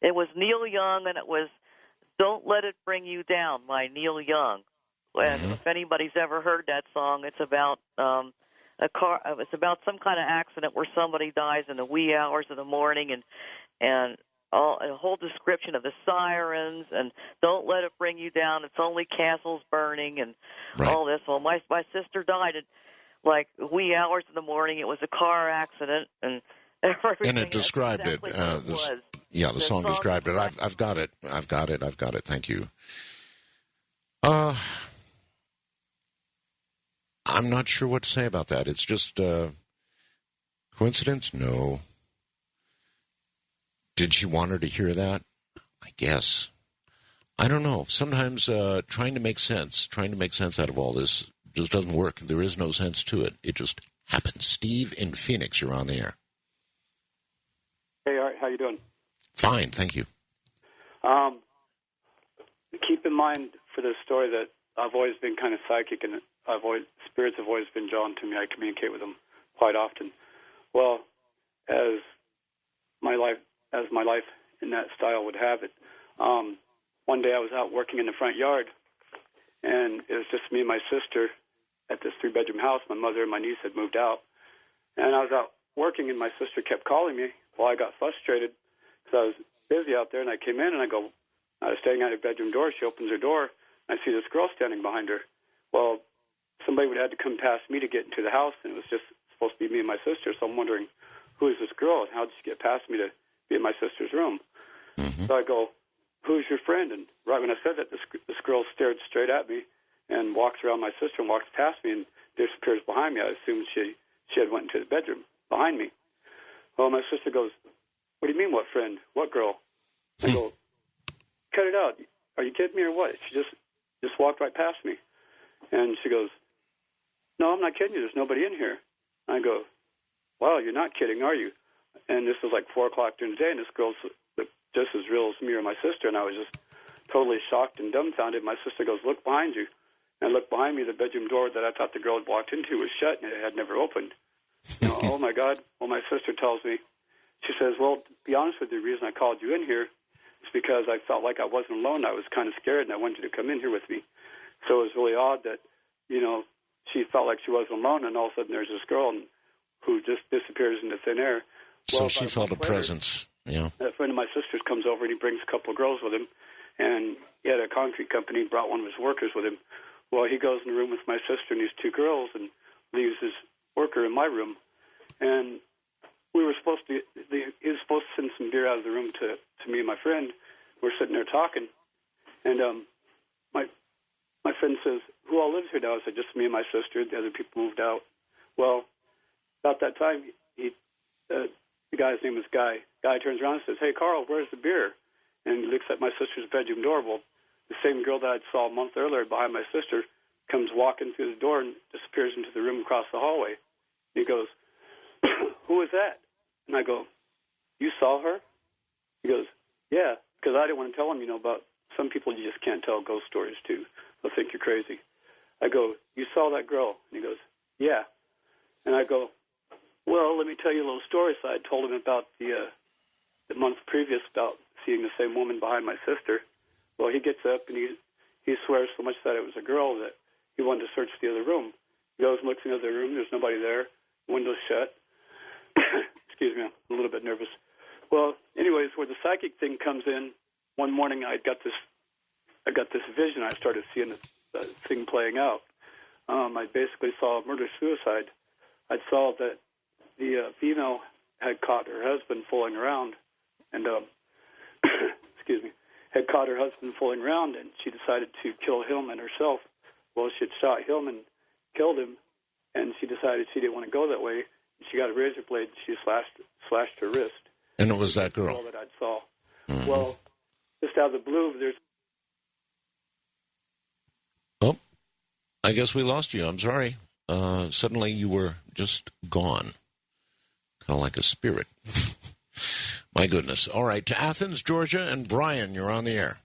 it was Neil Young, and it was "Don't Let It Bring You Down" by Neil Young. And if anybody's ever heard that song, it's about it's about some kind of accident where somebody dies in the wee hours of the morning, and a whole description of the sirens and "Don't let it bring you down." It's only castles burning and all this. Well, my sister died at like wee hours in the morning. It was a car accident, and everything. And it described exactly it. The song described it. I've got it. Thank you. I'm not sure what to say about that. It's just coincidence? No. Did she want her to hear that? I guess. I don't know. Sometimes trying to make sense out of all this just doesn't work. There is no sense to it. It just happens. Steve in Phoenix, you're on the air. Hey, Art, how you doing? Fine, thank you. Keep in mind for this story that I've always been kind of psychic, and spirits have always been drawn to me. I communicate with them quite often. Well, as my life in that style would have it, one day I was out working in the front yard, and it was just me and my sister at this 3-bedroom house. My mother and my niece had moved out, and I was out working, and my sister kept calling me. Well, I got frustrated because I was busy out there, and I came in, and I was standing at her bedroom door. She opens her door, and I see this girl standing behind her. Well, somebody would have had to come past me to get into the house, and it was just supposed to be me and my sister, so I'm wondering, who is this girl, and how did she get past me to be in my sister's room? So I go, who's your friend? And right when I said that, this girl stared straight at me and walks around my sister and walks past me and disappears behind me. I assumed she had went into the bedroom behind me. Well, my sister goes, what do you mean, what friend? What girl? I go, cut it out. Are you kidding me or what? She just walked right past me. And she goes, no, I'm not kidding you. There's nobody in here. I go, wow, you're not kidding, are you? And this was like 4 o'clock during the day, and this girl's just as real as me or my sister, and I was just totally shocked and dumbfounded. My sister goes, look behind you. And I looked behind me. The bedroom door that I thought the girl had walked into was shut, and it had never opened. Oh, my God. Well, my sister tells me, she says, well, to be honest with you, the reason I called you in here is because I felt like I wasn't alone. I was kind of scared, and I wanted you to come in here with me. So it was really odd that, she felt like she wasn't alone, and all of a sudden there's this girl who just disappears into thin air. So she felt a presence. Yeah. A friend of my sister's comes over, and he brings a couple of girls with him, and he had a concrete company, brought one of his workers with him. Well, he goes in the room with my sister and these 2 girls and leaves his worker in my room. And we were supposed to, he was supposed to send some beer out of the room to me and my friend. We're sitting there talking, and my friend says, who all lives here now? I said, just me and my sister. The other people moved out. Well, about that time, the guy's name was Guy. Guy turns around and says, hey, Carl, where's the beer? And he looks at my sister's bedroom door. Well, the same girl that I saw a month earlier behind my sister comes walking through the door and disappears into the room across the hallway. He goes, who is that? And I go, you saw her? He goes, yeah, because I didn't want to tell him, about some people you just can't tell ghost stories to. They'll think you're crazy. I go, you saw that girl? And he goes, yeah. And I go, well, let me tell you a little story. So I told him about the month previous about seeing the same woman behind my sister. Well, he gets up and he swears so much that it was a girl that he wanted to search the other room. He goes and looks in the other room. There's nobody there. The window's shut. Excuse me, I'm a little bit nervous. Well, anyways, where the psychic thing comes in, one morning I got this vision. I started seeing this thing playing out. I basically saw a murder-suicide. I saw that the female had caught her husband fooling around, and excuse me, had caught her husband fooling around, and she decided to kill him and herself. Well, she had shot him and killed him, and she decided she didn't want to go that way. She got a razor blade. She slashed her wrist. And it was that girl. That's all that I saw. Mm-hmm. Well, just out of the blue, there's. Oh, I guess we lost you. I'm sorry. Suddenly you were just gone. Kind of like a spirit. My goodness. All right, to Athens, Georgia, and Brian, you're on the air.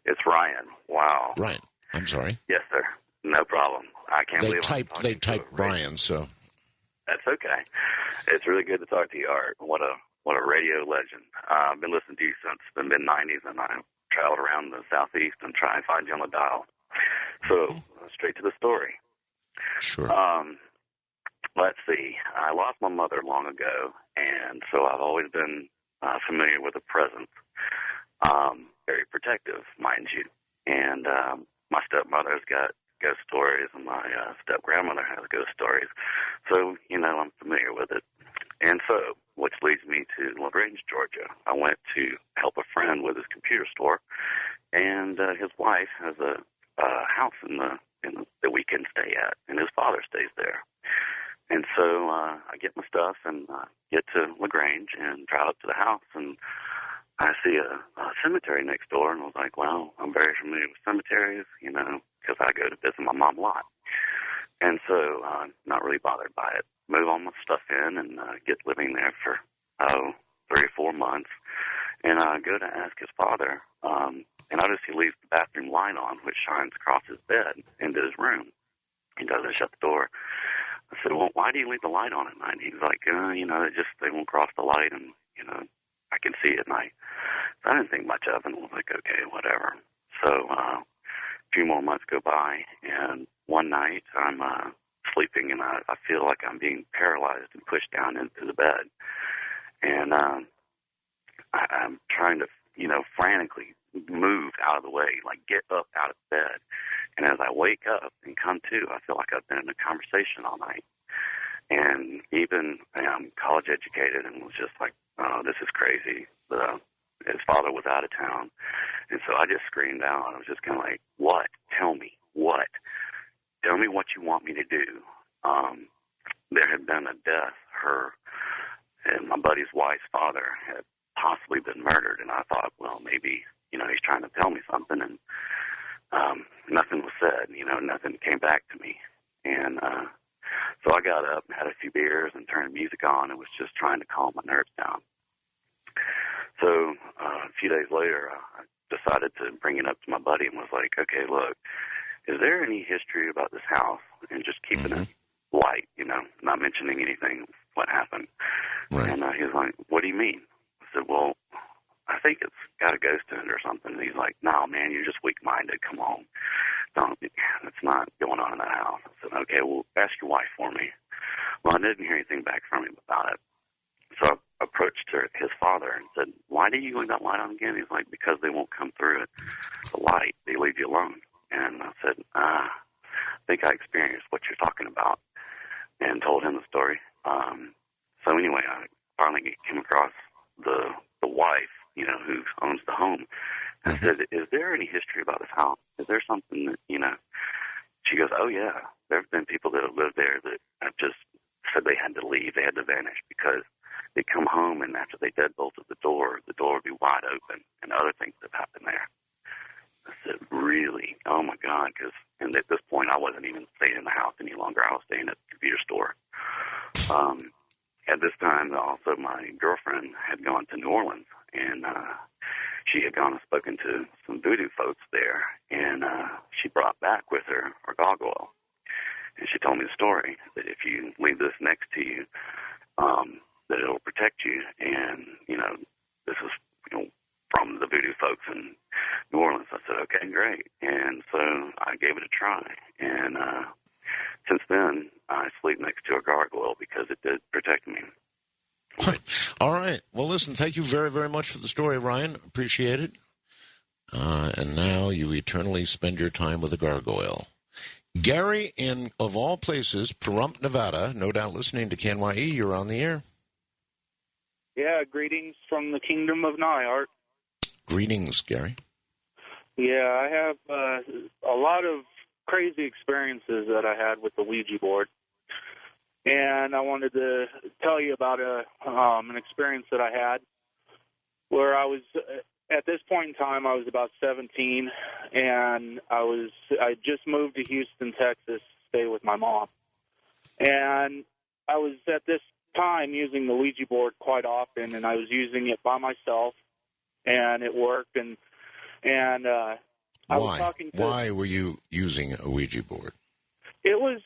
It's Ryan. Wow. Ryan, I'm sorry. Yes, sir. No problem. I can't believe they typed Brian, so. That's okay. It's really good to talk to you, Art. What a radio legend. I've been listening to you since the mid-'90s, and I've traveled around the Southeast and trying to find you on the dial. So, straight to the story. Sure. Let's see. I lost my mother long ago, and so I've always been familiar with the presence. Very protective, mind you. And my stepmother's got ghost stories, and my step-grandmother has ghost stories. So, I'm familiar with it. And so, which leads me to LaGrange, Georgia. I went to help a friend with his computer store, and his wife has a house in the we can stay at, and his father stays there. And so I get my stuff and get to LaGrange and drive up to the house, and I see a cemetery next door, and I was like, well, I'm very familiar with cemeteries, because I go to visit my mom a lot. And so not really bothered by it. Move all my stuff in and get living there for, 3 or 4 months. And I go to ask his father, and notice he leaves the bathroom light on, which shines across his bed into his room. He doesn't shut the door. I said, well, why do you leave the light on at night? He's like, they won't cross the light, and, I can see at night. So I didn't think much of it, and I was like, okay, whatever. So a few more months go by, and one night I'm sleeping, and I feel like I'm being paralyzed and pushed down into the bed. And I'm trying to, frantically move out of the way, like get up out of bed. And as I wake up and come to, I feel like I've been in a conversation all night. And even I'm college educated and was just like, oh, this is crazy. His father was out of town. And so I just screamed out. I was just kind of like, what? Tell me. What? Tell me what you want me to do. There had been a death. Her and my buddy's wife's father had possibly been murdered. And I thought, well, maybe, he's trying to tell me something. And nothing was said, nothing came back to me. And so I got up and had a few beers and turned music on and was just trying to calm my nerves down. So a few days later, I decided to bring it up to my buddy and was like, okay, look, is there any history about this house? And just keeping it light, not mentioning anything, what happened. Right. And he was like, what do you mean? I said, well, I think it's got a ghost in it or something. And he's like, no, man, you're just weak-minded. Come on. It's not going on in that house. I said, okay, well, ask your wife for me. Well, I didn't hear anything back from him about it. So I approached his father and said, why do you leave that light on again? He's like, because they won't come through it. The light, they leave you alone. And I said, I think I experienced what you're talking about, and told him the story. So anyway, I finally came across the wife, who owns the home. I said, is there any history about this house? Is there something that, She goes, oh, yeah. There have been people that have lived there that have just said they had to leave. They had to vanish because they'd come home, and after they deadbolted the door would be wide open, and other things have happened there. I said, really? Oh, my God. And at this point, I wasn't even staying in the house any longer. I was staying at the computer store. At this time, also, my girlfriend had gone to New Orleans, and she had gone and spoken to some voodoo folks there, and she brought back with her gargoyle. And she told me the story that if you leave this next to you, that it'll protect you. And, this is, from the voodoo folks in New Orleans. I said, okay, great. And so I gave it a try. And since then, I sleep next to a gargoyle because it did protect me. All right. Well, listen, thank you very, very much for the story, Ryan. Appreciate it. And now you eternally spend your time with a gargoyle. Gary, in, of all places, Pahrump, Nevada, no doubt listening to KNYE, you're on the air. Yeah, greetings from the kingdom of Nyart. Greetings, Gary. Yeah, I have a lot of crazy experiences that I had with the Ouija board. And I wanted to tell you about an experience that I had where I was, at this point in time, I was about 17, and I just moved to Houston, Texas, to stay with my mom. And I was at this time using the Ouija board quite often, and I was using it by myself, and it worked. And I was talking to... Why were you using a Ouija board? It was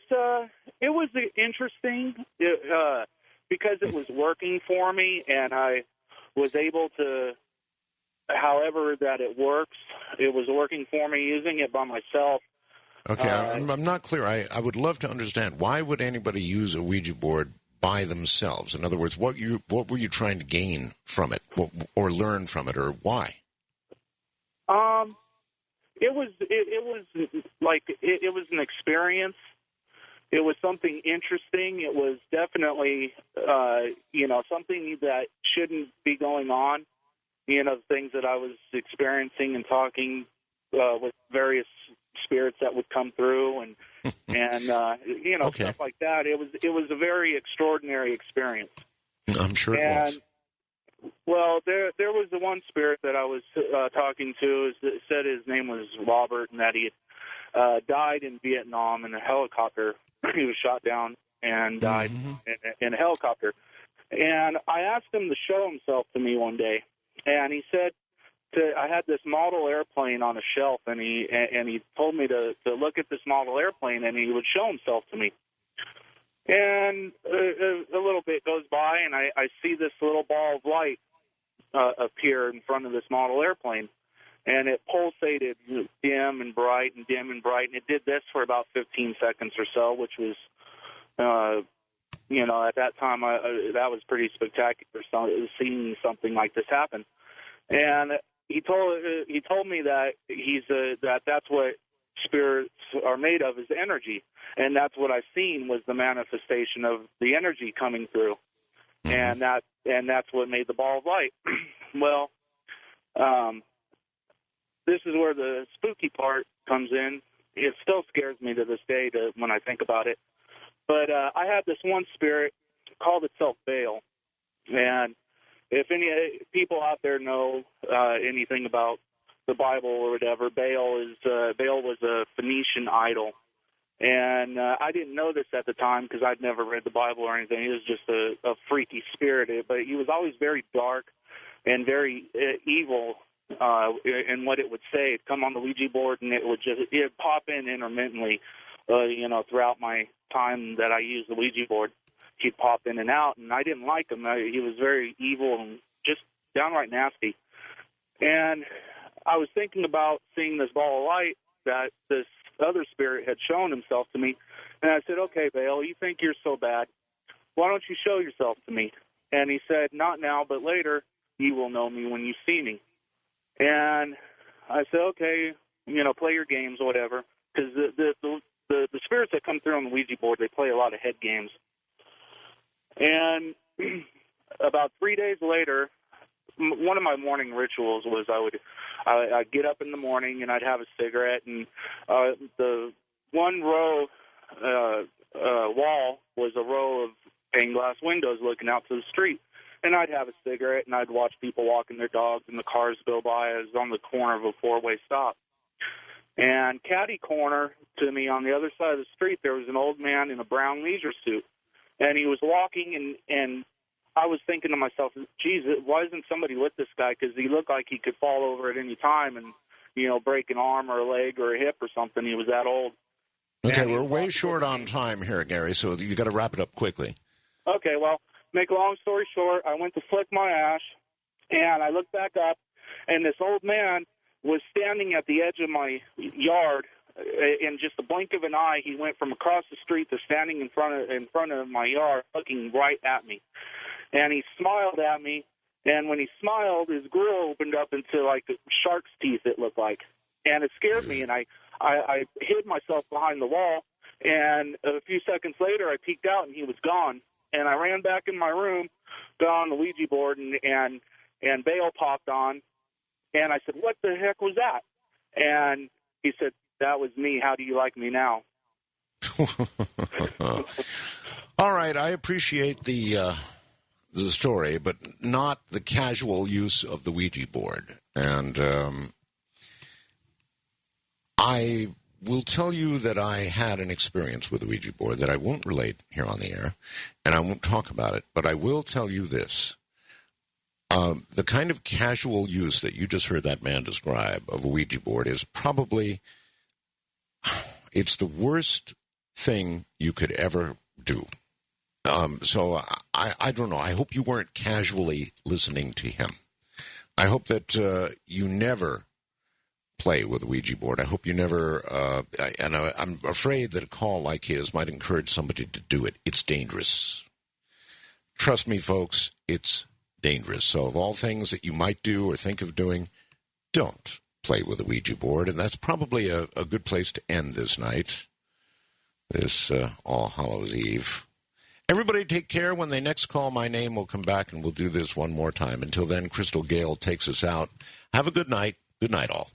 interesting because it was working for me, and I was able to, however that it works, it was working for me using it by myself. Okay, I'm not clear. I would love to understand, why would anybody use a Ouija board by themselves? In other words, what were you trying to gain from it, or learn from it, or why? It was an experience. It was something interesting. It was definitely, something that shouldn't be going on. Things that I was experiencing and talking with various spirits that would come through and Okay. stuff like that. It was a very extraordinary experience. I'm sure it was. Well, there was the one spirit that I was talking to. Said his name was Robert, and that he had died in Vietnam in a helicopter. He was shot down and died in a helicopter. And I asked him to show himself to me one day, and he said I had this model airplane on a shelf, and he told me to look at this model airplane, and he would show himself to me. And a little bit goes by, and I see this little ball of light appear in front of this model airplane. And it pulsated dim and bright and dim and bright. And it did this for about 15 seconds or so, which was, at that time, that was pretty spectacular, seeing something like this happen. And he told me that that's what spirits are made of, is energy. And that's what I seen was the manifestation of the energy coming through. And that's what made the ball of light. Well, this is where the spooky part comes in. It still scares me to this day when I think about it. But I had this one spirit, called itself Baal. And if any people out there know anything about the Bible or whatever, Baal was a Phoenician idol. And I didn't know this at the time because I'd never read the Bible or anything. He was just a freaky spirit. But he was always very dark and very evil in what it would say. It'd come on the Ouija board, and it'd pop in intermittently, throughout my time that I used the Ouija board. He'd pop in and out, and I didn't like him. He was very evil and just downright nasty. And I was thinking about seeing this ball of light that this other spirit had shown himself to me, and I said, "Okay, Baal, you think you're so bad. Why don't you show yourself to me?" And he said, "Not now, but later you will know me when you see me." And I said, "Okay, play your games or whatever," because the spirits that come through on the Ouija board, they play a lot of head games. And about 3 days later, one of my morning rituals was I'd get up in the morning and I'd have a cigarette, and the one row wall was a row of stained glass windows looking out to the street. And I'd have a cigarette, and I'd watch people walking their dogs, and the cars go by. I was on the corner of a four-way stop. And catty corner to me on the other side of the street, there was an old man in a brown leisure suit. And he was walking, and I was thinking to myself, geez, why isn't somebody with this guy? Because he looked like he could fall over at any time and, break an arm or a leg or a hip or something. He was that old. Okay, we're way short on time here, Gary, so you got to wrap it up quickly. Okay, well, make a long story short, I went to flick my ash, and I looked back up, and this old man was standing at the edge of my yard. In just a blink of an eye, he went from across the street to standing in front of my yard, looking right at me. and he smiled at me. And when he smiled, his grill opened up into like shark's teeth, it looked like. And it scared me, and I hid myself behind the wall. And a few seconds later, I peeked out, and he was gone. And I ran back in my room, got on the Ouija board, and Bale popped on. And I said, "What the heck was that?" And he said, "That was me. How do you like me now?" All right, I appreciate the story, but not the casual use of the Ouija board. And I will tell you that I had an experience with the Ouija board that I won't relate here on the air, and I won't talk about it, but I will tell you this. The kind of casual use that you just heard that man describe of a Ouija board is probably, it's the worst thing you could ever do. So I don't know. I hope you weren't casually listening to him. I hope that you never play with a Ouija board. I hope you never, and I'm afraid that a call like his might encourage somebody to do it. It's dangerous. Trust me, folks, it's dangerous. So of all things that you might do or think of doing, don't play with a Ouija board. And that's probably a good place to end this night, this All Hallows Eve. Everybody take care. When they next call my name, we'll come back and we'll do this one more time. Until then, Crystal Gale takes us out. Have a good night. Good night, all.